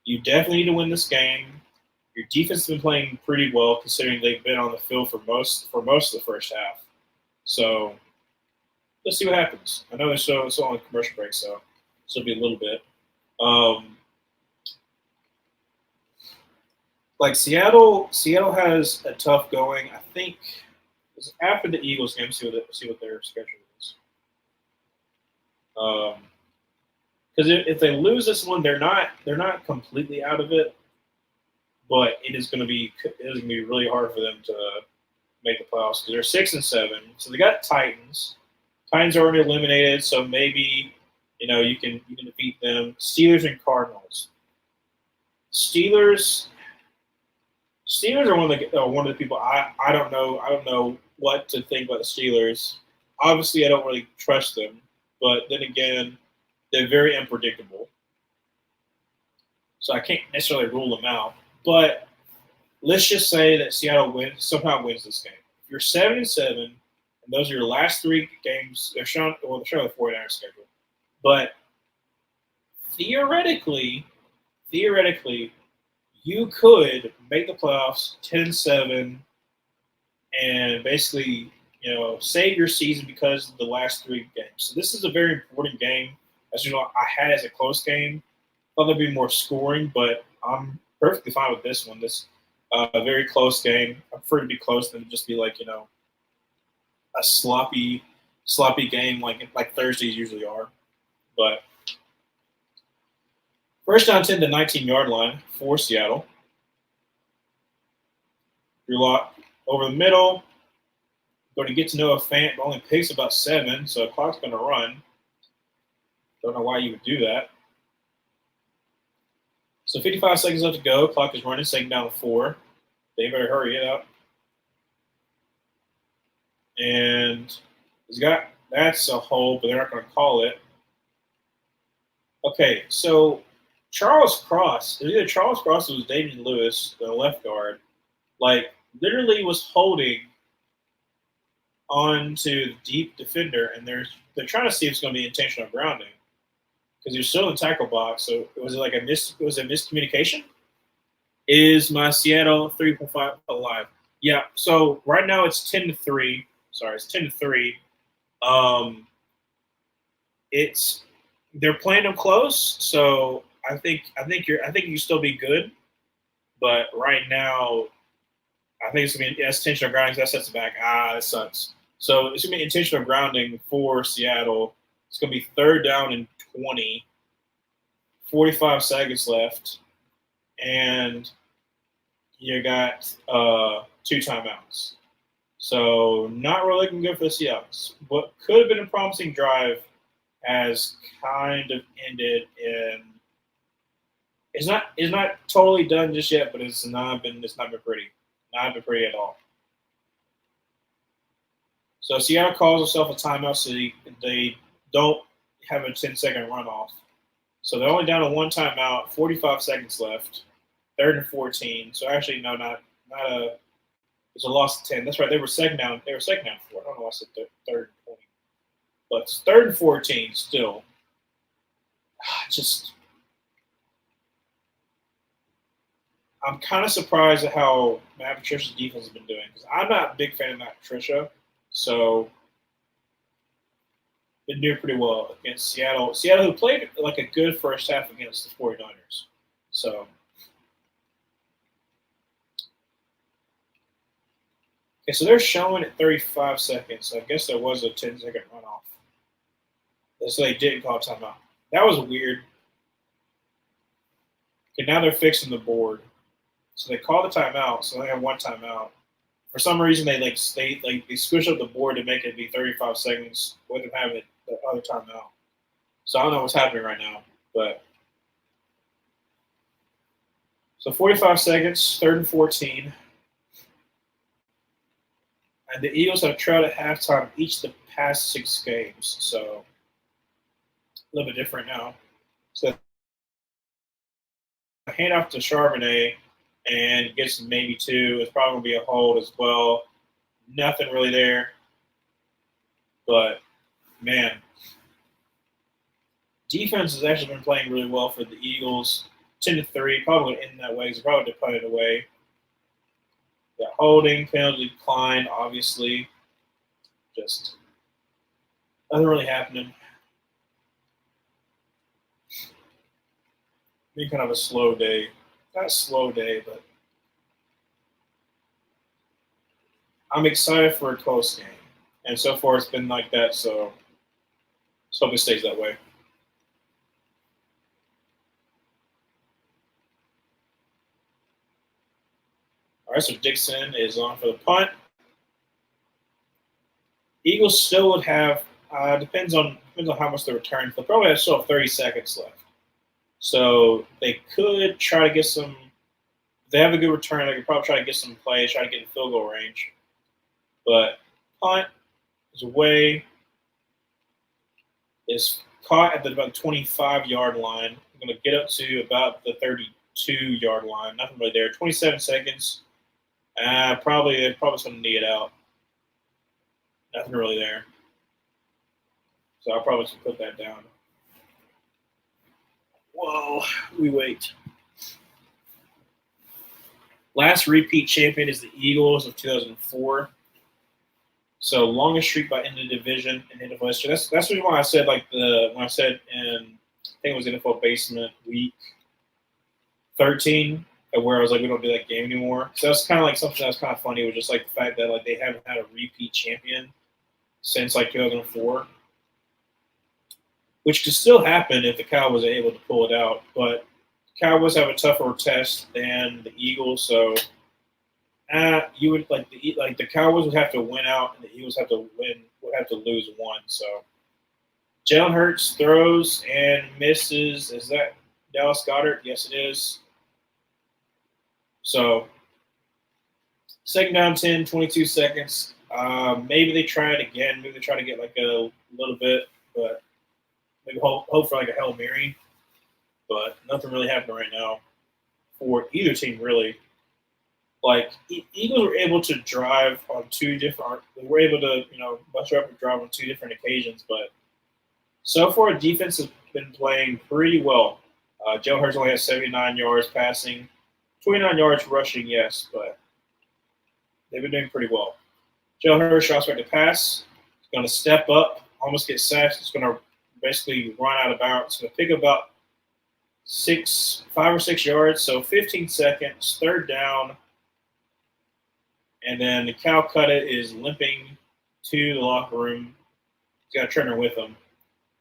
you definitely need to win this game. Your defense has been playing pretty well considering they've been on the field for most of the first half. So let's see what happens. I know they're still on commercial break, so this will be a little bit. Um, like Seattle has a tough going. I think it's after the Eagles game. See what their schedule is. Because if they lose this one, they're not completely out of it, but it is going to be really hard for them to make the playoffs because they're 6-7. So they got Titans. Titans are already eliminated, so maybe you can defeat them. Steelers and Cardinals. Steelers. Steelers are one of the people I don't know. I don't know what to think about the Steelers. Obviously, I don't really trust them, but then again, they're very unpredictable. So I can't necessarily rule them out. But let's just say that Seattle somehow wins this game. If you're 7-7, and those are your last 3 games, they're showing the 49ers schedule. But theoretically, you could make the playoffs 10-7 and basically, save your season because of the last 3 games. So this is a very important game. As you know, I had it as a close game. Thought there'd be more scoring, but I'm perfectly fine with this one. This a very close game. I prefer to be close than just be like a sloppy game like Thursdays usually are. But first down 10 to 19-yard line for Seattle. Drew Lock over the middle. Going to get to Noah Fant, but only picks about 7, so the clock's going to run. Don't know why you would do that. So 55 seconds left to go. Clock is running, second down to 4. They better hurry it up. And that's a hole, but they're not going to call it. Okay, so Charles Cross, it was either Charles Cross or was Damian Lewis, the left guard, literally was holding on to the deep defender, and they're trying to see if it's going to be intentional grounding because he was still in the tackle box. So it was a miscommunication. Is my Seattle 3.5 alive? Yeah. So right now it's 10-3. Sorry, it's 10-3. They're playing them close, so I think you still be good, but right now I think it's gonna be intentional grounding. That sets it back. That sucks. So it's gonna be intentional grounding for Seattle. It's gonna be third down and 20. 45 seconds left, and you got 2 timeouts. So not really looking good for the Seahawks. What could have been a promising drive has kind of ended in. It's not totally done just yet, but it's not been pretty. Not been pretty at all. So Seattle calls itself a timeout, so they don't have a 10-second runoff. So they're only down to 1 timeout, 45 seconds left, third and 14. So actually, no, not a. It's a loss of 10. That's right. They were second down 4. I don't know why I said third and 20, but it's third and 14 still. I'm kind of surprised at how Matt Patricia's defense has been doing because I'm not a big fan of Matt Patricia. So been doing pretty well against Seattle. Seattle, who played like a good first half against the 49ers. So, okay, so they're showing at 35 seconds. So I guess there was a 10-second runoff. So they didn't call timeout. That was weird. Okay, now they're fixing the board. So they call the timeout. So they have 1 timeout. For some reason, they switch up the board to make it be 35 seconds with them having the other timeout. So I don't know what's happening right now, but so 45 seconds, 3rd and 14. And the Eagles have trailed at halftime each of the past 6 games. So a little bit different now. So hand off to Charbonnet and gets maybe 2. It's probably going to be a hold as well. Nothing really there. But, man, defense has actually been playing really well for the Eagles. 10-3, probably in that way. Because probably to put it away. Got holding, penalty decline, obviously. Just nothing really happening. Been kind of a slow day. Not a slow day, but I'm excited for a close game. And so far it's been like that, so let's hope it stays that way. All right, so Dixon is on for the punt. Eagles still would have depends on how much they return. They'll probably still have 30 seconds left. So they could try to get some. If they have a good return, they could probably try to get some plays, try to get in field goal range. But punt is away. Is caught at the about 25-yard line. I'm going to get up to about the 32-yard line. Nothing really there. 27 seconds. Probably going to knee it out. Nothing really there. So I'll probably just put that down. Whoa, we wait. Last repeat champion is the Eagles of 2004. So longest streak by end of division in NFL history. That's the reason why I said when I said in I think it was NFL Basement week 13, where I was like, we don't do that game anymore. So that's kind of like something that was kind of funny, was just like the fact that like they haven't had a repeat champion since like 2004, which could still happen if the Cowboys are able to pull it out. But Cowboys have a tougher test than the Eagles, so you would the Cowboys would have to win out, and the Eagles would have to lose one. So Jalen Hurts throws and misses. Is that Dallas Goedert? Yes, it is. So, 2nd down 10, 22 seconds. Maybe they try it again. Maybe they try to get like a little bit, but maybe hope for like a Hail Mary. But nothing really happening right now for either team, really. Like, Eagles were able to drive on 2 different – they were able to, bust up and drive on 2 different occasions. But so far, defense has been playing pretty well. Joe Hurts only has 79 yards passing. 29 yards rushing, yes, but they've been doing pretty well. Joe Hurts drops back to pass. He's going to step up, almost get sacked. He's going to basically run out of bounds. He's going to pick about 5 or 6 yards, so 15 seconds, 3rd down. And then the Calcutta is limping to the locker room. He's got a trainer with him.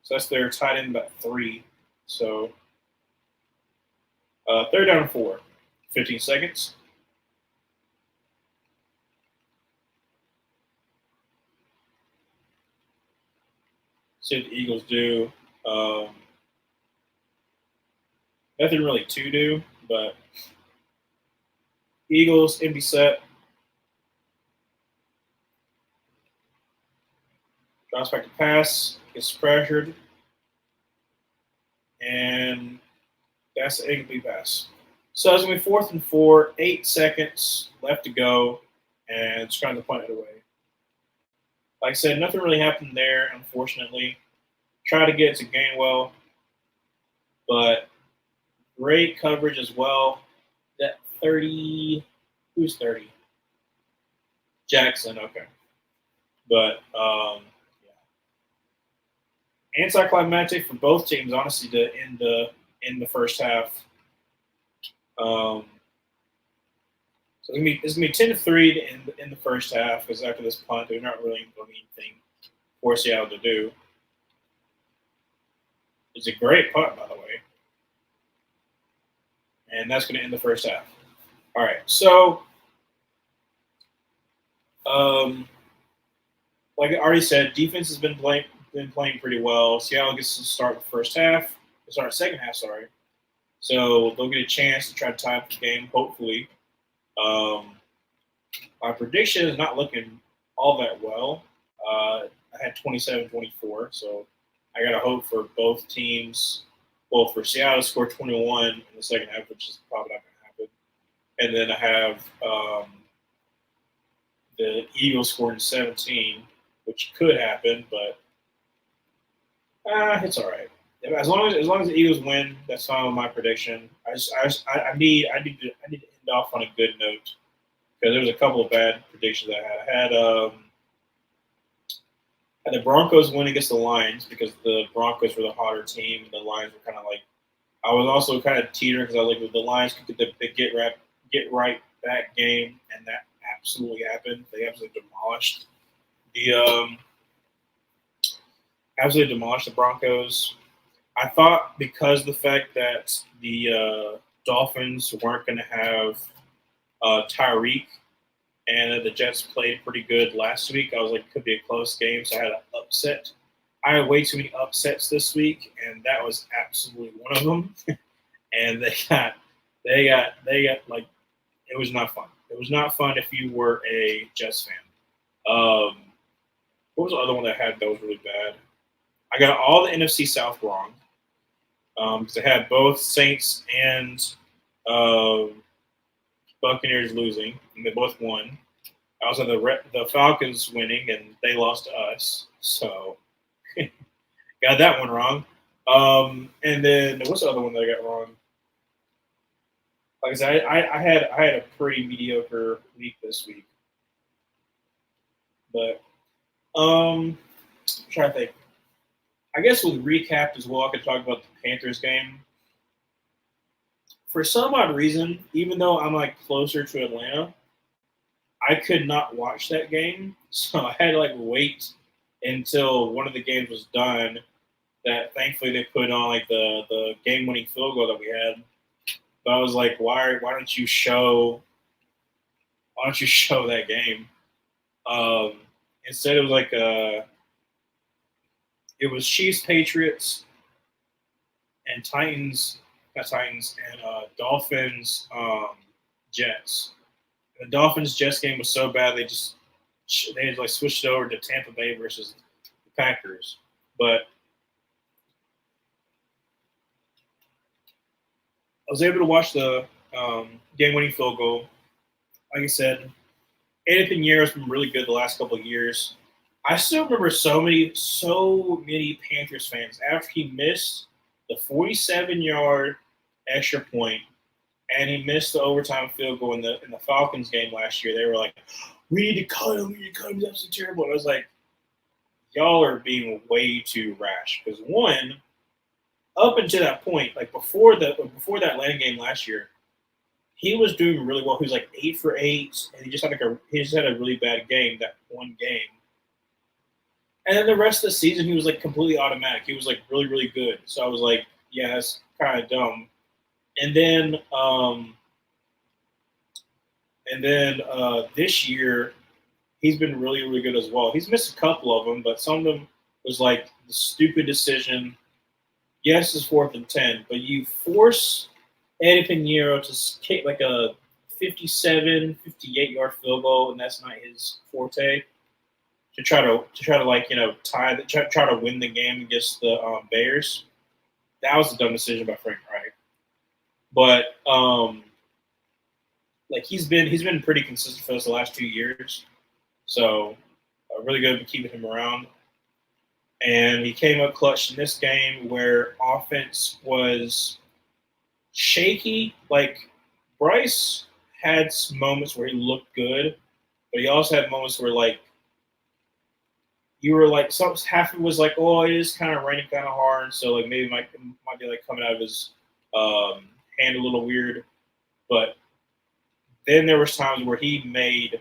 So that's their tight end about 3. So 3rd down and 4. 15 seconds. See what the Eagles do. Nothing really to do, but Eagles, empty set. Drops back to pass, gets pressured, and that's an incomplete pass. So it's going to be 4th and 4, 8 seconds left to go, and it's trying to punt it away. Like I said, nothing really happened there, unfortunately. Try to get it to Gainwell, but great coverage as well. That 30, who's 30? Jackson, okay. But, yeah. Anticlimactic for both teams, honestly, to end the first half. So it's gonna be 10-3 in the first half, because after this punt, they're not really doing anything for Seattle to do. It's a great punt, by the way, and that's going to end the first half. All right, so like I already said, defense has been been playing pretty well. Seattle gets to start the first half, start the second half, sorry. So they'll get a chance to try to tie up the game, hopefully. Um, my prediction is not looking all that well. I had 27-24, so I got to hope for both teams. Well, for Seattle to score 21 in the second half, which is probably not going to happen. And then I have the Eagles scoring 17, which could happen, but it's all right. As long as the Eagles win, that's fine with my prediction. I need to end off on a good note because there was a couple of bad predictions I had. I had the Broncos win against the Lions because the Broncos were the hotter team. And the Lions were kind of like. I was also kind of teetering because I was like, the Lions could get the get right back game, and that absolutely happened. They absolutely demolished the Broncos. I thought because of the fact that the Dolphins weren't going to have Tyreek and that the Jets played pretty good last week, I was like, it could be a close game, so I had an upset. I had way too many upsets this week, and that was absolutely one of them. And they got like, it was not fun. It was not fun if you were a Jets fan. What was the other one that I had that was really bad? I got all the NFC South wrong. Because I had both Saints and Buccaneers losing, and they both won. I also had the Falcons winning, and they lost to us. So got that one wrong. And then what's the other one that I got wrong? Like I said, I had a pretty mediocre week this week, but I'm trying to think. I guess with recap as well, I could talk about the Panthers game. For some odd reason, even though I'm like closer to Atlanta, I could not watch that game. So I had to like wait until one of the games was done. That thankfully they put on like the game winning field goal that we had. But I was like, why don't you show that game? Instead it was like it was Chiefs Patriots and Titans and Dolphins Jets. And the Dolphins Jets game was so bad they had like switched it over to Tampa Bay versus the Packers. But I was able to watch the game-winning field goal. Like I said, Andy Pinheiro has been really good the last couple of years. I still remember so many Panthers fans after he missed the 47-yard extra point and he missed the overtime field goal in the Falcons game last year. They were like, "We need to cut him. He's absolutely terrible." And I was like, "Y'all are being way too rash." Because one, up until that point, like before that Atlanta game last year, he was doing really well. He was like 8 for 8, and he just had a really bad game that one game. And then the rest of the season, he was like completely automatic. He was like really, really good. So I was like, yeah, that's kind of dumb. And then this year, he's been really, really good as well. He's missed a couple of them, but some of them was like the stupid decision. Yes, it's 4th and 10, but you force Eddie Pinheiro to kick like a 57, 58-yard field goal, and that's not his forte. To try to like try to win the game against the Bears. That was a dumb decision by Frank Reich. But like he's been pretty consistent for us the last 2 years, so really good at keeping him around. And he came up clutch in this game where offense was shaky. Like Bryce had some moments where he looked good, but he also had moments where like you were like half of it was like, oh, it is kind of raining kind of hard, so like maybe might be like coming out of his hand a little weird. But then there was times where he made,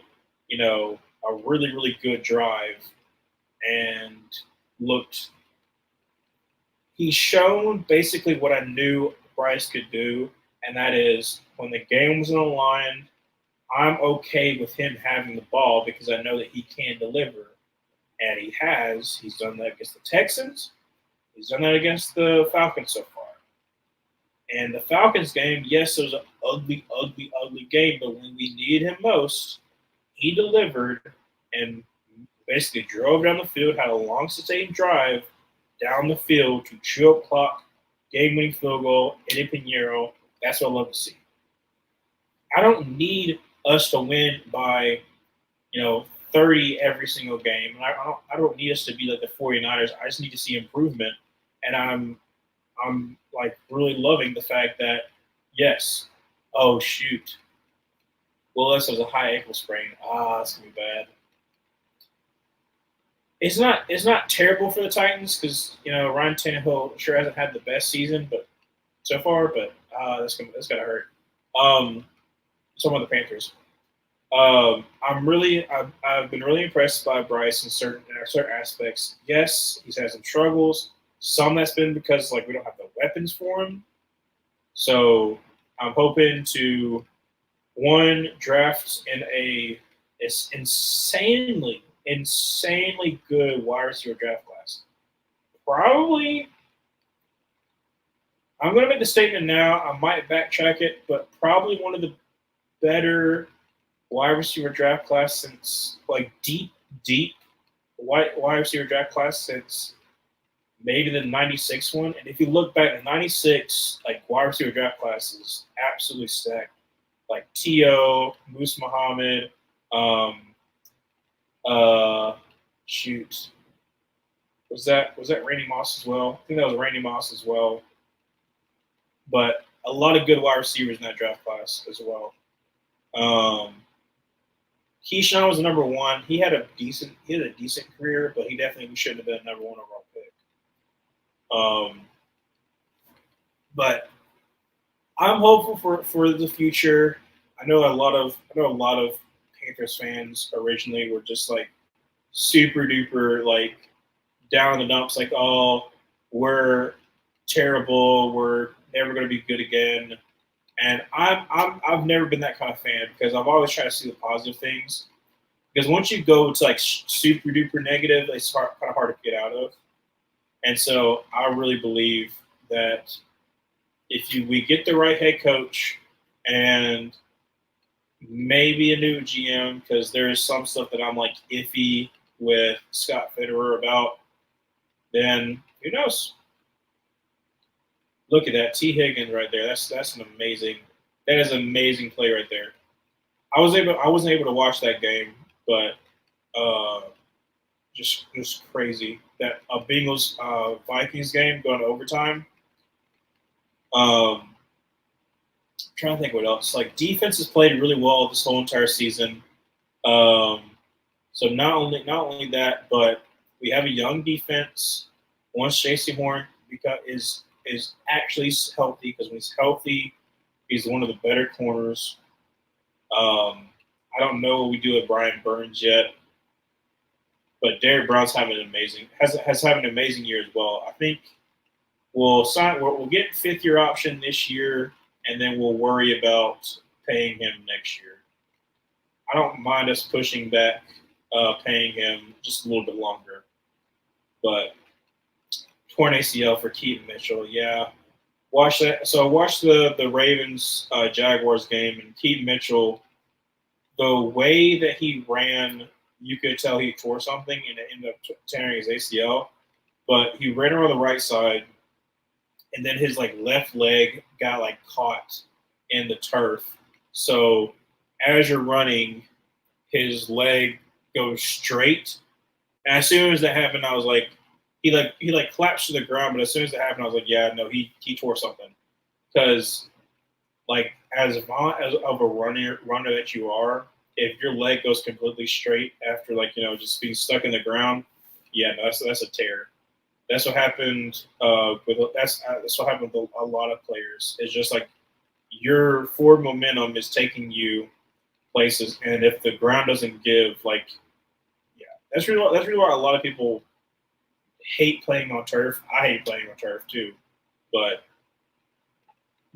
a really, really good drive and he's shown basically what I knew Bryce could do, and that is when the game was on the line, I'm okay with him having the ball because I know that he can deliver. And he has. He's done that against the Texans. He's done that against the Falcons so far. And the Falcons game, yes, it was an ugly, ugly, ugly game, but when we needed him most, he delivered and basically drove down the field, had a long, sustained drive down the field to chew up clock, game-winning field goal, Eddie Pinheiro. That's what I love to see. I don't need us to win by, 30 every single game. I don't need us to be like the 49ers. I just need to see improvement. And I'm like really loving the fact that, yes, oh shoot, Willis has a high ankle sprain. That's gonna be bad. It's not terrible for the Titans because Ryan Tannehill sure hasn't had the best season, but so far, but that's gonna hurt. Some of the Panthers. I've been really impressed by Bryce in certain aspects. Yes, he's had some struggles. Some that's been because like we don't have the weapons for him. So I'm hoping to one draft in a it's insanely good wide receiver draft class. Probably, I'm going to make the statement now. I might backtrack it, but probably one of the better wide receiver draft class since like deep wide receiver draft class since maybe the '96 one. And if you look back at '96, like wide receiver draft class is absolutely stacked. Like T.O., Moose Muhammad, um, shoot. Was that Randy Moss as well? I think that was Randy Moss as well. But a lot of good wide receivers in that draft class as well. Um, Keyshawn was the number one. He had a decent career, but he definitely shouldn't have been a number one overall pick. But I'm hopeful for the future. I know a lot of Panthers fans originally were just like super duper like down in the dumps, like, oh, we're terrible, we're never going to be good again. And I've never been that kind of fan because I've always tried to see the positive things. Because once you go to like super duper negative, it's kind of hard to get out of. And so I really believe that if we get the right head coach and maybe a new GM, because there is some stuff that I'm like iffy with Scott Fitterer about, then who knows? Look at that, T. Higgins right there. That is an amazing play right there. I wasn't able to watch that game, but just crazy that a Bengals Vikings game going to overtime. I'm trying to think what else. Like defense has played really well this whole entire season. So not only that, but we have a young defense. Once J.C. Horn is actually healthy, because when he's healthy, he's one of the better corners. I don't know what we do with Brian Burns yet, but Derrick Brown's having has having an amazing year as well. I think we'll get fifth year option this year, and then we'll worry about paying him next year. I don't mind us pushing back, paying him just a little bit longer. But torn ACL for Keaton Mitchell, yeah. Watch that. So watch the Ravens Jaguars game, and Keaton Mitchell, the way that he ran, you could tell he tore something and it ended up tearing his ACL. But he ran around the right side, and then his like left leg got like caught in the turf. So as you're running, his leg goes straight. And as soon as that happened, I was like, he collapsed to the ground. But as soon as that happened, I was like, yeah, no, he tore something. Because like as of a runner that you are, if your leg goes completely straight after just being stuck in the ground, yeah, no, that's a tear. That's what happened that's what happened with a lot of players. It's just like your forward momentum is taking you places, and if the ground doesn't give, yeah, that's really why a lot of people hate playing on turf. I hate playing on turf too, but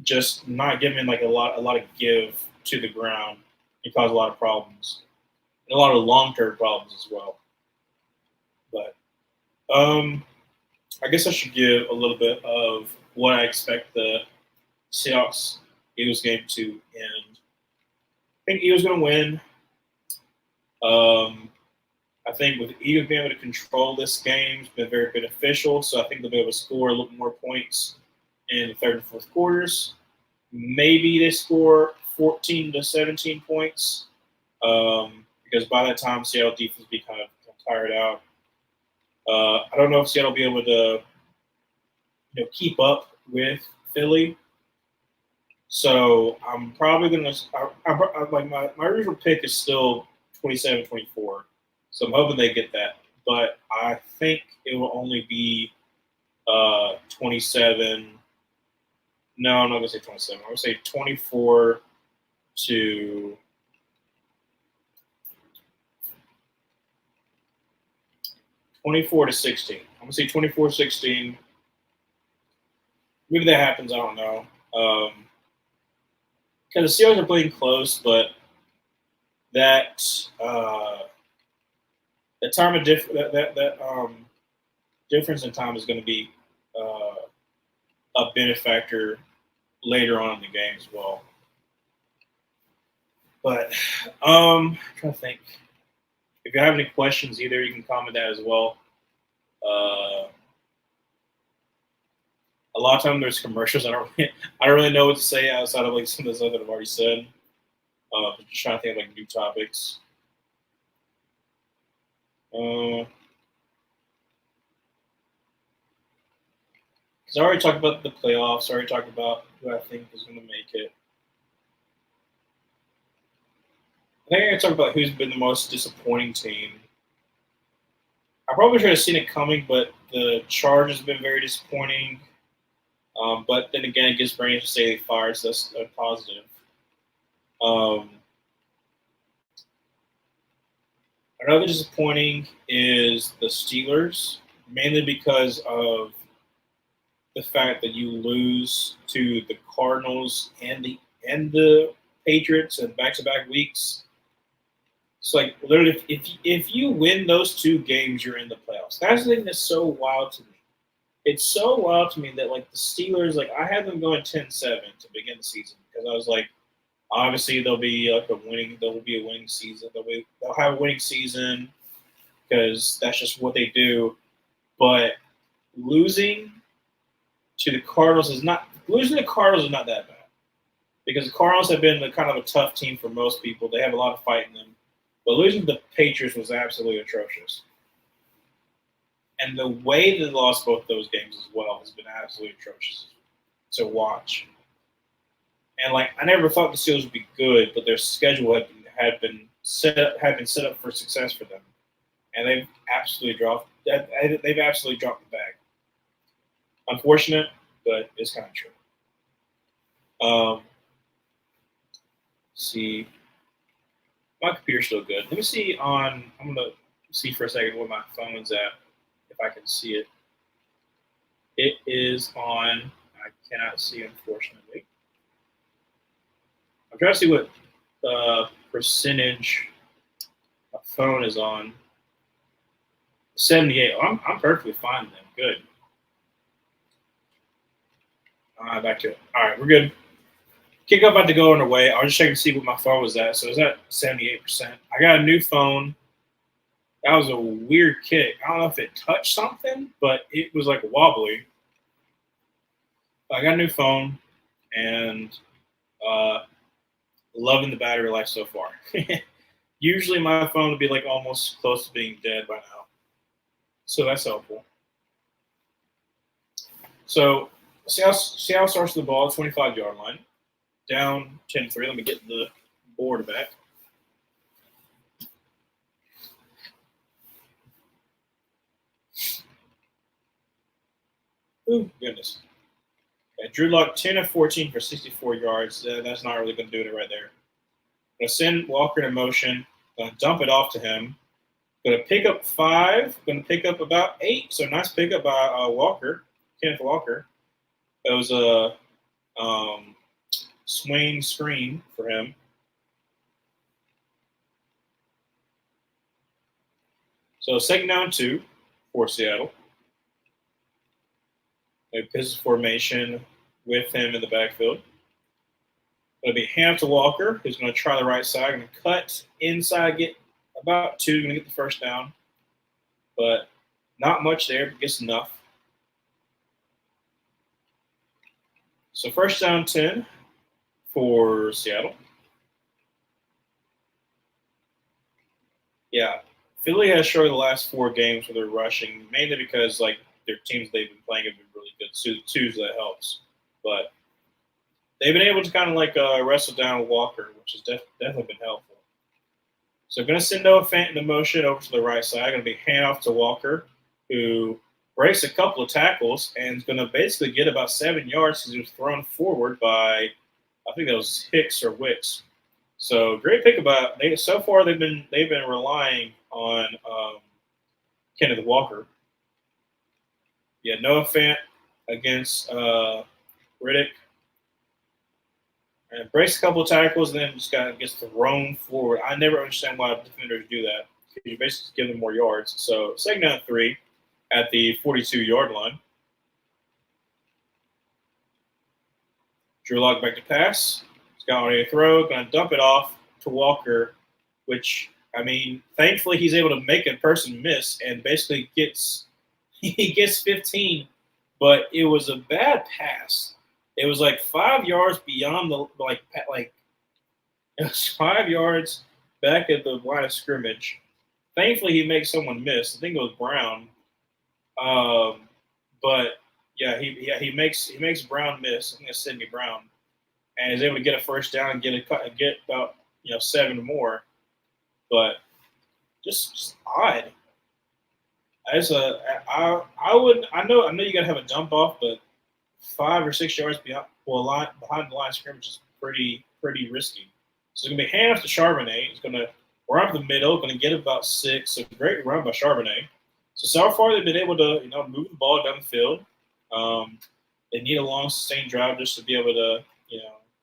just not giving like a lot of give to the ground can cause a lot of problems, and a lot of long term problems as well. I guess I should give a little bit of what I expect the Seahawks Eagles game to end. I think Eagles going to win. I think with Eagles being able to control this game has been very beneficial. So I think they'll be able to score a little more points in the third and fourth quarters. Maybe they score 14 to 17 points because by that time Seattle defense will be kind of tired out. I don't know if Seattle will be able to keep up with Philly. So I'm probably going to like my original pick is still 27-24. So I'm hoping they get that. But I think it will only be 27. No, I'm not going to say 27. I'm going to say 24 to 16. I'm going to say 24-16. Maybe that happens. I don't know. Because the Seahawks are playing close, but that the time of difference in time is going to be a benefactor later on in the game as well. But I'm trying to think. If you have any questions, either you can comment that as well. A lot of times there's commercials. I don't really know what to say outside of like some of the stuff that I've already said. Just trying to think of like new topics. Because I already talked about the playoffs. I already talked about who I think is going to make it. I think I'm going to talk about who's been the most disappointing team. I probably should have seen it coming, but the Chargers have been very disappointing. But then again, it gives Brady to say they fired, so that's a positive. Another disappointing is the Steelers, mainly because of the fact that you lose to the Cardinals and the Patriots in back-to-back weeks. It's like literally, if you win those two games, you're in the playoffs. That's the thing that's so wild to me. It's so wild to me that like the Steelers, like I had them going 10-7 to begin the season because I was like, obviously there'll be a winning season. They'll have a winning season because that's just what they do. But losing to the Cardinals is not that bad because the Cardinals have been kind of a tough team for most people. They have a lot of fight in them. But losing to the Patriots was absolutely atrocious. And the way they lost both those games as well has been absolutely atrocious to watch. And like I never thought the Steelers would be good, but their schedule had been set up for success for them, and they've absolutely dropped the bag. Unfortunate, but it's kind of true. See, my computer's still good. Let me see I'm gonna see for a second where my phone's at. If I can see it. It is on. I cannot see, unfortunately. I'm trying to see what percentage my phone is on. 78. Oh, I'm perfectly fine then. Good. Back to it. All right, we're good. Kickoff about to go underway. I was just checking to see what my phone was at. So it's at 78%. I got a new phone. That was a weird kick. I don't know if it touched something, but it was like wobbly. I got a new phone and loving the battery life so far. Usually my phone would be like almost close to being dead by now. So that's helpful. So Seattle starts the ball at 25-yard line. Down 10-3. Let me get the board back. Oh, goodness. Okay, Drew Lock 10 of 14 for 64 yards. That's not really going to do it right there. Going to send Walker in motion. Going to dump it off to him. Going to pick up 5. Going to pick up about 8. So nice pickup by Walker, Kenneth Walker. That was a swing screen for him. So 2nd down 2 for Seattle. A pistol formation with him in the backfield. Going to be hand to Walker, who's going to try the right side. Going to cut inside, get about 2. Going to get the first down, but not much there, but gets enough. So first down 10 for Seattle. Yeah, Philly has showed the last 4 games where they're rushing, mainly because like their teams they've been playing have been really good. So that helps, but they've been able to kind of like wrestle down Walker, which has definitely been helpful. So going to send Noah Fant in motion over to the right side. Going to be hand off to Walker, who breaks a couple of tackles and is going to basically get about 7 yards because he was thrown forward by, I think that was Hicks or Wicks. So great pick about they. So far they've been relying on Kenneth Walker. Yeah, Noah Fant against Riddick. And breaks a couple of tackles, and then just gets thrown forward. I never understand why defenders do that. You basically give them more yards. So second down 3 at the 42-yard line. Drew Lock back to pass. He's got ready to throw. Going to dump it off to Walker, which, I mean, thankfully he's able to make a person miss and basically gets 15, but it was a bad pass. It was like 5 yards beyond the like it was 5 yards back at the line of scrimmage. Thankfully, he makes someone miss. I think it was Brown. But yeah, he makes Brown miss. I think it's Sidney Brown, and is able to get a first down and get about 7 more. But just odd. I know you gotta have a dump off, but 5 or 6 yards behind the line of scrimmage is pretty risky. So it's gonna be hand off to Charbonnet. He's gonna run up the middle, gonna get about 6. So great run by Charbonnet. So far they've been able to move the ball down the field. They need a long sustained drive just to be able to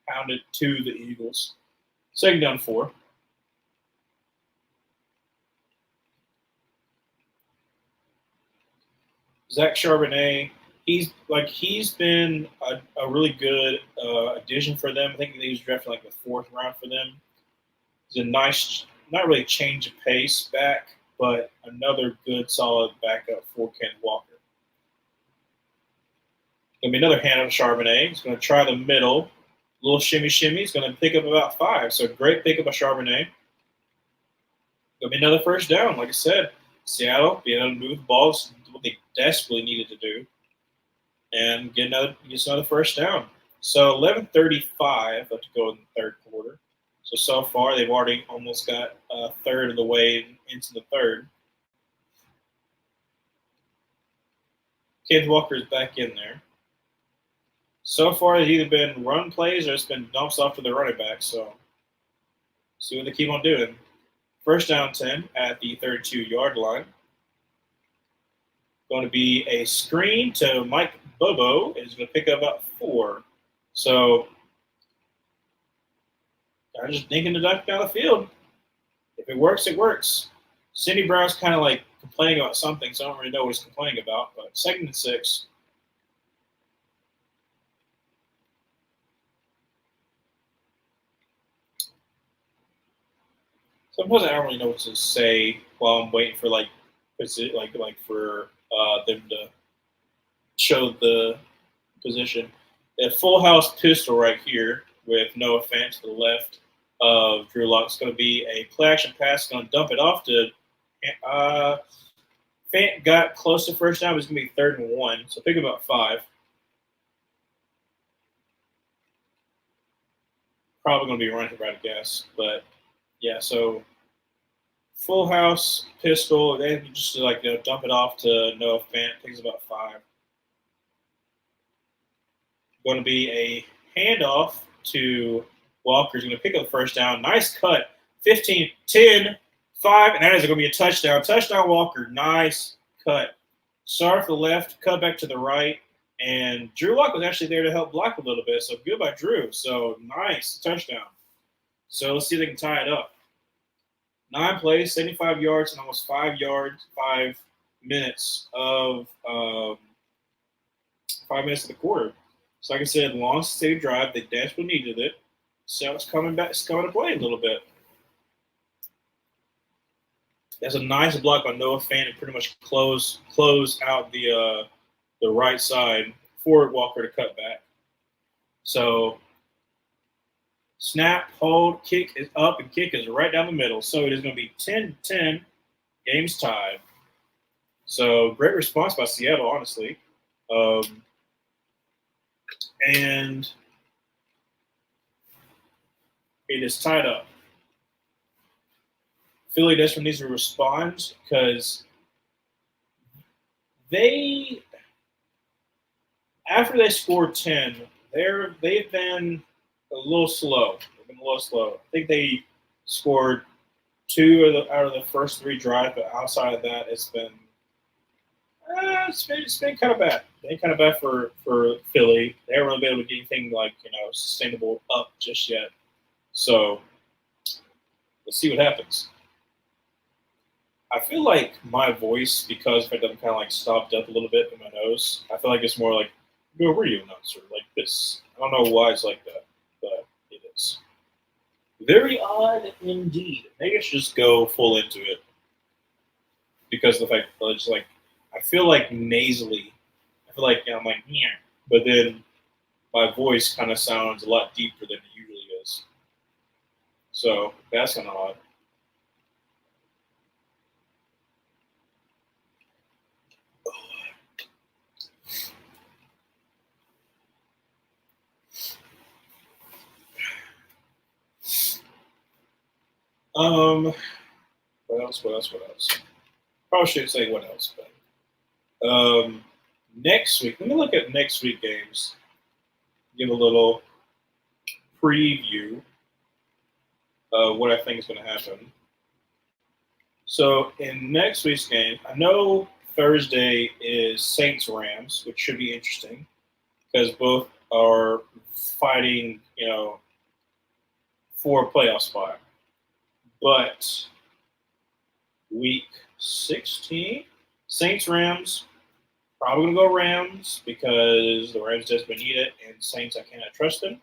pound it to the Eagles. Second down 4. Zach Charbonnet, he's been a really good addition for them. I think he was drafted like the 4th round for them. He's a nice, not really change of pace back, but another good solid backup for Ken Walker. Gonna be another hand on Charbonnet. He's gonna try the middle, little shimmy. He's gonna pick up about 5. So great pickup by Charbonnet. Gonna be another first down, like I said. Seattle being able to move the ball is what they desperately needed to do, and get another first down. So 11:35 left to go in the third quarter. So far they've already almost got a third of the way into the third. Kenneth Walker is back in there. So far it's either been run plays or it's been dumps off to the running back. So see what they keep on doing. First down 10 at the 32-yard line. Going to be a screen to Mike Bobo. Is going to pick up about 4. So I'm just dinking the duck down the field. If it works, it works. Sidney Brown's kind of like complaining about something, so I don't really know what he's complaining about. But second and 6. Sometimes I don't really know what to say while I'm waiting for for them to show the position. A full house pistol right here with Noah Fant to the left of Drew Lock. It's going to be a play action pass. Going to dump it off to Fant. Got close to first down. It's going to be 3rd and 1. So pick about 5. Probably going to be running right, I guess. But yeah, so full house pistol. They just dump it off to Noah Fant. Takes about 5. Going to be a handoff to Walker. He's going to pick up the first down. Nice cut. 15, 10, 5, and that is going to be a touchdown. Touchdown, Walker. Nice cut. Start to the left, cut back to the right, and Drew Lock was actually there to help block a little bit. So good by Drew. So nice touchdown. So let's see if they can tie it up. 9 plays, 75 yards, and almost 5 minutes of 5 minutes of the quarter. So like I said, long steady drive. They desperately needed it. So it's coming back. It's coming to play a little bit. There's a nice block by Noah Fant to pretty much close out the right side for Walker to cut back. So snap, hold, kick is up, and kick is right down the middle. So it is going to be 10-10, games tied. So great response by Seattle, honestly. And it is tied up. Philly desperately needs to respond because after they scored 10, they've been a little slow. They've been a little slow. I think they scored 2 out of the first 3 drives, but outside of that, it's been kind of bad. It's been kind of bad for Philly. They haven't really been able to get anything sustainable up just yet. So let's see what happens. I feel like my voice, because if it doesn't kind of stopped up a little bit in my nose, I feel like it's more like a radio announcer, like this. I don't know why it's like that, but it is. Very odd indeed. Maybe I should just go full into it. Because of the fact that it's I feel like nasally. I feel like I'm like, yeah. But then my voice kind of sounds a lot deeper than it usually is. So that's kind of odd. What else? Probably shouldn't say what else, but next week, let me look at next week games. Give a little preview of what I think is going to happen. So in next week's game, I know Thursday is Saints Rams, which should be interesting because both are fighting, for a playoff spot. But week 16, Saints Rams, probably gonna go Rams because the Rams just need it, and Saints I cannot trust them.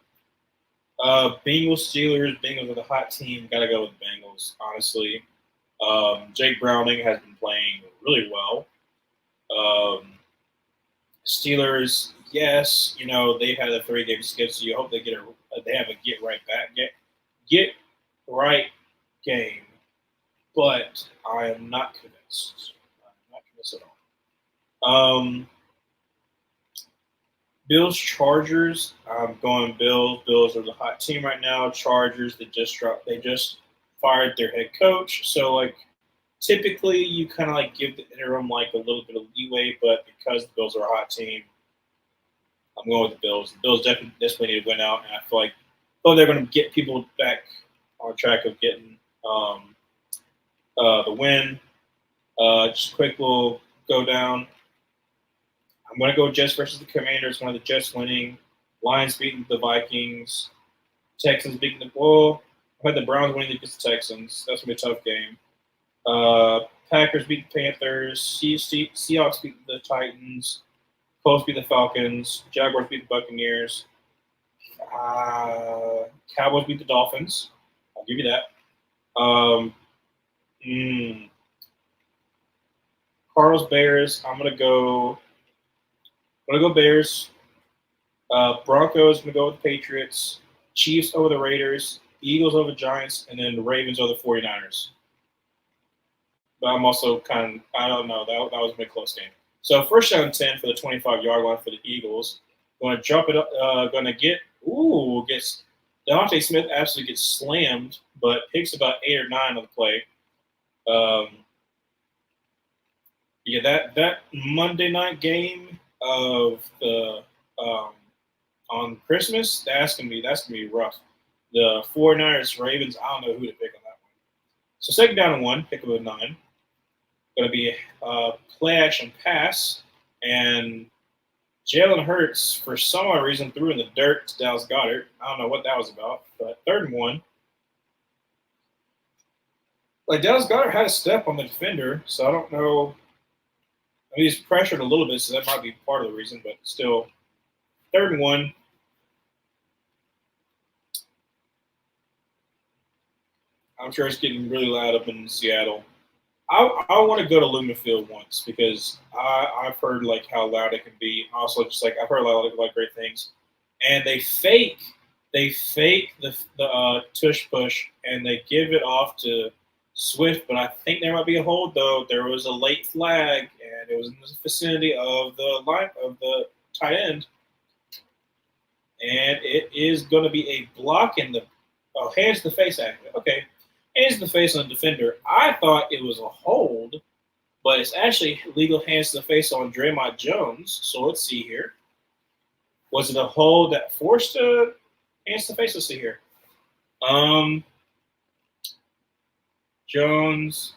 Bengals Steelers, Bengals are the hot team. Gotta go with Bengals, honestly. Jake Browning has been playing really well. Steelers, yes, they've had a 3-game skip, so you hope they have a get right game, but I am not convinced. I'm not convinced at all. Bills Chargers, I'm going Bills. Bills are the hot team right now. Chargers, they just fired their head coach, so typically you kind of give the interim a little bit of leeway, but because the Bills are a hot team, I'm going with the Bills. The Bills definitely need to win out, and I feel like they're going to get people back on track of getting the win. Just a quick little go down. I'm going to go Jets versus the Commanders. One of the Jets winning. Lions beating the Vikings. Texans beating I had the Browns winning against the Texans. That's going to be a tough game. Packers beat the Panthers. Seahawks beat the Titans. Colts beat the Falcons. Jaguars beat the Buccaneers. Cowboys beat the Dolphins. I'll give you that. Cardinals Bears. I'm gonna go Bears. Broncos. I'm gonna go with the Patriots. Chiefs over the Raiders. Eagles over the Giants, and then the Ravens over the 49ers. But I'm also I don't know. That was a big close game. So first down 10 for the 25-yard line for the Eagles. Going to jump it up. Gets Devontae Smith absolutely gets slammed, but picks about 8 or 9 on the play. That Monday night game of the on Christmas, that's gonna be rough. The 49ers Ravens, I don't know who to pick on that one. So second down and 1, pick up a 9. Going to be play action pass, and Jalen Hurts, for some odd reason, threw in the dirt to Dallas Goedert. I don't know what that was about, but third and 1. Dallas Goedert had a step on the defender, so I don't know I mean, he's pressured a little bit, so that might be part of the reason, but still. 3rd and 1. I'm sure it's getting really loud up in Seattle. I want to go to Lumen Field once because I've heard like how loud it can be. Also, just like I've heard a lot of like great things, and they fake the tush push and they give it off to Swift. But I think there might be a hold though. There was a late flag and it was in the vicinity of the line of the tight end, and it is going to be a block in the hands to the face actually. Okay, hands to the face on the defender. I thought it was a hold, but it's actually legal hands to the face on Draymond Jones. So let's see here. Was it a hold that forced a hands to the face? Let's see here. Jones.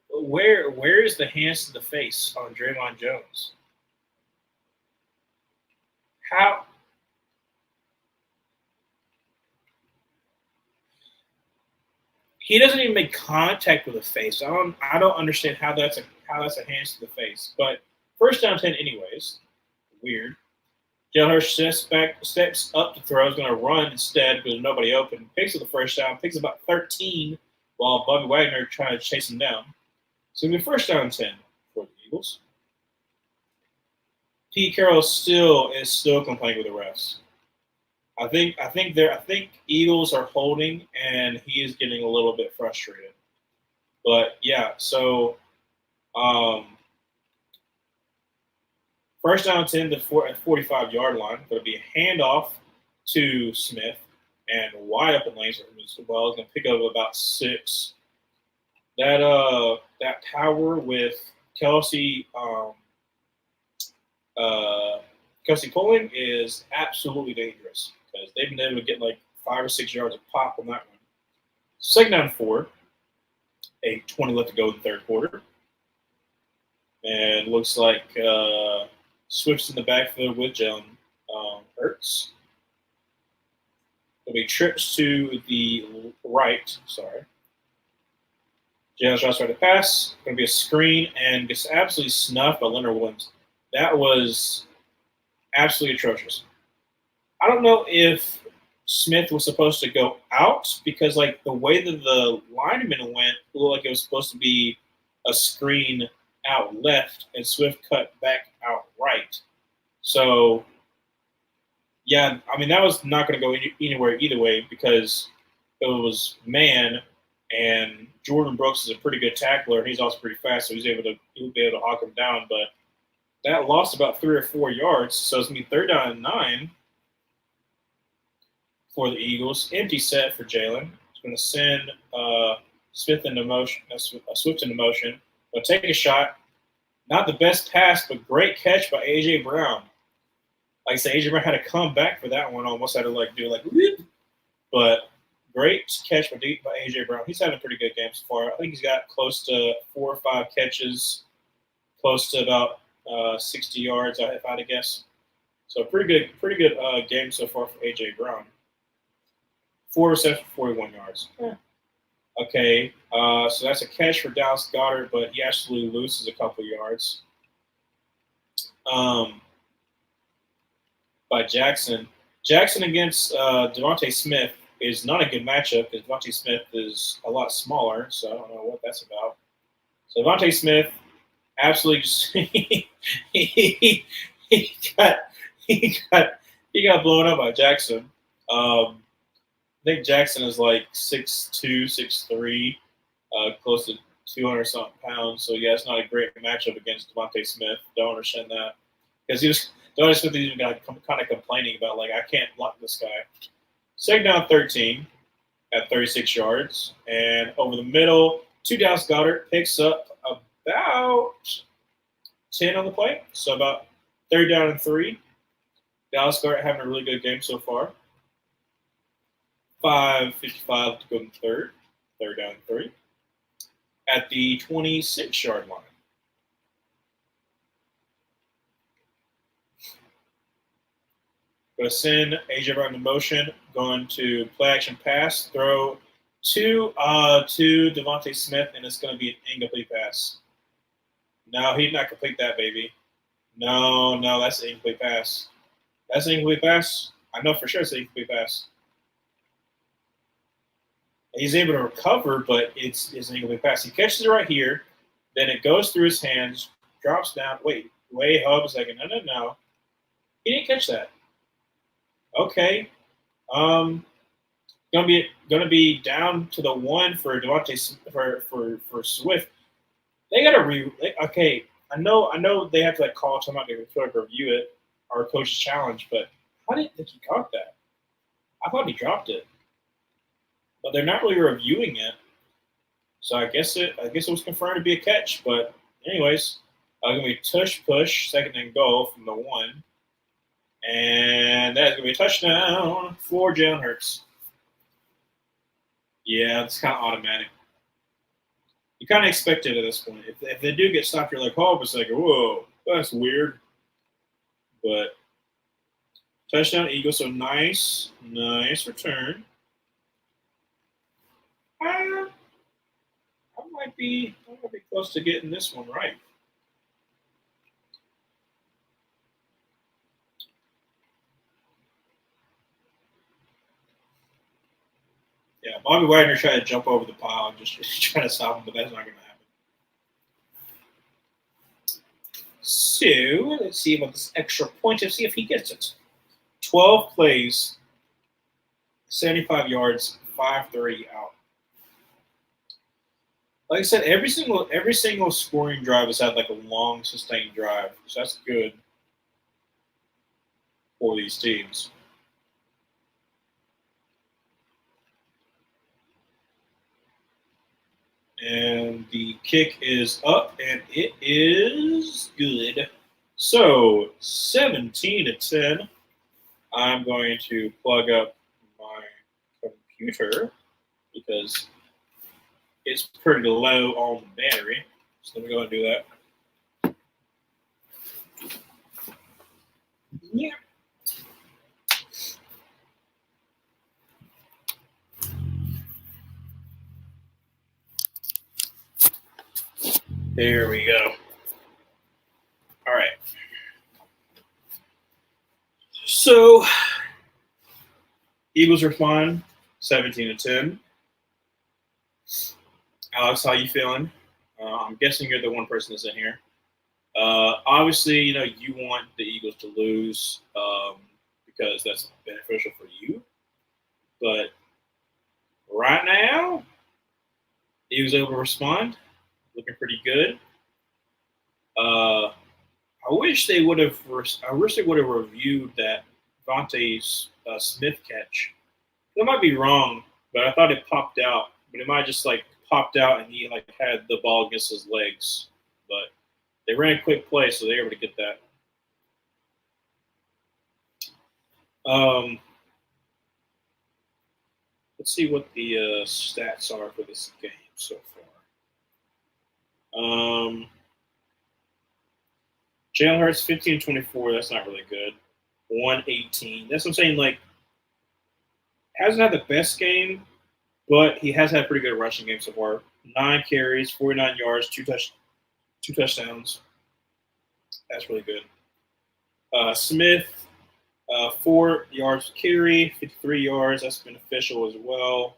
Where is the hands to the face on Draymond Jones? How? He doesn't even make contact with the face. I don't understand how that's a hands to the face. But 1st down 10 anyways. Weird. Jalen Hurts steps up to throw. Is going to run instead because nobody open. Picks up the 1st down. Picks about 13 while Bobby Wagner trying to chase him down. So it'll be 1st down 10 for the Eagles. Pete Carroll is still complaining with the refs. I think Eagles are holding, and he is getting a little bit frustrated. But yeah, so 1st down 10 to 45-yard line. Going to be a handoff to Smith and wide open lanes for him as well. He's going to pick up about 6. That power with Kelsey Kelsey pulling is absolutely dangerous because they've been able to get like 5 or 6 yards of pop on that one. 2nd down 4, 8:20 left to go in the 3rd quarter, and looks like Swift's in the backfield with Jalen Hurts. There'll be trips to the right. Sorry. Jalen Hurts trying to pass. Going to be a screen and gets absolutely snuffed by Leonard Williams. That was absolutely atrocious. I don't know if Smith was supposed to go out because, like, the way that the lineman went, it looked like it was supposed to be a screen out left, and Swift cut back out right. So, yeah, I mean, that was not going to go anywhere either way because it was man, and Jordan Brooks is a pretty good tackler, and he's also pretty fast, so he'll be able to hawk him down. But that lost about 3 or 4 yards, so it's going to be 3rd down and 9 for the Eagles. Empty set for Jalen. He's going to send Swift into motion. But take a shot. Not the best pass, but great catch by A.J. Brown. Like I said, A.J. Brown had to come back for that one. Almost had to do whoop. But great catch by A.J. Brown. He's having a pretty good game so far. I think he's got close to 4 or 5 catches, close to about 60 yards, if I had to guess. So pretty good game so far for A.J. Brown. 4 receptions, 41 yards. Yeah. Okay, so that's a catch for Dallas Goedert, but he actually loses a couple yards. By Jackson. Jackson against Devontae Smith is not a good matchup because Devontae Smith is a lot smaller, so I don't know what that's about. So Devontae Smith absolutely just he got blown up by Jackson. I think Jackson is like 6'2", 6'3", close to 200-something pounds. So, yeah, it's not a great matchup against Devontae Smith. Don't understand that. Because Devontae Smith even got kind of complaining about, like, I can't block this guy. 2nd down 13 at 36 yards. And over the middle, Dallas Goedert picks up about 10 on the play. So, about 3rd down and 3. Dallas Goedert having a really good game so far. 5:55 to go in the 3rd. 3rd down and 3. At the 26-yard line. Going to send A.J. Brown in motion. Going to play action pass. Throw to Devontae Smith, and it's going to be an incomplete pass. No, he did not complete that, baby. No, that's an incomplete pass. That's an incomplete pass. I know for sure it's an incomplete pass. He's able to recover, but it's an incomplete pass. He catches it right here, then it goes through his hands, drops down. Wait, hold up a second. No. He didn't catch that. Okay. Gonna be down to the one for Devontae for Swift. They gotta okay. I know they have to like call someone to review it or coach's challenge, but I didn't think he caught that. I thought he dropped it, but they're not really reviewing it. So I guess it was confirmed to be a catch. But anyways, gonna be tush push, second and goal from the one, and that's gonna be a touchdown for Jalen Hurts. Yeah, it's kind of automatic. You kind of expect it at this point. If they do get stopped, you're like, oh, it's like, whoa, that's weird. But touchdown Eagles, so nice return. I might be close to getting this one right. Yeah, Bobby Wagner tried to jump over the pile and just trying to stop him, but that's not going to happen. So let's see about this extra point and see if he gets it. 12 plays, 75 yards, 530 out. Like I said, every single scoring drive has had like a long sustained drive, so that's good for these teams. And the kick is up, and it is good. So 17-10. I'm going to plug up my computer because it's pretty low on the battery. So let me go and do that. Yeah. There we go. All right. So Eagles are fine, 17-10. Alex, how you feeling? I'm guessing you're the one person that's in here. Obviously, you want the Eagles to lose because that's beneficial for you. But right now, he was able to respond, looking pretty good. I wish they would have. I wish they would have reviewed that Devontae Smith catch. I might be wrong, but I thought it popped out. But it might just like popped out and he like had the ball against his legs. But they ran a quick play, so they were able to get that. Let's see what the stats are for this game so far. Jalen Hurts 15-24. That's not really good. 118. That's what I'm saying. Like, hasn't had the best game, but he has had a pretty good rushing game so far. 9 carries, 49 yards, two touchdowns. That's really good. Smith, 4 yards carry, 53 yards. That's beneficial as well.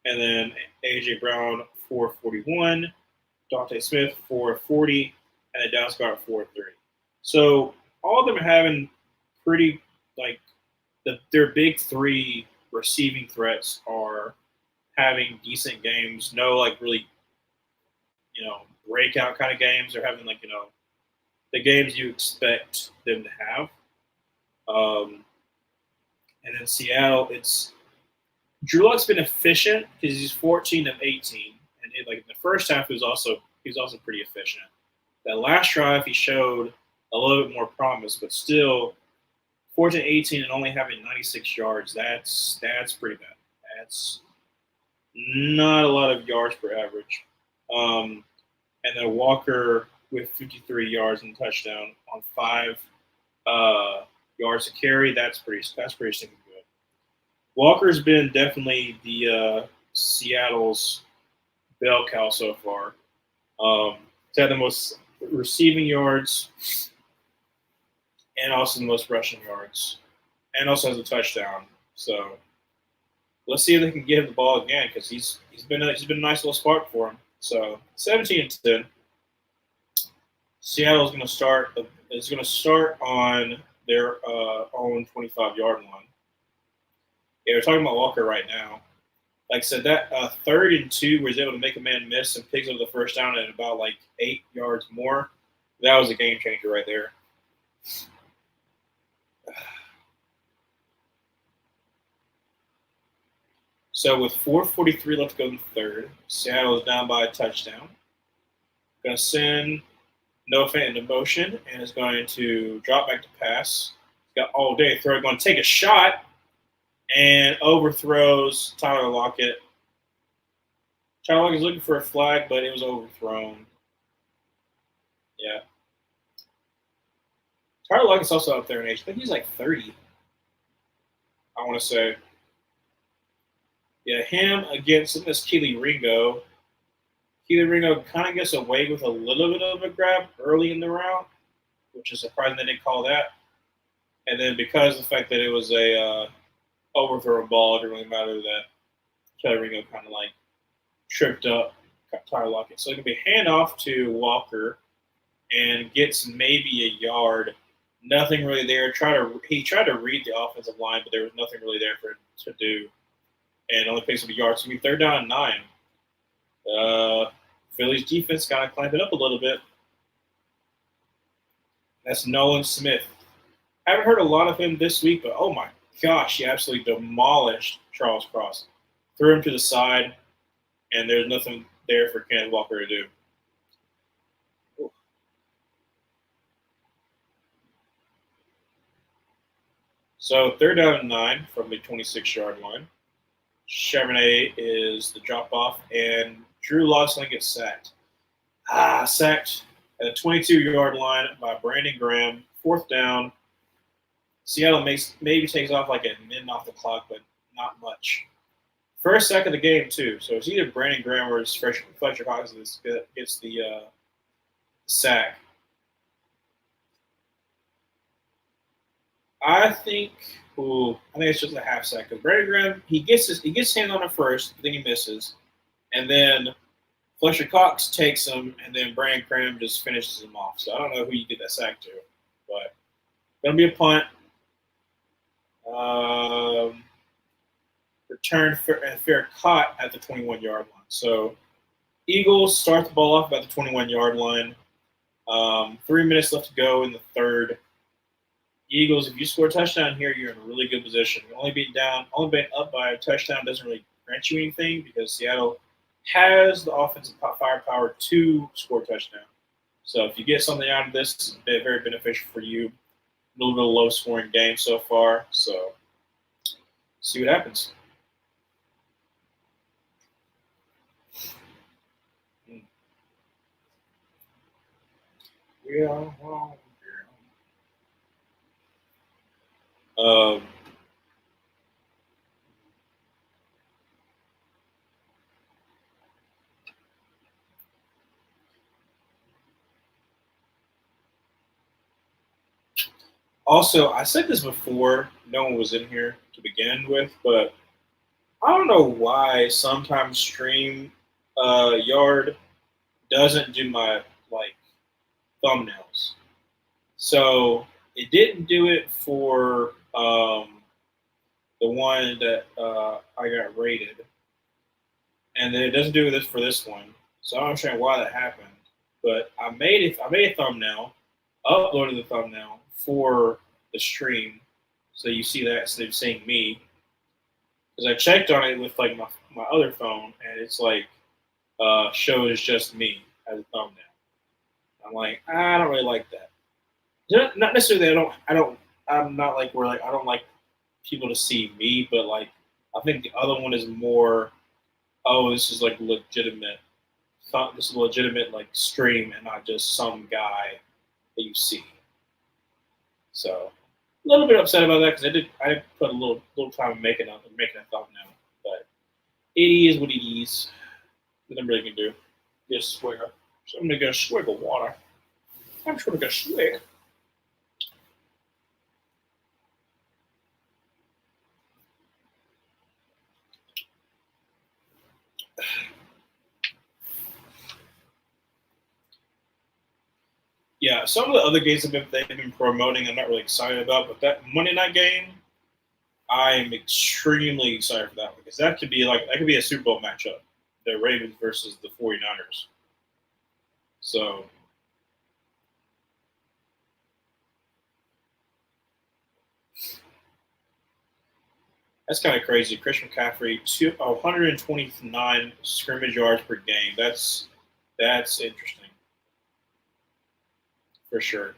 And then A.J. Brown, 441. Dante Smith, 440. And then Dallas Goedert, 4-3. So all of them are having pretty, like, their big 3 receiving threats are having decent games. No, like, really, breakout kind of games. They're having, like, the games you expect them to have. And in Seattle, Drew Luck's been efficient because he's 14 of 18, and in the first half he was also pretty efficient. That last drive he showed a little bit more promise, but still 14-18 and only having 96 yards. That's pretty bad. That's not a lot of yards per average. And then Walker with 53 yards and touchdown on 5 yards to carry. That's pretty stinking good. Walker's been definitely the Seattle's bell cow so far. He's had the most receiving yards, and also the most rushing yards, and also has a touchdown. So let's see if they can get him the ball again because he's been a nice little spark for him. So 17-10. Seattle's going to start. Is going to start on their own 25-yard line. Yeah, we're talking about Walker right now. Like I said, that 3rd and 2 where he's able to make a man miss and picks up the first down at about like 8 yards more. That was a game changer right there. So with 4:43 left to go in the third, Seattle is down by a touchdown. Going to send Noah Fant into motion and is going to drop back to pass. He's got all day throw. Going to take a shot and overthrows Tyler Lockett. Tyler Lockett's looking for a flag, but it was overthrown. Yeah. Tyler Lockett's also up there in age. I think he's like 30. I want to say. Yeah, him against this Keely Ringo. Keely Ringo kind of gets away with a little bit of a grab early in the round, which is surprising they didn't call that. And then because of the fact that it was a overthrow ball, it didn't really matter that Keely Ringo kind of like tripped up Tyler Lockett. So it can be handoff to Walker and gets maybe a yard. Nothing really there. He tried to read the offensive line, but there was nothing really there for him to do. And only picks up a yard. So we 3rd down and 9. Philly's defense kind of climbed it up a little bit. That's Nolan Smith. I haven't heard a lot of him this week, but oh my gosh, he absolutely demolished Charles Cross. Threw him to the side, and there's nothing there for Kenneth Walker to do. Ooh. So 3rd down and 9 from the 26-yard line. Charbonnet is the drop-off, and Drew Lawson gets sacked. Sacked at the 22-yard line by Brandon Graham. 4th down. Seattle maybe takes off like a minute off the clock, but not much. First sack of the game, too. So it's either Brandon Graham or Fletcher Cox that gets the sack. I think it's just a half sack because Brandon Graham he gets hands on it first, then he misses, and then Fletcher Cox takes him, and then Brandon Graham just finishes him off. So I don't know who you get that sack to, but gonna be a punt. Return fair caught at the 21-yard line. So Eagles start the ball off about the 21-yard line. 3 minutes left to go in the third. Eagles, if you score a touchdown here, you're in a really good position. Only being up by a touchdown doesn't really grant you anything because Seattle has the offensive firepower to score a touchdown. So if you get something out of this, it's been very beneficial for you. A little bit of low-scoring game so far. So see what happens. Yeah. Also, I said this before. No one was in here to begin with, but I don't know why sometimes Stream Yard doesn't do my thumbnails. So it didn't do it for the one that I got rated, and then it doesn't do this for this one. So I don't understand why that happened. But I made a thumbnail, uploaded the thumbnail for the stream, so you see that instead of seeing me. Because I checked on it with my other phone, and it's shows just me as a thumbnail. I'm like, I don't really like that. Not necessarily. I'm not I don't like people to see me, but I think the other one is more. Oh, this is legitimate. This is a legitimate stream, and not just some guy that you see. So a little bit upset about that because I put a little time making a thumbnail, but it is what it is. Nothing really can do. Just swig. So I'm gonna go swig of water. I'm just gonna go slick. Yeah, some of the other games they've been promoting, I'm not really excited about, but that Monday night game, I'm extremely excited for that one because that could be a Super Bowl matchup, the Ravens versus the 49ers. So that's kind of crazy. Christian McCaffrey, 129 scrimmage yards per game. That's interesting for sure.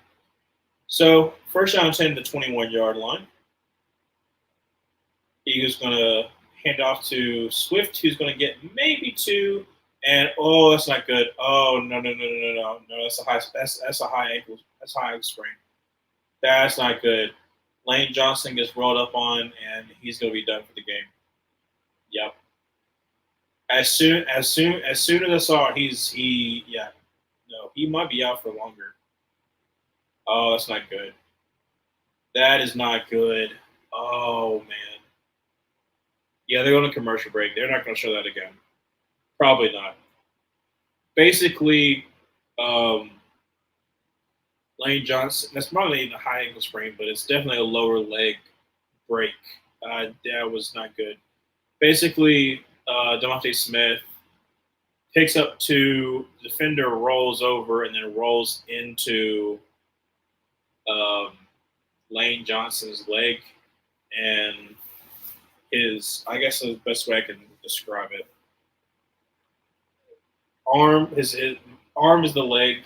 So first down 10 to the 21-yard line. Eagles going to hand off to Swift, who's going to get maybe two. And oh, that's not good. Oh no! That's a high ankle. That's a high ankle sprain. That's not good. Lane Johnson gets rolled up on, and he's going to be done for the game. Yep. As soon as I saw it, he might be out for longer. Oh, that's not good. That is not good. Oh man. Yeah, they're on a commercial break. They're not going to show that again. Probably not. Basically, um, Lane Johnson. That's probably even a high ankle sprain, but it's definitely a lower leg break. That was not good. Basically, Devontae Smith picks up two, defender rolls over, and then rolls into um, Lane Johnson's leg, and I guess the best way I can describe it, his arm is the leg.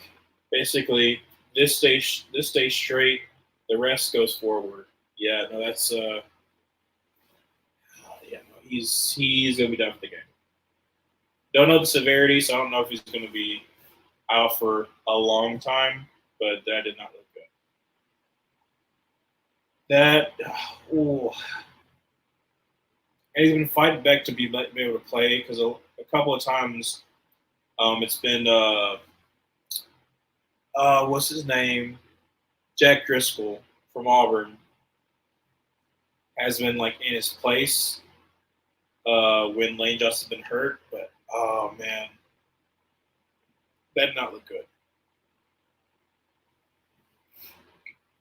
Basically, this stays straight. The rest goes forward. Yeah, no, that's yeah, no, he's gonna be done for the game. Don't know the severity, so I don't know if he's gonna be out for a long time. But that did not look good. That, ooh, and he's been fighting back to be able to play because a couple of times it's been what's his name, Jack Driscoll from Auburn has been like in his place when Lane Justin's been hurt, but oh man, that did not look good.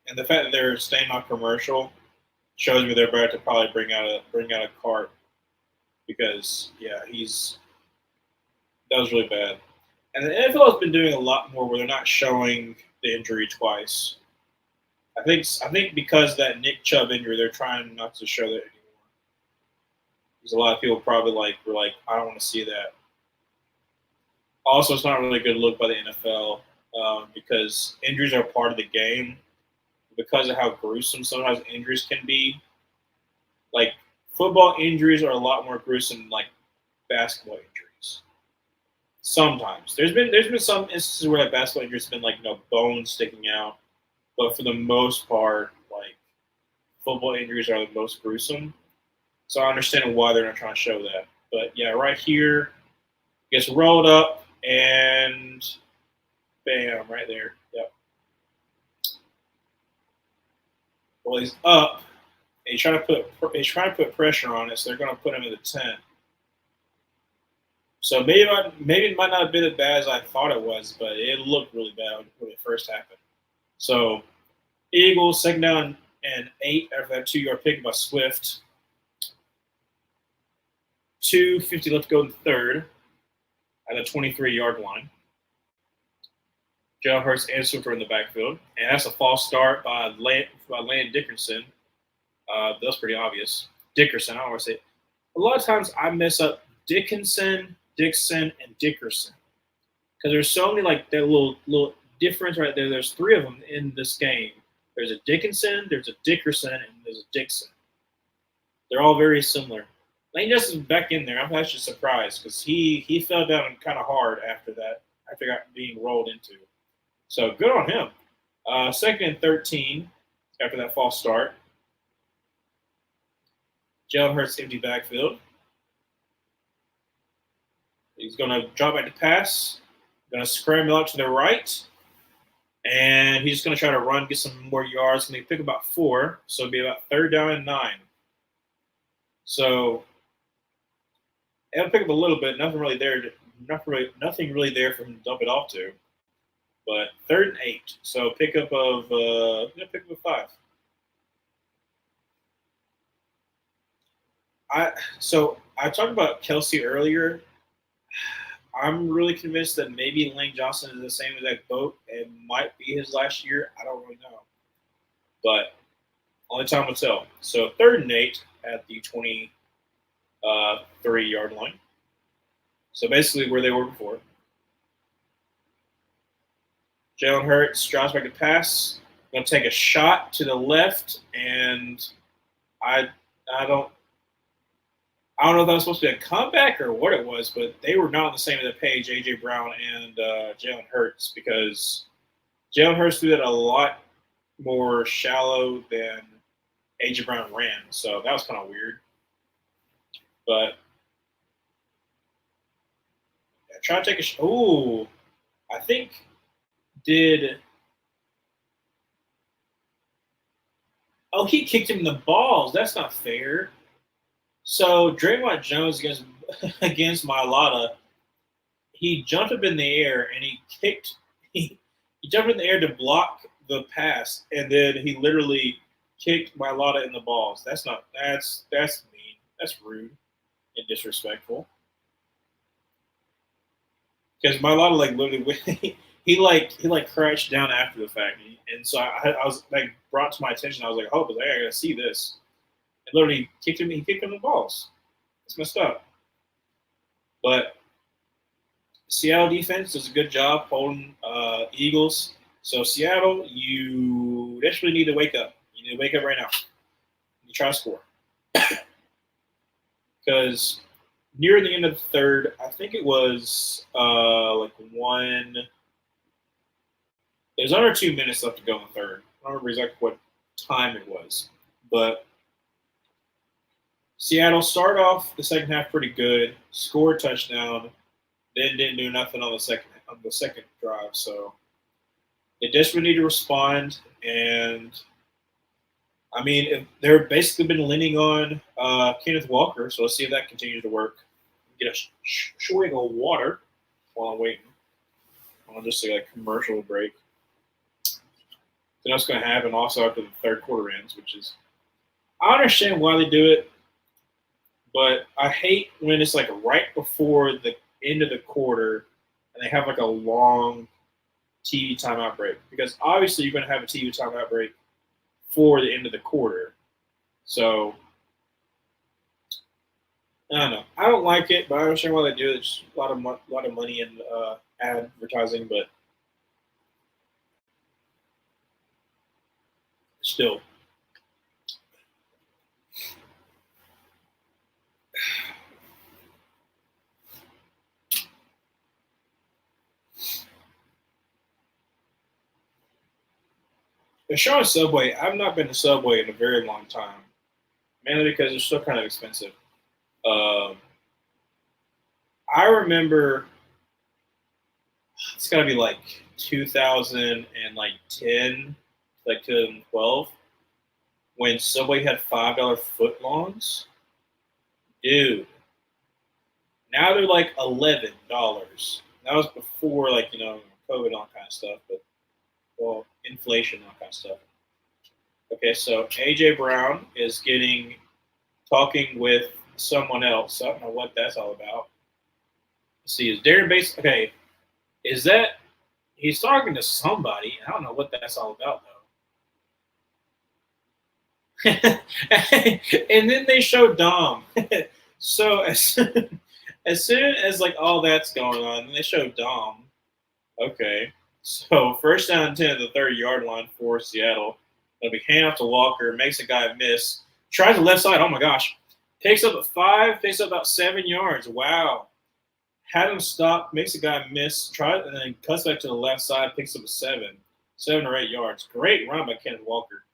And the fact that they're staying on commercial shows me they're about to probably bring out a cart because yeah, that was really bad. And the NFL has been doing a lot more where they're not showing the injury twice. I think because of that Nick Chubb injury, they're trying not to show that anymore. Because a lot of people probably were like, I don't want to see that. Also, it's not really a good look by the NFL because injuries are part of the game. Because of how gruesome sometimes injuries can be, like football injuries are a lot more gruesome than like basketball injuries. Sometimes there's been some instances where that basketball injuries have been like bones sticking out, but for the most part, like football injuries are the most gruesome. So I understand why they're not trying to show that. But yeah, right here gets rolled up and bam, right there. Yep. Well, he's up. And he's trying to put pressure on it, so they're going to put him in the 10. So maybe it might not have been as bad as I thought it was, but it looked really bad when it first happened. So Eagles second down and 8 after that 2-yard pick by Swift. 2:50 left to go in the third at the 23-yard line. Jalen Hurts and Swift are in the backfield, and that's a false start by Landon Dickerson. That's pretty obvious. Dickerson, I always say. A lot of times I mess up Dickinson, Dixon, and Dickerson because there's so many like that little difference right there. There's 3 of them in this game. There's a Dickinson, there's a Dickerson, and there's a Dixon. They're all very similar. Lane Justin's back in there. I'm actually surprised because he fell down kind of hard after that. After being rolled into. So good on him. Second and 13 after that false start. Jalen Hurts empty backfield. He's going to drop back to pass. Going to scramble out to the right. And he's just going to try to run, get some more yards. Going to pick about 4, so it'll be about 3rd down and 9. So it'll pick up a little bit. Nothing really there. Nothing really there for him to dump it off to. But 3rd and 8. So pickup of pick up of 5. I talked about Kelsey earlier. I'm really convinced that maybe Lane Johnson is the same exact boat. It might be his last year. I don't really know, but only time will tell. So 3rd and 8 at the 23-yard line. So basically where they were before. Jalen Hurts drops back to pass. Going to take a shot to the left, and I don't know if that was supposed to be a comeback or what it was, but they were not on the same page, A.J. Brown and Jalen Hurts, because Jalen Hurts threw that a lot more shallow than A.J. Brown ran. So that was kind of weird. But try to take a ooh, I think he kicked him in the balls. That's not fair. So Draymond Jones against Mailata, he jumped up in the air and he jumped in the air to block the pass, and then he literally kicked Mailata in the balls. That's mean. That's rude and disrespectful. Because Mailata literally he crashed down after the fact, and so I was brought to my attention. I was like, oh, but I gotta see this. And literally kicked him. He kicked him in the balls. It's messed up. But Seattle defense does a good job holding Eagles. So Seattle, you desperately need to wake up. You need to wake up right now. You try to score. Because near the end of the 3rd, I think it was there's under 2 minutes left to go in the 3rd. I don't remember exactly what time it was. But Seattle started off the second half pretty good, scored a touchdown, then didn't do nothing on the second drive. So they desperately need to respond, and I mean they're basically been leaning on Kenneth Walker. So let's see if that continues to work. Get a swig of water while I'm waiting on just a commercial break. Then that's going to happen also after the 3rd quarter ends, which is I understand why they do it. But I hate when it's right before the end of the quarter and they have a long TV timeout break. Because obviously you're going to have a TV timeout break for the end of the quarter. So, I don't know. I don't like it, but I understand why they do it. It's a lot of money in advertising, but still. The Charlotte Subway, I've not been to Subway in a very long time, mainly because it's still kind of expensive. I remember it's got to be 2010, 2012, when Subway had $5 footlongs. Dude, now they're $11. That was before COVID and all kind of stuff, but inflation, all kind of stuff. Okay, so AJ Brown is talking with someone else. I don't know what that's all about. Let's see, is Darren Bates okay? Is that he's talking to somebody? I don't know what that's all about though. And then they show Dom. So as soon as all that's going on, then they show Dom. Okay. So 1st down and 10 at the 30-yard line for Seattle. It'll be hand off to Walker, makes a guy miss. Tries the left side. Oh my gosh. Takes up at 5, takes up about 7 yards. Wow. Had him stop, makes a guy miss, and then cuts back to the left side, picks up a 7 or 8 yards. Great run by Kenneth Walker.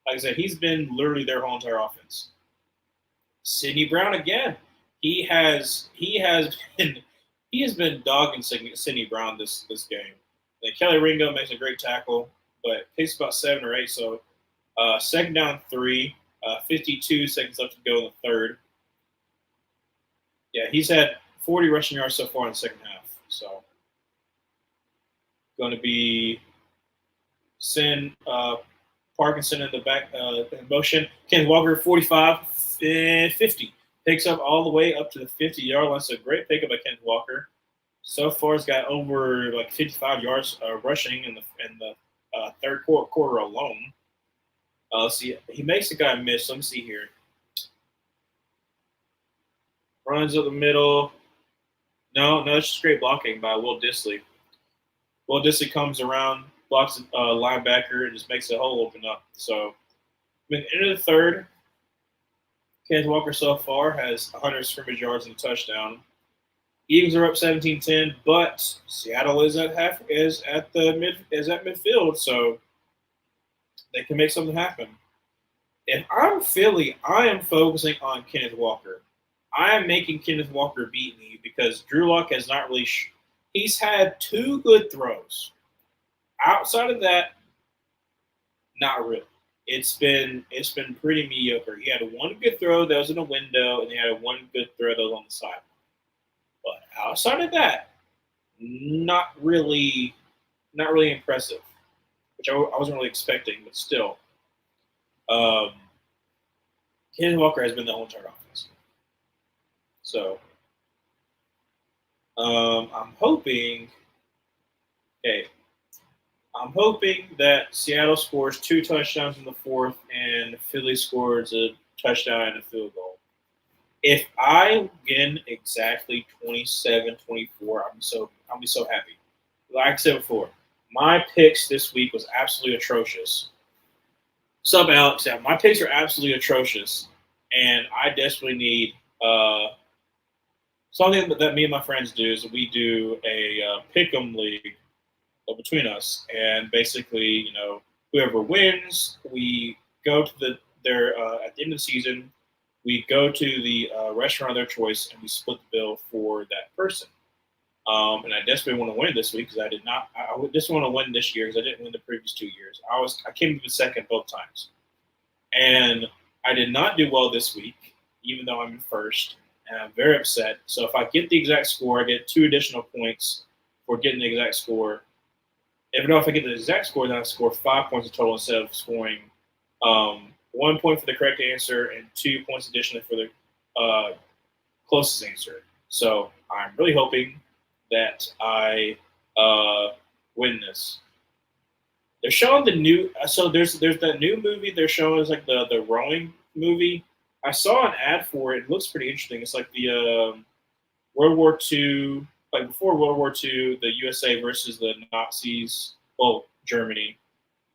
Like I said, he's been literally their whole entire offense. Sidney Brown again. He has been dogging Sidney Brown this game. Then Kelly Ringo makes a great tackle, but takes about 7 or 8. So second down 3, 52 seconds left to go in the third. Yeah, he's had 40 rushing yards so far in the second half. So going to be send Parkinson in the back in motion. Kenneth Walker 45 50 picks up all the way up to the 50-yard line. So great pickup by Kenneth Walker. So far, he's got over like 55 yards rushing in the third quarter alone. Let's see, he makes a guy miss. Let me see here. Runs up the middle. No, it's just great blocking by Will Dissly. Will Dissly comes around, blocks a linebacker, and just makes the hole open up. So, into the third, Kenneth Walker so far has 100 scrimmage yards and a touchdown. Eagles are up 17-10, but Seattle is at midfield, so they can make something happen. If I'm Philly, I am focusing on Kenneth Walker. I am making Kenneth Walker beat me because Drew Lock has not really. He's had 2 good throws. Outside of that, not really. It's been pretty mediocre. He had 1 good throw that was in a window, and he had 1 good throw that was on the side. But outside of that, not really impressive, which I wasn't really expecting, but still. Kenneth Walker has been the whole entire offense. So I'm hoping that Seattle scores 2 touchdowns in the fourth and Philly scores a touchdown and a field goal. If I win exactly 27-24, I'll be so happy. Like I said before, my picks this week was absolutely atrocious. Sub Alex, yeah, my picks are absolutely atrocious, and I desperately need something that me and my friends do is we do a pick'em league between us, and basically, whoever wins, we go to at the end of the season. We go to the restaurant of their choice, and we split the bill for that person. And I desperately want to win this week because I did not. I just want to win this year because I didn't win the previous 2 years. I came in second both times, and I did not do well this week, even though I'm in first, and I'm very upset. So if I get the exact score, I get 2 additional points for getting the exact score. If I get the exact score, then I score 5 points in total instead of scoring 1 point for the correct answer and 2 points additionally for the closest answer. So I'm really hoping that I win this. They're showing the new. So there's that new movie they're showing is like the rowing movie. I saw an ad for it. It looks pretty interesting. It's like the World War II, like before World War II, the USA versus the Nazis. Well, Germany.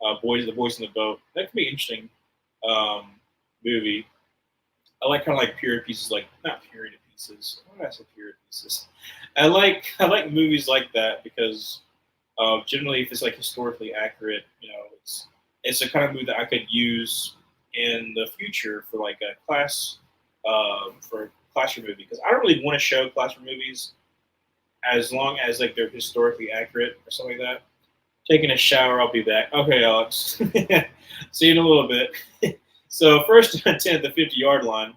The boys in the boat. That could be interesting. Movie. I like kind of like period pieces, like not period pieces. Why did I say period pieces? I like movies like that because generally, if it's like historically accurate, it's the kind of movie that I could use in the future for like a for a classroom movie because I don't really want to show classroom movies as long as like they're historically accurate or something like that. Taking a shower, I'll be back. Okay, Alex. See you in a little bit. So first and 10 at the 50-yard line.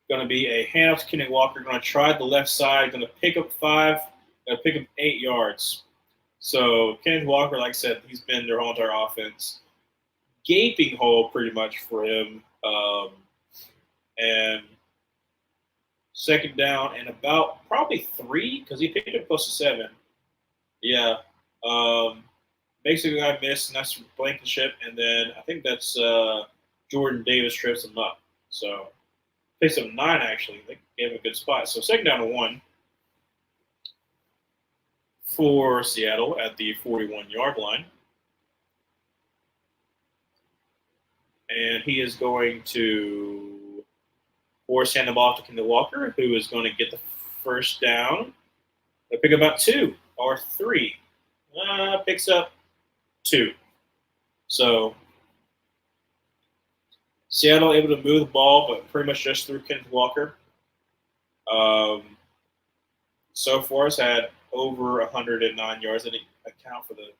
Going to be a handoff to Kenneth Walker. Going to try the left side. Going to pick up 5. Going to pick up 8 yards. So Kenneth Walker, like I said, he's been their whole entire offense. Gaping hole pretty much for him. And second down and about probably 3 because he picked up close to 7. Yeah. Basically, I missed, and that's Blankenship. And then I think that's Jordan Davis trips him up. So picks up 9, actually. They gave him a good spot. So second down to 1 for Seattle at the 41-yard line. And he is going to force hand the ball to Kenneth Walker, who is going to get the first down. They pick up about 2 or 3. Picks up 2. So Seattle able to move the ball, but pretty much just through Kenneth Walker. so far has had over 109 yards. That didn't account for the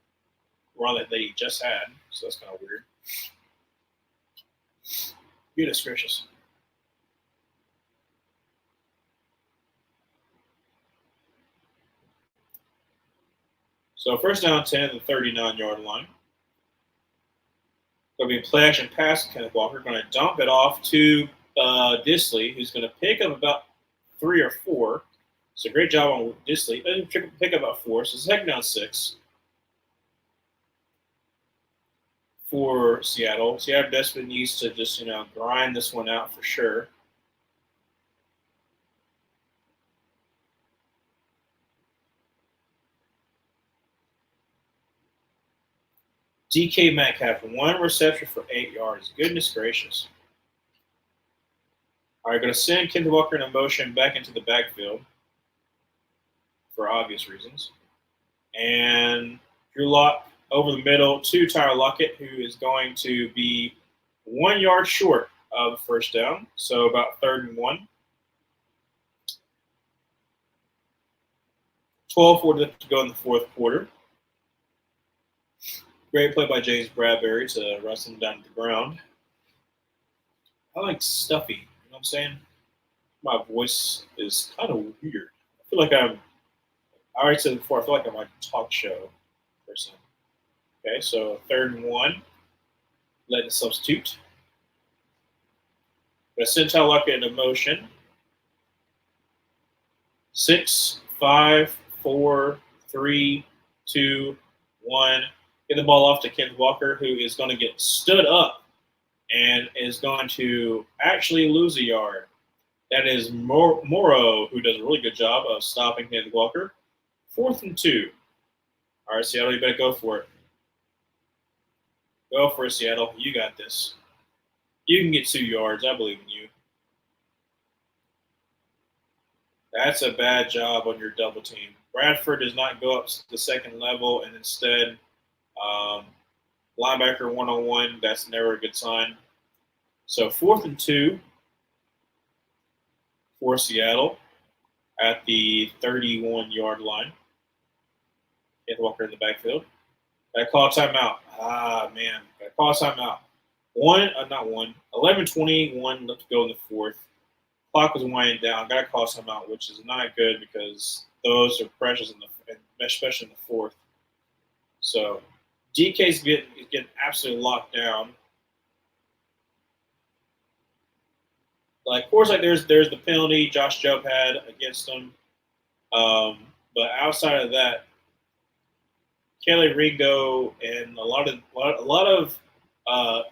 run that they just had, so that's kind of weird. Goodness gracious. So first down 10 at the 39-yard line. Going to be a play action pass. Kenneth Walker going to dump it off to Disley, who's going to pick up about 3 or 4. So great job on Disley. Pick up about 4. So second down 6 for Seattle. Seattle desperately needs to just grind this one out for sure. DK Metcalf, 1 reception for 8 yards. Goodness gracious. All right, going to send Kenneth Walker in a motion back into the backfield for obvious reasons. And Drew Lock over the middle to Tyler Lockett, who is going to be 1 yard short of the first down. So about 3rd and 1. 12:40 to go in the fourth quarter. Great play by James Bradbury to wrestle him down to the ground. I like stuffy. You know what I'm saying? My voice is kind of weird. I feel like I already said it before, I feel like I'm like a talk show person. Okay, so 3rd and 1. Let it substitute. Going to send Tyler Lockett into motion. 6, 5, 4, 3, 2, 1. Get the ball off to Kenneth Walker, who is going to get stood up and is going to actually lose a yard. That is Morrow, who does a really good job of stopping Kenneth Walker. 4th and 2. All right, Seattle, you better go for it. Go for it, Seattle. You got this. You can get 2 yards. I believe in you. That's a bad job on your double team. Bradford does not go up to the second level, and instead linebacker 1-on-1. That's never a good sign. So 4th and 2 for Seattle at the 31-yard line. Kenneth Walker in the backfield. Got to call a timeout. Got to call a timeout. 11:21 left to go in the fourth. Clock was winding down. Got to call a timeout, which is not good because those are pressures especially in the fourth. So DK's getting absolutely locked down. Like, of course, like there's the penalty Josh Jobe had against him, but outside of that, Kelly Ringo and a lot of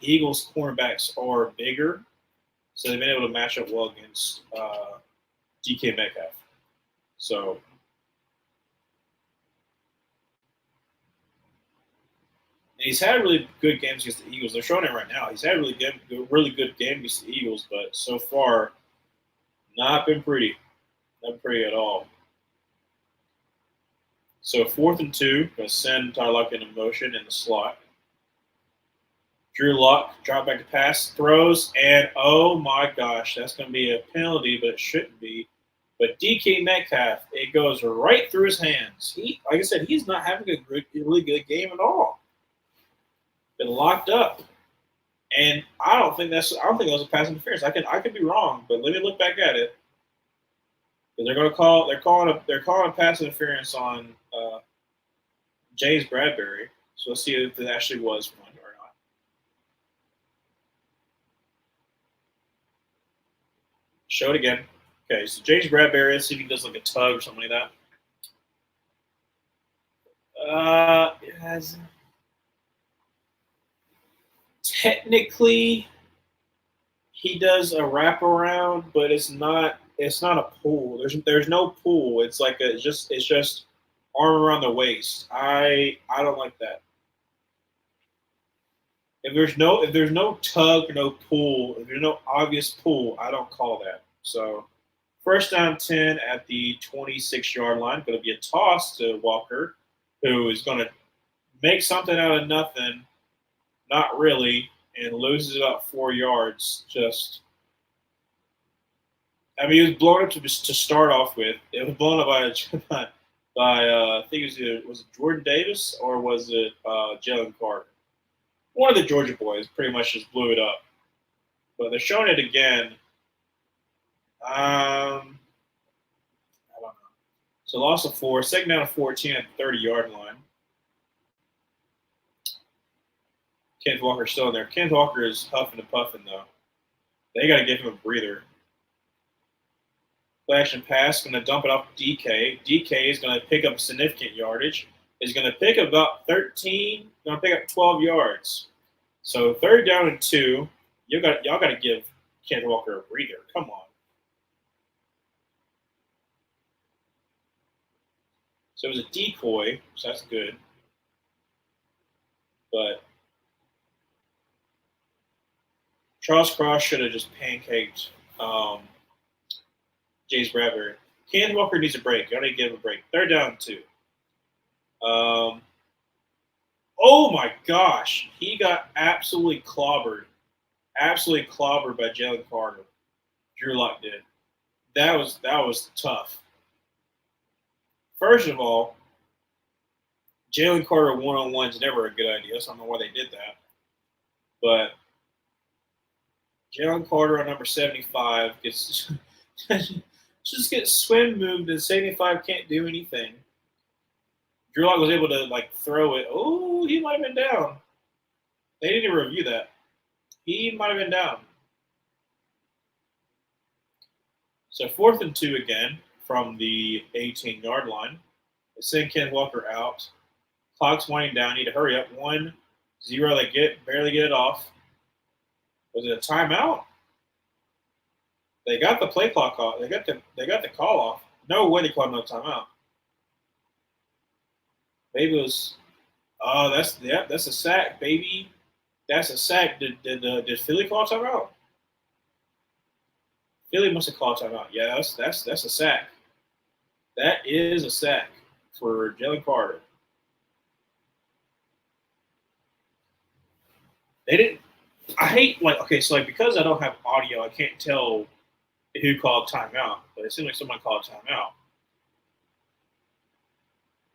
Eagles cornerbacks are bigger, so they've been able to match up well against DK Metcalf. So he's had really good games against the Eagles. They're showing it right now. He's had a really good game against the Eagles, but so far, not been pretty. Not pretty at all. So 4th and 2, going to send Tyler Lockett in motion in the slot. Drew Lock, drop back to pass, throws, and oh my gosh, that's going to be a penalty, but it shouldn't be. But DK Metcalf, it goes right through his hands. Like I said, he's not having a really good game at all. Been locked up, and I don't think that was a pass interference. I could be wrong, but let me look back at it. They're calling a pass interference on James Bradbury. So let's see if it actually was one or not. Show it again. Okay, so James Bradbury. Let's see if he does like a tug or something like that. It has. Technically, he does a wraparound, but it's not a pull. There's no pull. It's like it's just arm around the waist. I don't like that. If there's no tug, no pull, if there's no obvious pull, I don't call that. So 1st down 10 at the 26-yard line. Going to be a toss to Walker, who is going to make something out of nothing. Not really, and loses about 4 yards. Just I mean, it was blown up to start off with. It was blown up by I think was it Jordan Davis or was it Jalen Carter? One of the Georgia boys pretty much just blew it up. But they're showing it again. I don't know. So loss of 4, second down of 14 at the 30-yard line. Kenneth Walker's still in there. Kenneth Walker is huffing and puffing though. They got to give him a breather. Play action pass, going to dump it off DK. DK is going to pick up significant yardage. Is going to pick up about 13, going to pick up 12 yards. So third down and 2. Y'all got to give Kenneth Walker a breather. Come on. So it was a decoy, so that's good. But Charles Cross should have just pancaked James Bradbury. Kenneth Walker needs a break. You got to give him a break. Third down and 2. Oh my gosh, he got absolutely clobbered by Jalen Carter. Drew Lock did. That was tough. First of all, Jalen Carter one-on-one is never a good idea. So I don't know why they did that. But Jalen Carter on number 75 gets just gets swim moved and 75 can't do anything. Drew Lock was able to throw it. Oh, he might have been down. They didn't even review that. He might have been down. So 4th and 2 again from the 18-yard line. They send Ken Walker out. Clock's winding down. Need to hurry up. 1-0. They barely get it off. Was it a timeout? They got the play clock off. They got the call off. No way they called no timeout. Maybe it was. Oh, that's a sack, baby. That's a sack. Did Philly call timeout? Philly must have called timeout. Yeah, that's a sack. That is a sack for Jalen Carter. They didn't. I hate because I don't have audio, I can't tell who called timeout. But it seemed like someone called timeout.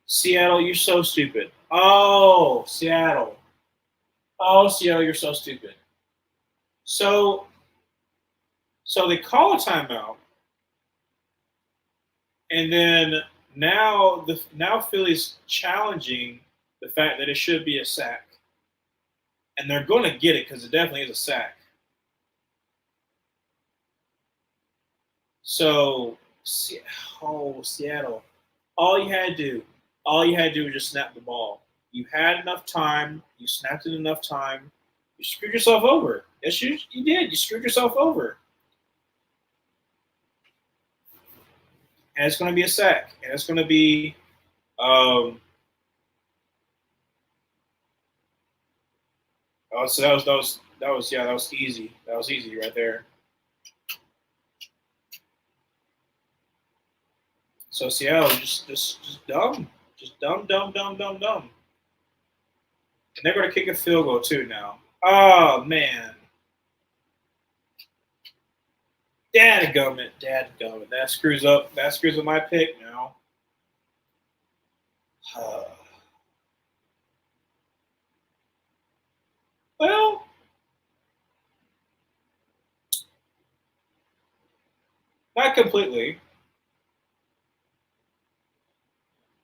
Seattle, you're so stupid. Oh, Seattle. Oh, Seattle, you're so stupid. So they call a timeout, and then now Philly's challenging the fact that it should be a sack, and they're going to get it because it definitely is a sack. So, Seattle, all you had to do was just snap the ball. You had enough time. You snapped it enough time. You screwed yourself over. Yes, you did. You screwed yourself over. And it's going to be a sack. And it's going to be so that was easy. That was easy right there. So Seattle just dumb. Just dumb. And they're going to kick a field goal too now. Oh, man. Dadgummit. That screws up my pick now. Well, not completely.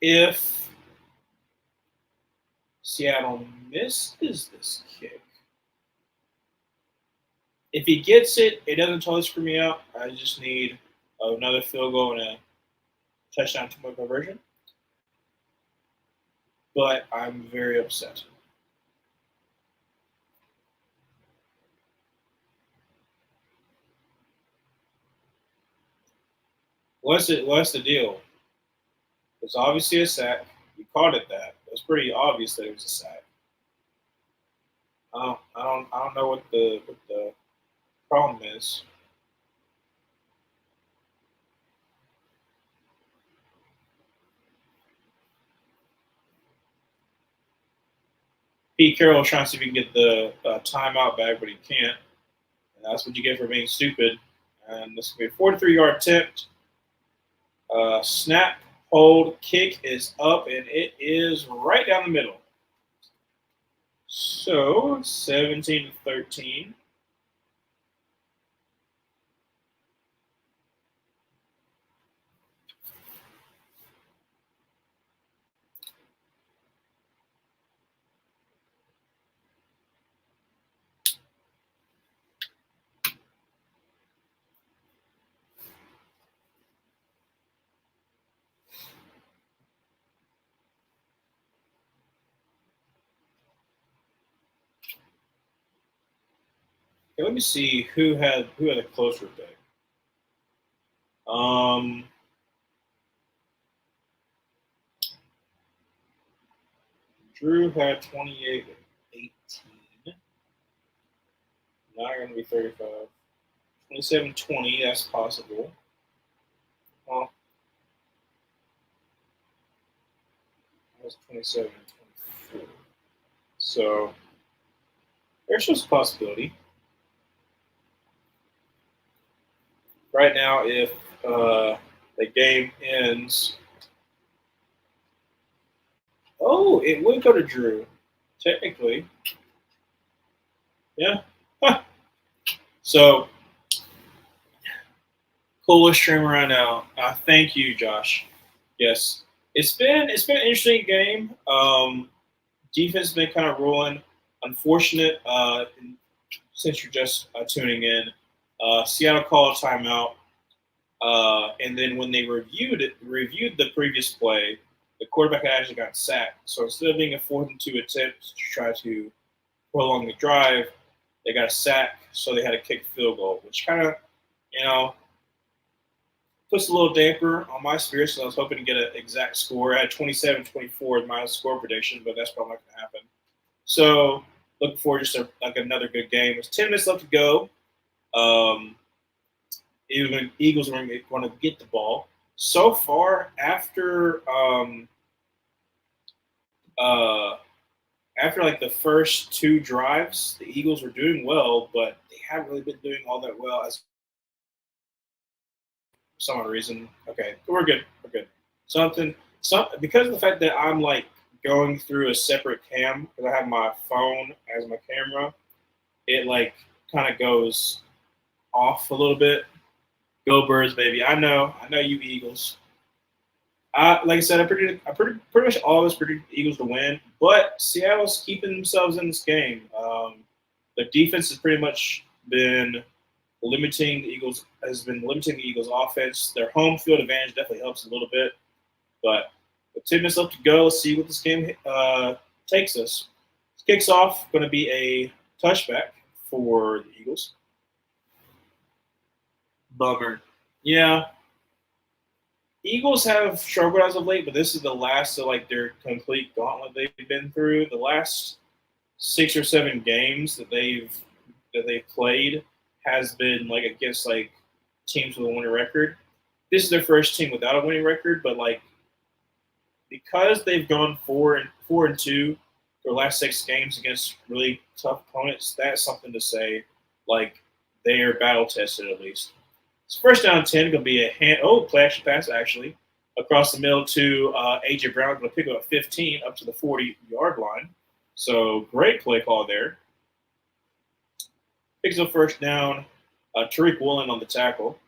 If Seattle misses this kick, if he gets it, it doesn't totally screw me out. I just need another field goal and a touchdown two-point conversion. But I'm very upset. What's the deal? It's obviously a sack. You called it that. It was pretty obvious that it was a sack. I don't know what the problem is. Pete Carroll trying to see if he can get the timeout back, but he can't. And that's what you get for being stupid. And this will be a 43-yard attempt. Snap, hold, kick is up, and it is right down the middle. So 17-13. Okay, let me see who had a closer day. Drew had 28-18. Not going to be 35. 27-20, that's possible. Well, that's 27-24. So there's just a possibility. Right now, if the game ends, it would go to Drew, technically. Yeah. Huh. So coolest streamer right now. Thank you, Josh. Yes, it's been an interesting game. Defense has been kind of rolling. Unfortunate, since you're just tuning in, Seattle called a timeout, and then when they reviewed the previous play, the quarterback actually got sacked. So instead of being a 4th and 2 attempt to try to prolong the drive, they got a sack, so they had to kick field goal, which kind of, puts a little damper on my spirits. So I was hoping to get an exact score. I had 27-24 as my score prediction, but that's probably not going to happen. So looking forward to another good game. There's 10 minutes left to go. Eagles are going to get the ball. So far, after like the first 2 drives, the Eagles were doing well, but they haven't really been doing all that well as for some odd reason. Okay, we're good. We're good. Because of the fact that I'm like going through a separate cam because I have my phone as my camera, it like kind of goes off a little bit. Go Birds, baby! I know you Eagles. Like I said, I pretty much always predict the Eagles to win, but Seattle's keeping themselves in this game. The defense has pretty much been limiting the Eagles offense. Their home field advantage definitely helps a little bit, but with 10 minutes left to go, let's see what this game takes us. This kicks off, going to be a touchback for the Eagles. Bummer. Yeah. Eagles have struggled as of late, but this is the last of like their complete gauntlet they've been through. The last 6 or 7 games that they've played has been like against like teams with a winning record. This is their first team without a winning record, but like because they've gone 4-2 their last 6 games against really tough opponents, that's something to say. Like they are battle tested at least. So first down 10 going to be a play action pass actually across the middle to A.J. Brown, going to pick up 15 up to the 40-yard line. So great play call there. Picks up first down. Tariq Woolen on the tackle.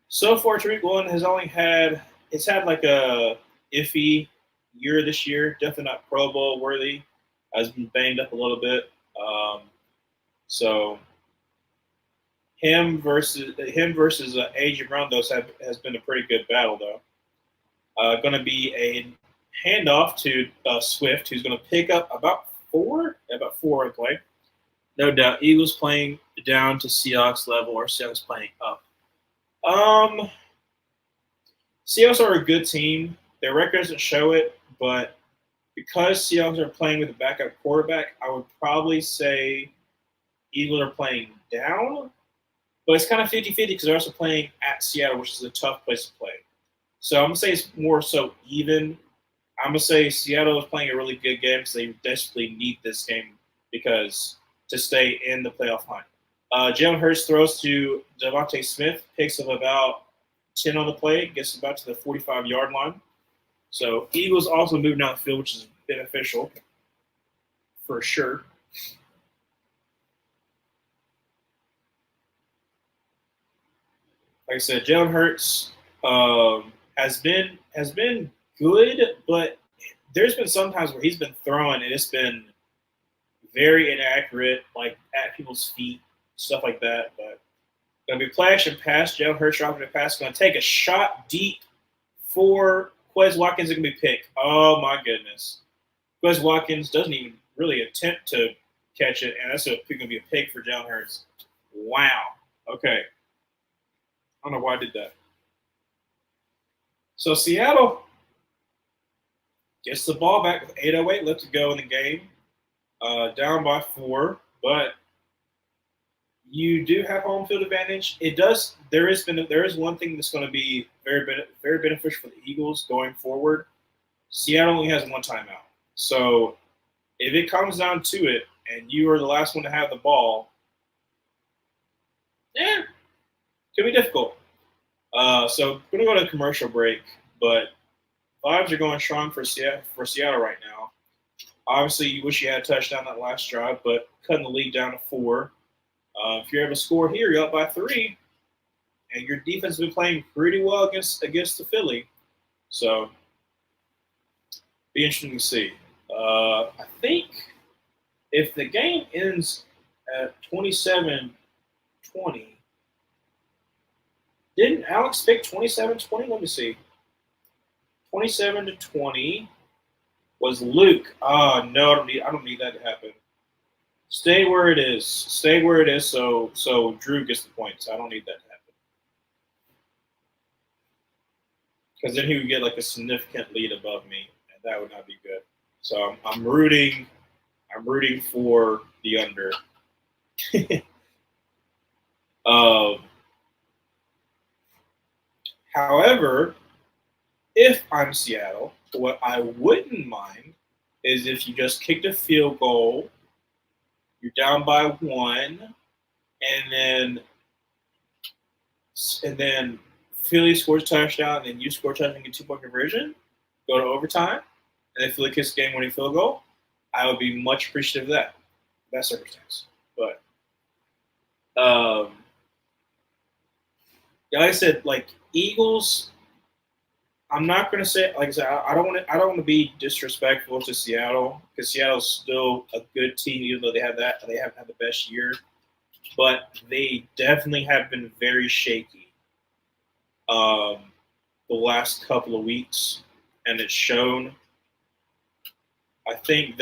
So far, Tariq Woolen has had like a iffy year this year. Definitely not Pro Bowl worthy. Has been banged up a little bit. So him versus A.J. Brown has been a pretty good battle though. Going to be a handoff to Swift, who's going to pick up about 4 in play. No doubt, Eagles playing down to Seahawks level, or Seahawks playing up. Seahawks are a good team. Their record doesn't show it, but because Seahawks are playing with a backup quarterback, I would probably say Eagles are playing down. But it's kind of 50-50 because they're also playing at Seattle, which is a tough place to play. So I'm going to say it's more so even. I'm going to say Seattle is playing a really good game because they desperately need this game to stay in the playoff hunt. Jalen Hurts throws to Devontae Smith, picks up about 10 on the play, gets about to the 45-yard line. So Eagles also moving down the field, which is beneficial for sure. Like I said, Jalen Hurts has been good, but there's been some times where he's been throwing and it's been very inaccurate, like at people's feet, stuff like that. But gonna be play action pass. Jalen Hurts dropping the pass, gonna take a shot deep for Quez Watkins. Is gonna be picked. Oh my goodness, Quez Watkins doesn't even really attempt to catch it, and that's gonna be a pick for Jalen Hurts. Wow. Okay. I don't know why I did that. So Seattle gets the ball back with 8:08 left to go in the game, down by 4. But you do have home field advantage. It does. There is one thing that's going to be very beneficial for the Eagles going forward. Seattle only has one timeout, so if it comes down to it, and you are the last one to have the ball, yeah, it could be difficult. So we're gonna go to commercial break, but vibes are going strong for Seattle right now. Obviously, you wish you had a touchdown that last drive, but cutting the lead down to 4. If you're able to score here, you're up by 3, and your defense has been playing pretty well against the Philly. So, be interesting to see. I think if the game ends at 27-20, didn't Alex pick 27-20? Let me see. 27-20 was Luke. Oh no, I don't need that to happen. Stay where it is. Stay where it is. So Drew gets the points. I don't need that to happen because then he would get like a significant lead above me, and that would not be good. So I'm rooting. I'm rooting for the under. um, However, if I'm Seattle, what I wouldn't mind is if you just kicked a field goal, you're down by 1, and then Philly scores a touchdown, and then you score a touchdown and get 2-point conversion, go to overtime, and then Philly kicks game-winning field goal. I would be much appreciative of that circumstance. But yeah, like I said, like Eagles. I'm not going to say, like I said, I don't want to be disrespectful to Seattle because Seattle's still a good team, even though they haven't had the best year. But they definitely have been very shaky the last couple of weeks, and it's shown. I think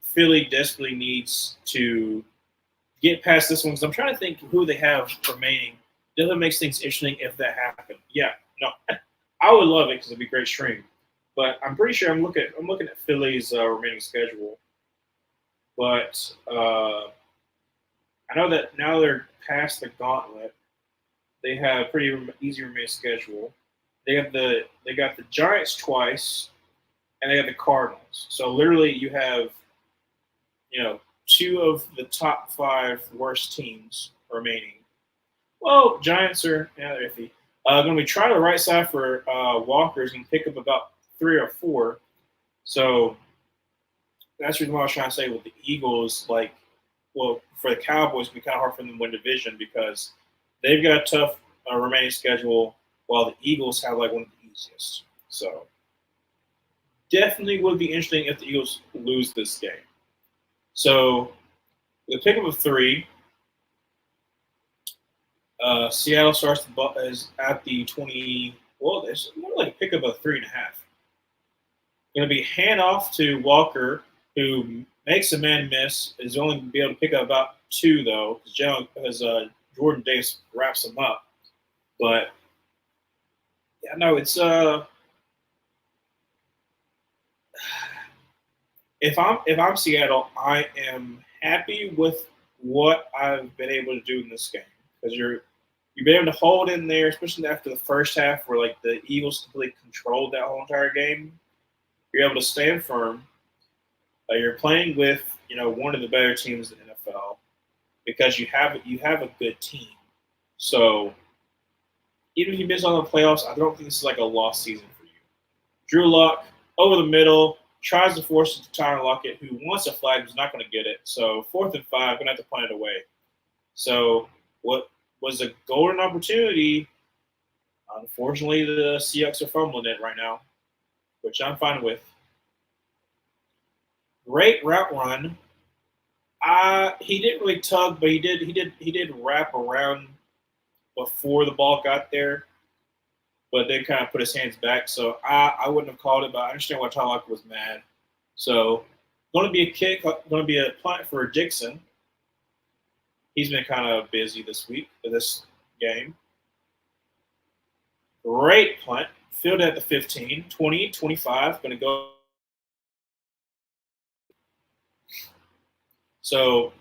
Philly desperately needs to get past this one because I'm trying to think who they have remaining. That makes things interesting if that happened. Yeah, no, I would love it because it'd be a great stream. But I'm pretty sure I'm looking at Philly's remaining schedule. But I know that now they're past the gauntlet. They have a pretty easy remaining schedule. They got the Giants twice, and they got the Cardinals. So literally, you have 2 of the top 5 worst teams remaining. Well, Giants are they're iffy. Going to be trying the right side for Walker is going to pick up about 3 or 4. So that's the reason why I was trying to say with the Eagles, for the Cowboys, it'd be kind of hard for them to win division because they've got a tough remaining schedule, while the Eagles have one of the easiest. So definitely would be interesting if the Eagles lose this game. So the pickup of 3. Seattle starts the ball is at the 20. Well, it's more like a pickup of 3.5. Going to be handoff to Walker, who makes a man miss. Is only going to be able to pick up about 2 though, because Jordan Davis wraps him up. But yeah, no, it's if I'm Seattle, I am happy with what I've been able to do in this game because you've been able to hold in there, especially after the first half where the Eagles completely controlled that whole entire game. You're able to stand firm. You're playing with one of the better teams in the NFL. because you have a good team. So even if you miss on the playoffs, I don't think this is like a lost season for you. Drew Lock over the middle tries to force it to Tyler Lockett, who wants a flag, who's not going to get it. So 4th and 5, gonna have to punt it away. So what was a golden opportunity? Unfortunately, the Seahawks are fumbling it right now, which I'm fine with. Great route run. He didn't really tug, but he did wrap around before the ball got there, but then kind of put his hands back. So I wouldn't have called it, but I understand why Tyler Lockett was mad. So going to be a kick, going to be a punt for Dixon. He's been kind of busy this week for this game. Great punt. Fielded at the 15, 20, 25. Going to go. So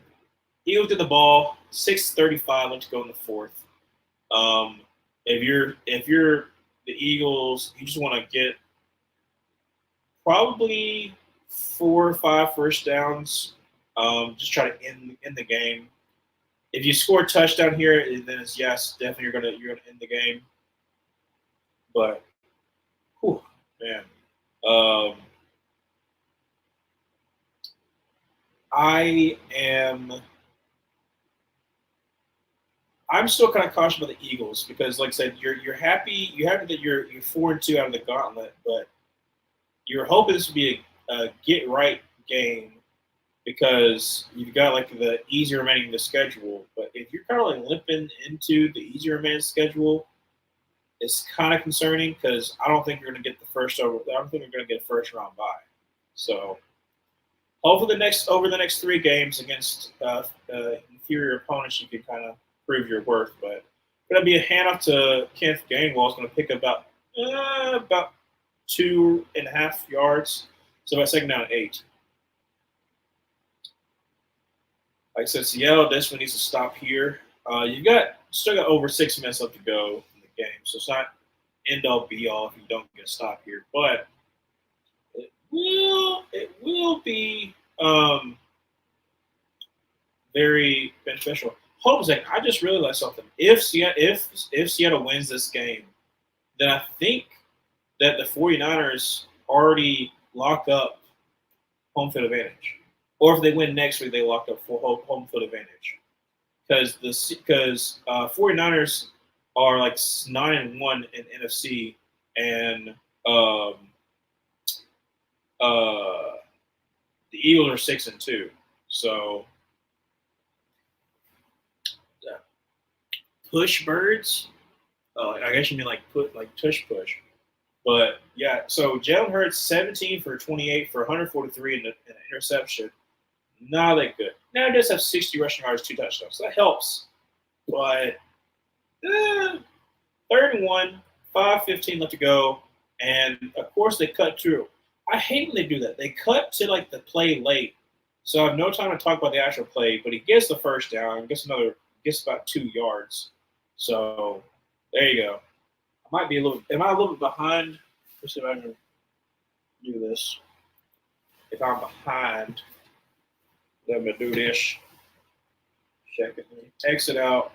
Eagles did the ball. 6:35 left to go in the 4th. If you're the Eagles, you just want to get probably 4 or 5 first downs. Just try to end the game. If you score a touchdown here, then it's yes, definitely you're gonna end the game. But, whew, man, I'm still kind of cautious about the Eagles because, like I said, you're happy that you're 4-2 out of the gauntlet, but you're hoping this would be a get right game because you've got like the easier remaining the schedule. But if you're kind of like limping into the easier remaining schedule, it's kind of concerning because I don't think you're going to get the first over. I don't think you're going to get a first round bye. So over the next 3 games against inferior opponents, you can kind of prove your worth. But going to be a handoff to Kenneth Gainwell. Is going to pick about 2.5 yards. So by 2nd down 8. Like I said, Seattle desperately needs to stop here. You've still got over 6 minutes left to go in the game, so it's not end all be all if you don't get a stop here. But it will be very beneficial. Jose, I just realized something. If Seattle wins this game, then I think that the 49ers already lock up home field advantage. Or if they win next week, they lock up for home field advantage. Because 49ers are like 9-1 in NFC, and the Eagles are 6-2. So push birds. I guess you mean like tush push. But yeah, so Jalen Hurts 17 for 28 for 143 and an interception. Not that good. Now he does have 60 rushing yards, 2 touchdowns. So that helps. But 3rd and 1, 5:15 left to go, and of course they cut through. I hate when they do that. They cut to like the play late, so I have no time to talk about the actual play. But he gets the first down, gets about 2 yards. So there you go. Am I a little bit behind? Let's see if I can do this. If I'm behind, let me do this. Check it. Exit out.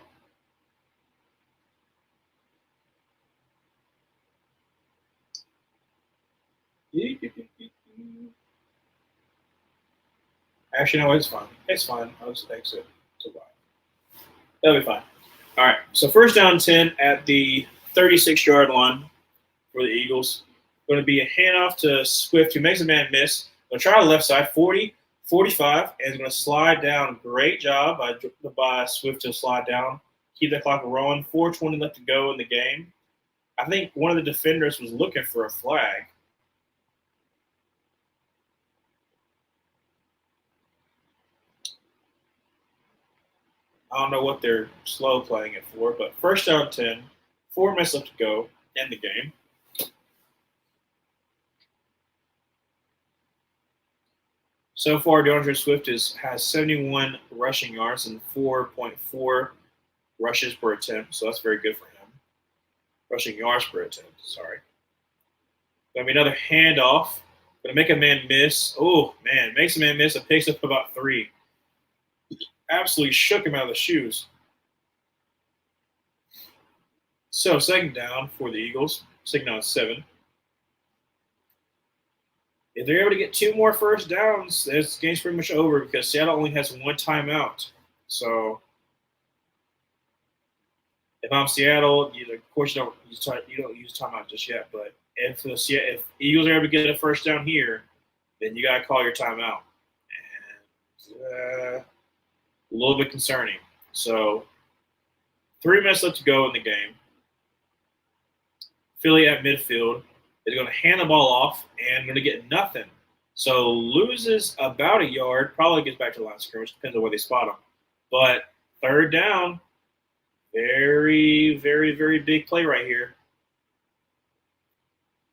Actually, no, it's fine. It's fine. I'll just exit to Y. That'll be fine. All right. So 1st down 10 at the 36-yard line for the Eagles. Going to be a handoff to Swift, who makes a man miss. Going to try the left side, 40, 45, and is going to slide down. Great job by Swift to slide down. Keep the clock rolling. 4:20 left to go in the game. I think one of the defenders was looking for a flag. I don't know what they're slow playing it for, but 1st down 10, 4 minutes left to go in the game. So far, DeAndre Swift has 71 rushing yards and 4.4 rushes per attempt, so that's very good for him. Rushing yards per attempt, sorry. Going to be another handoff. Going to make a man miss. Oh, man, makes a man miss and picks up about 3. absolutely shook him out of the shoes. So second down for the Eagles. Second down 7. If they're able to get 2 more first downs, this game's pretty much over because Seattle only has 1 timeout. So if I'm Seattle, of course you don't use timeout just yet. But if Eagles are able to get a first down here, then you got to call your timeout. And a little bit concerning. So 3 minutes left to go in the game. Philly at midfield is going to hand the ball off and going to get nothing. So loses about a yard, probably gets back to the line of scrimmage, depends on where they spot him. But third down, very, very, very big play right here.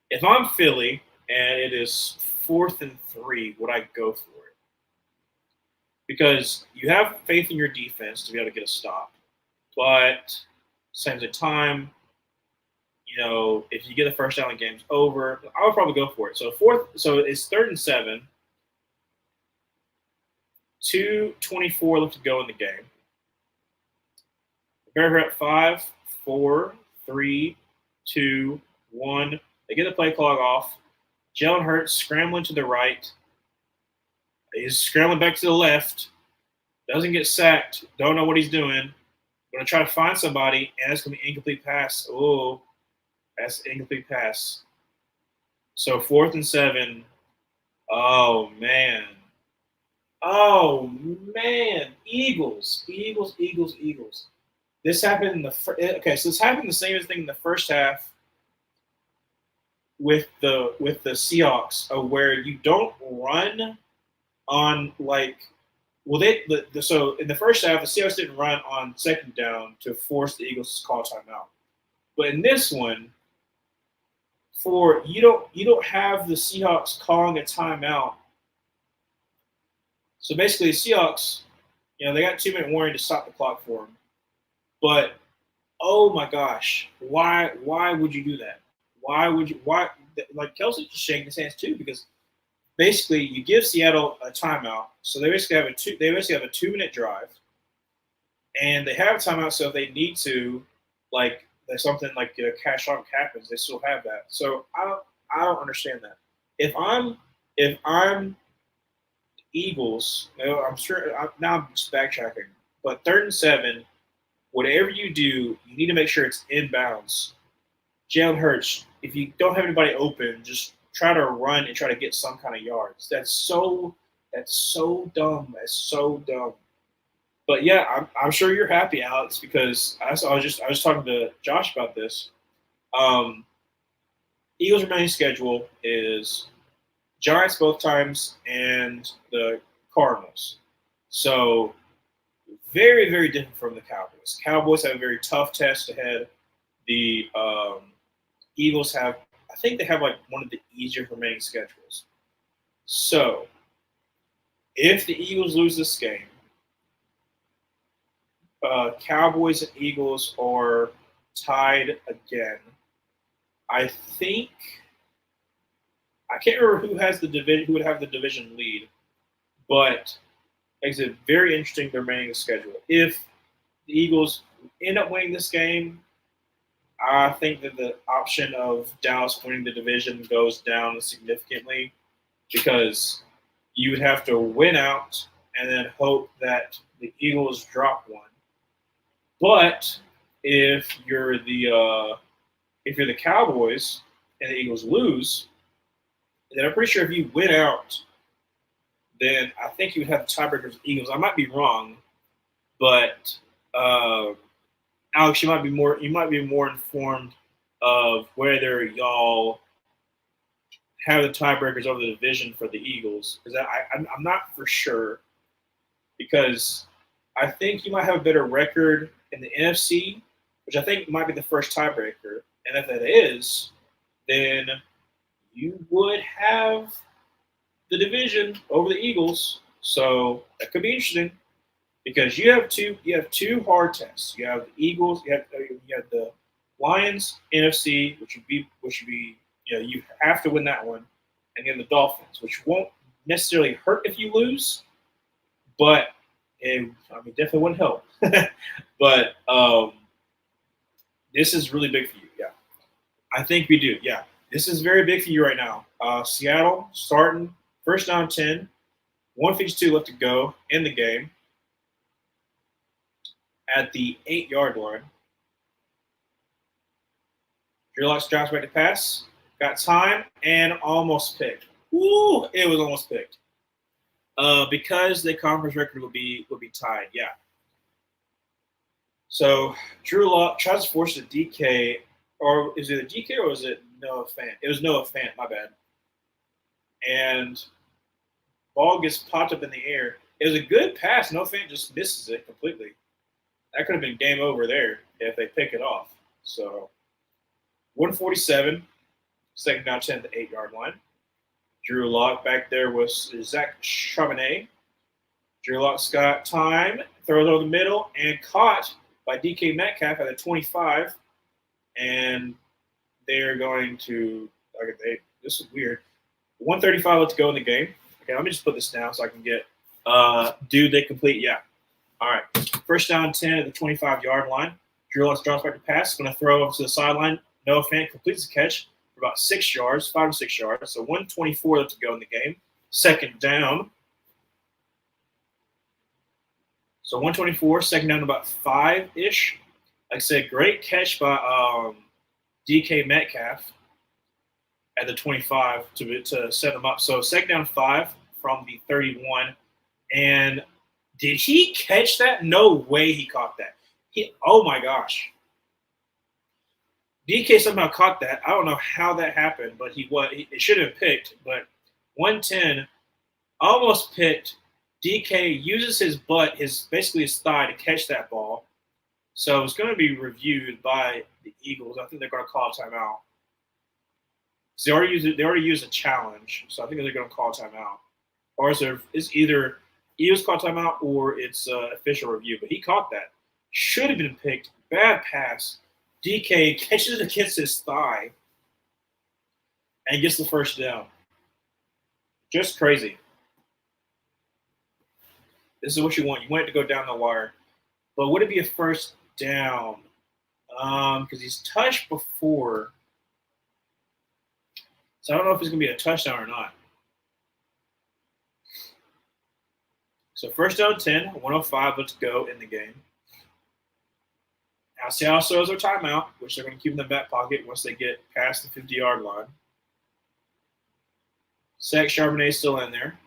If I'm Philly and it is 4th and 3, would I go for it? Because you have faith in your defense to be able to get a stop. But same time, if you get a first down, the game's over. I would probably go for it. So it's 3rd and 7. 2:24 left to go in the game. Bears are at 5, 4, 3, 2, 1. They get the play clock off. Jalen Hurts scrambling to the right. He's scrambling back to the left. Doesn't get sacked. Don't know what he's doing. Going to try to find somebody, and it's going to be incomplete pass. Oh, that's incomplete pass. So 4th and 7. Oh, man. Eagles. This happened in so this happened the same thing in the first half with the Seahawks, where you don't run on so in the first half the Seahawks didn't run on second down to force the Eagles to call timeout, but in this one, you don't have the Seahawks calling a timeout. So basically, the Seahawks, they got 2-minute warning to stop the clock for them. But oh my gosh, why would you do that? Why Kelsey just shaking his hands too, because basically you give Seattle a timeout, so they basically have a 2-minute drive, and they have a timeout, so if they need to, there's something like cash out happens, they still have that. So I don't understand that. If I'm Eagles, I'm sure now I'm just backtracking, but 3rd and 7, whatever you do, you need to make sure it's inbounds. Jalen Hurts, if you don't have anybody open, just try to run and try to get some kind of yards. That's so dumb. That's so dumb. But yeah, I'm sure you're happy, Alex, because I was talking to Josh about this. Eagles' remaining schedule is Giants both times and the Cardinals. So very, very different from the Cowboys. Cowboys have a very tough test ahead. The Eagles I think they have one of the easier remaining schedules. So if the Eagles lose this game, Cowboys and Eagles are tied again. I can't remember who would have the division lead, but makes it very interesting the remaining schedule. If the Eagles end up winning this game, I think that the option of Dallas winning the division goes down significantly, because you would have to win out and then hope that the Eagles drop one. But if you're the Cowboys and the Eagles lose, then I'm pretty sure if you win out, then I think you would have the tiebreaker with the Eagles. I might be wrong, but Alex, you might be more informed of whether y'all have the tiebreakers over the division for the Eagles, because I'm not for sure, because I think you might have a better record in the NFC, which I think might be the first tiebreaker, and if that is, then you would have the division over the Eagles. So that could be interesting, because you have two hard tests. You have the Eagles, you have the Lions, NFC, which would be you have to win that one, and then the Dolphins, which won't necessarily hurt if you lose, but definitely wouldn't help. But this is really big for you. Yeah, I think we do. Yeah, this is very big for you right now. Seattle starting first down 10, 152 left to go in the game at the 8-yard line. Drew Locke's drops back to pass, got time, and almost picked. Woo! It was almost picked. Because the conference record would be tied. Yeah. So Drew Lock tries to force a DK, or is it a DK or was it Noah Fant? It was Noah Fant. My bad. And ball gets popped up in the air. It was a good pass. Noah Fant just misses it completely. That could have been game over there if they pick it off. So 147, second down 10 at the 8-yard line. Drew Lock back there was Zach Charbonnet. Drew Lock's got time, throws over the middle, and caught by DK Metcalf at the 25. And they're going to, this is weird. 135 left to go in the game. Okay, let me just put this down so I can get, do they complete? Yeah. All right. First down 10 at the 25-yard line. Drew Lock drops back to pass. Going to throw over to the sideline. Noah Fant completes the catch for about 6 yards, 5 or 6 yards. So 124 left to go in the game. Second down. So 124, second down about 5-ish. Like I said, great catch by DK Metcalf at the 25 to set them up. So second down 5 from the 31. And did he catch that? No way he caught that. Oh my gosh. DK somehow caught that. I don't know how that happened, but it should have picked. But 110 almost picked. DK uses his butt, basically his thigh, to catch that ball. So it's going to be reviewed by the Eagles. I think they're going to call a timeout. So they already used a challenge, so I think they're going to call a timeout. Or it's either Eagles call timeout or it's official review. But he caught that. Should have been picked. Bad pass. DK catches it against his thigh and gets the first down. Just crazy. This is what you want. You want it to go down the wire. But would it be a first down? Because he's touched before. So I don't know if it's going to be a touchdown or not. So first down 10, 105 left to go in the game. Now Seattle throws their timeout, which they're going to keep in the back pocket once they get past the 50-yard line. Zach Charbonnet still in there,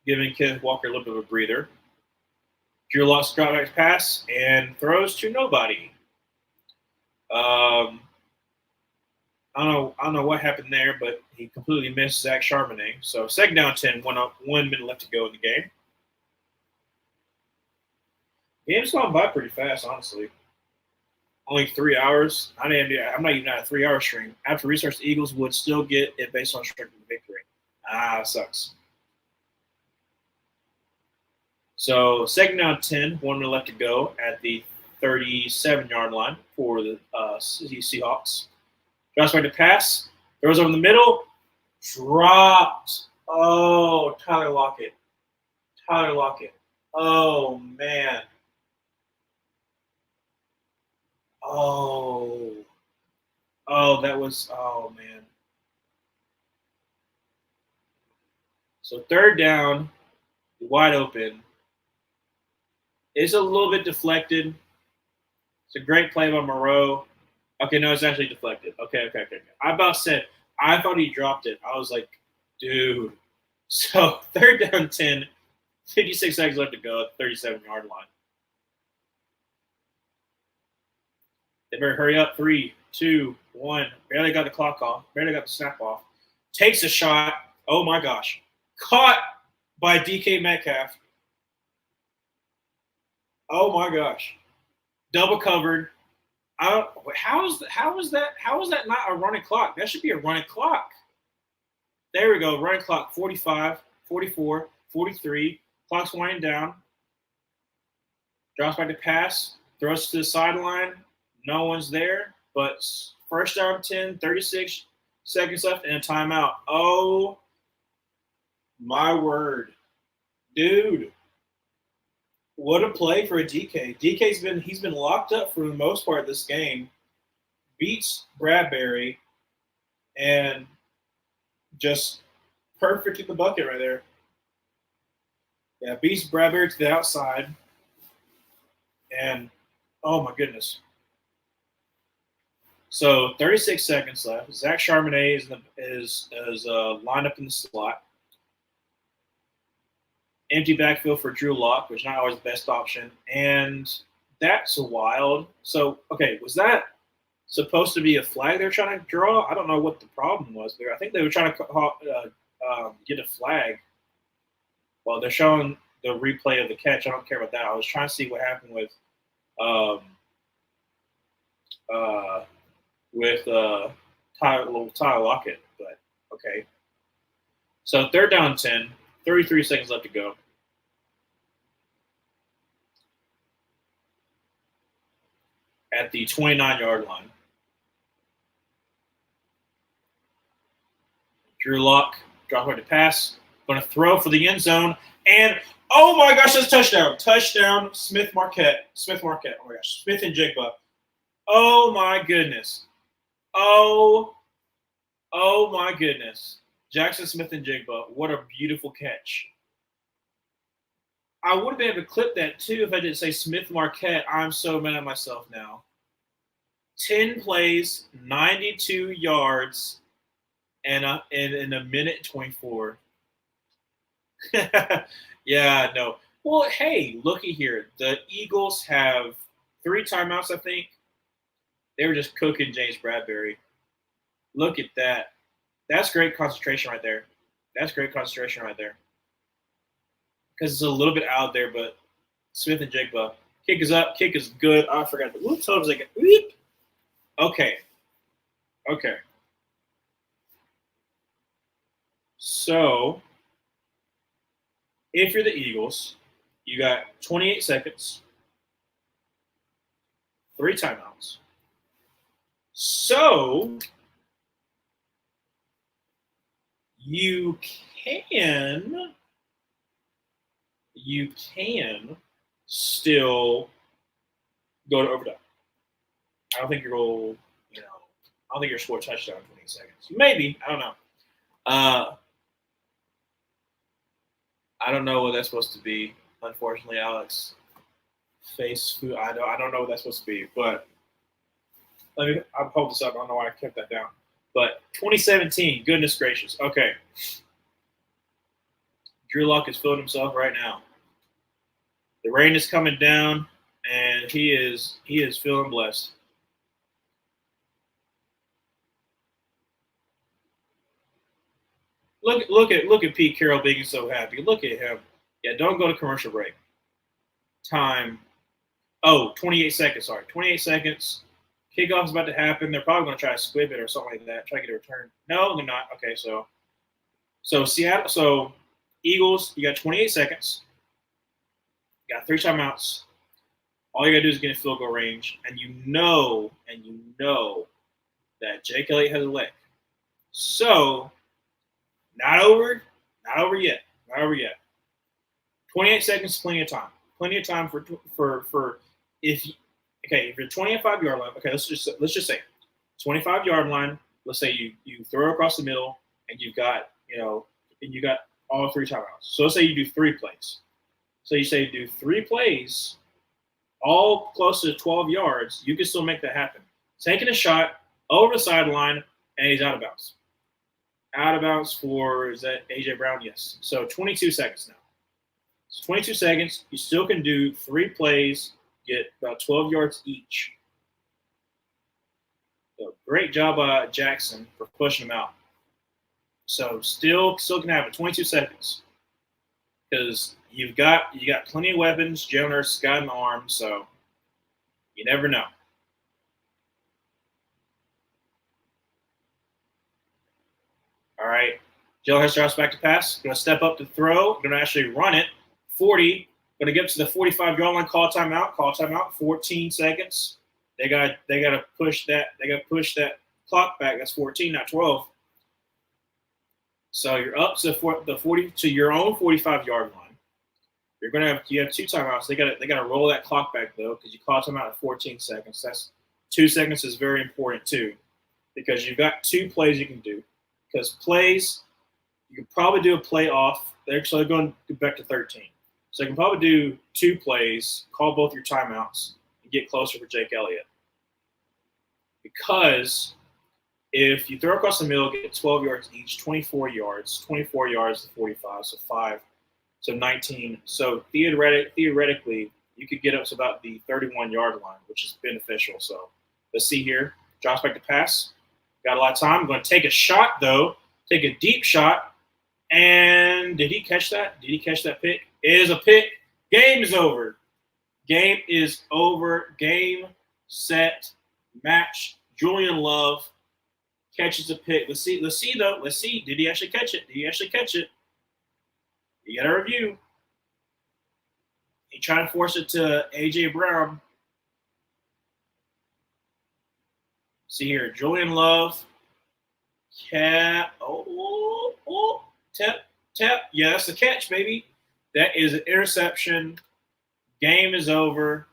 giving Kenneth Walker a little bit of a breather. Drew Lock's drop back pass and throws to nobody. I don't know what happened there, but he completely missed Zach Charbonnet. So second down 10, 1 minute left to go in the game. Game's gone by pretty fast, honestly. Only 3 hours. I'm not even at a 3-hour stream. After research, the Eagles would still get it based on strength of victory. It sucks. So second down 10, 1 minute left to go at the 37-yard line for the Seahawks. Drops back to pass. Throws over the middle. Dropped. Oh, Tyler Lockett. Oh, man. Oh, man. So third down, wide open. It's a little bit deflected. It's a great play by Moreau. Okay, no, it's actually deflected. Okay. I about said, I thought he dropped it. I was like, dude. So third down 10, 56 seconds left to go at the 37-yard line. They better hurry up. 3, 2, 1. Barely got the clock off. Barely got the snap off. Takes a shot. Oh, my gosh. Caught by DK Metcalf. Oh, my gosh. Double covered. How is that not a running clock? That should be a running clock. There we go. Running clock. 45, 44, 43. Clock's winding down. Drops back to pass. Throws to the sideline. No one's there. But first down 10, 36 seconds left, and a timeout. Oh, my word. Dude. What a play for a DK. He's been locked up for the most part of this game. Beats Bradbury and just perfect in the bucket right there. Yeah, beats Bradbury to the outside. And oh my goodness. So 36 seconds left. Zach Charbonnet is lined up in the slot. Empty backfield for Drew Lock, which is not always the best option. And that's wild. So, okay, was that supposed to be a flag they're trying to draw? I don't know what the problem was there. I think they were trying to get a flag. Well, they're showing the replay of the catch. I don't care about that. I was trying to see what happened with Tyler Lockett, but okay. So 3rd down 10, 33 seconds left to go. At the 29-yard line. Drew Lock, drop away to pass, going to throw for the end zone, and oh my gosh, that's a touchdown. Touchdown, Smith Marquette. Oh my gosh, Smith and Jigba. Oh my goodness. Oh my goodness. Jackson Smith and Jigba. What a beautiful catch. I would have been able to clip that too if I didn't say Smith Marquette. I'm so mad at myself now. 10 plays, 92 yards, and in a minute 24. Yeah, no. Well, hey, looky here. The Eagles have 3 timeouts, I think. They were just cooking James Bradbury. Look at that. That's great concentration right there. Because it's a little bit out there, but Smith and Jigba. Kick is up. Kick is good. Oh, I forgot. Whoops. I was like, whoop. Okay. So, if you're the Eagles, you got 28 seconds, 3 timeouts. So, you can still go to overtime. I don't think you'll score a touchdown in 20 seconds. Maybe. I don't know. I don't know what that's supposed to be. Unfortunately, Alex. Face food. I don't know what that's supposed to be. But I'll hold this up. I don't know why I kept that down. But 2017, goodness gracious. Okay. Drew Lock is feeling himself right now. The rain is coming down, and he is feeling blessed. Look at Pete Carroll being so happy. Look at him. Yeah, don't go to commercial break. Time. 28 seconds. Sorry, 28 seconds. Kickoff's about to happen. They're probably going to try to squib it or something like that. Try to get a return. No, they're not. Okay, so Seattle. So Eagles, you got 28 seconds. You got 3 timeouts. All you got to do is get in field goal range, and you know that Jake Elliott has a leg. So, not over yet. 28 seconds, plenty of time. Plenty of time for if you're 25-yard line. Okay, let's just say 25-yard line. Let's say you throw across the middle, and you got all 3 timeouts. So let's say you do 3 plays. So you say do 3 plays, all close to 12 yards. You can still make that happen. Taking a shot over the sideline, and he's out of bounds. Out of bounds for, is that A.J. Brown? Yes. So 22 seconds now. So 22 seconds. You still can do 3 plays, get about 12 yards each. So great job by Jackson for pushing him out. So still can have it. 22 seconds. Because you got plenty of weapons. Jalen Hurts got an arm, so you never know. All right. Jalen Hurts drops back to pass. Going to step up to throw. Going to actually run it. 40. Going to get to the 45-yard line. Call timeout. 14 seconds. They got to push that. They got to push that clock back. That's 14, not 12. So you're up to your own 45-yard line. you have 2 timeouts. They gotta roll that clock back though, because you call timeout at 14 seconds. That's 2 seconds is very important too, because you've got 2 plays you can do. Because plays, you can probably do a play off. They're actually going to go back to 13. So you can probably do 2 plays, call both your timeouts, and get closer for Jake Elliott. Because if you throw across the middle, get 12 yards each, 24 yards to 45, so 5, so 19. So theoretically, you could get up to about the 31-yard line, which is beneficial. So let's see here. Drops back to pass. Got a lot of time. I'm going to take a shot, though. Take a deep shot. And did he catch that? Did he catch that pick? It is a pick. Game is over. Game is over. Game, set, match. Julian Love catches a pick. Let's see, though. Let's see. Did he actually catch it? Did he actually catch it? You got to review. He tried to force it to A.J. Brown. See here. Julian Love. Tap. Yeah, that's the catch, baby. That is an interception. Game is over.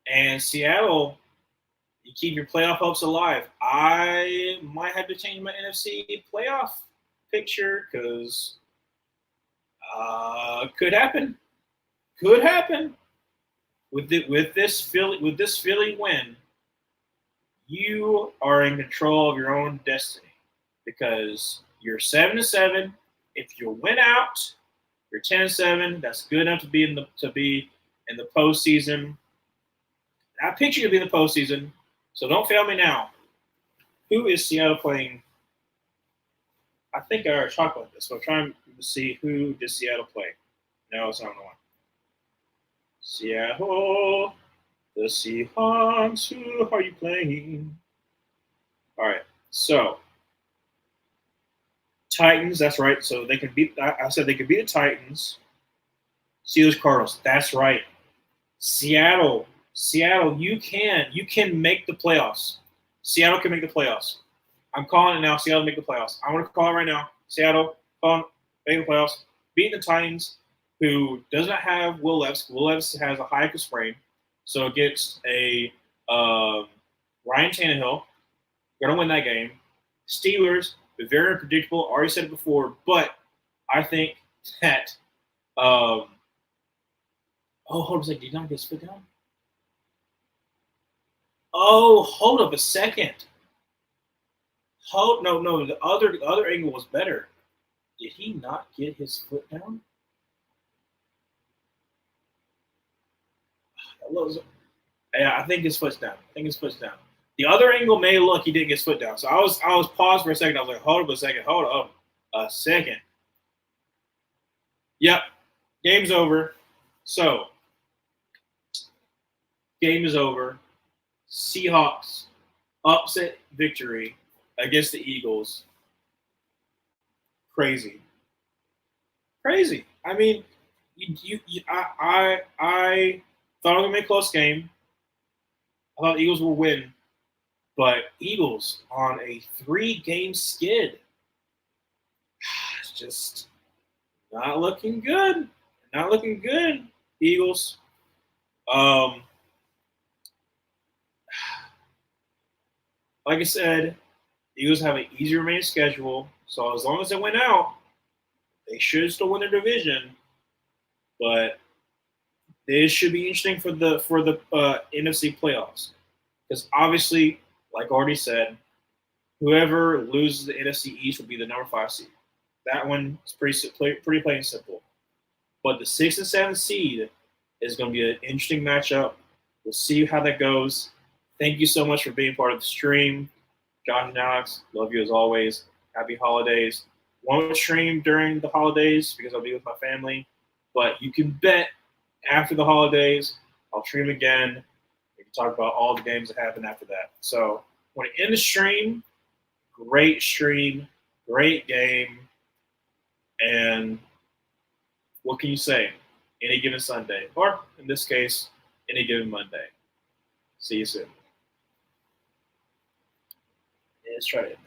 And Seattle, you keep your playoff hopes alive. I might have to change my NFC playoff picture because could happen. Could happen. With this Philly win, you are in control of your own destiny because you're 7-7. If you win out, you're 10-7. That's good enough to be in the postseason. I picture you to be in the postseason, so don't fail me now. Who is Seattle playing? I think I already talked about this, so I'm trying to see who does Seattle play. No, it's not the one. Seattle, the Seahawks. Who are you playing? All right, so Titans. That's right. So they can beat. I said they could beat the Titans. Steelers, Cardinals. That's right. Seattle, you can make the playoffs. Seattle can make the playoffs. I'm calling it now. Seattle make the playoffs. I want to call it right now. Seattle, make the playoffs. Beat the Titans, who does not have Will Levis. Will Levis has a high ankle sprain, so against a Ryan Tannehill, going to win that game. Steelers, very unpredictable. Already said it before, but I think that. Hold on a second. Did he not get split down? Oh, hold up a second. No. The other angle was better. Did he not get his foot down? Yeah, I think his foot's down. The other angle may look he didn't get his foot down. So I was paused for a second. I was like, hold up a second. Yep. Game's over. So game is over. Seahawks upset victory against the Eagles. Crazy. I mean, I thought it was gonna be a close game. I thought the Eagles would win, but Eagles on a 3-game skid. It's just not looking good. Eagles. Like I said, the Eagles have an easier remaining schedule, so as long as they win out, they should still win their division. But this should be interesting for the NFC playoffs, because obviously, like I already said, whoever loses the NFC East will be the number 5 seed. That one is pretty plain and simple. But the 6 and 7 seed is going to be an interesting matchup. We'll see how that goes. Thank you so much for being part of the stream. Josh and Alex, love you as always. Happy holidays. Won't stream during the holidays because I'll be with my family. But you can bet after the holidays, I'll stream again. We can talk about all the games that happen after that. So when I end the stream, great stream, great game. And what can you say? Any given Sunday. Or in this case, any given Monday. See you soon. Let's try it.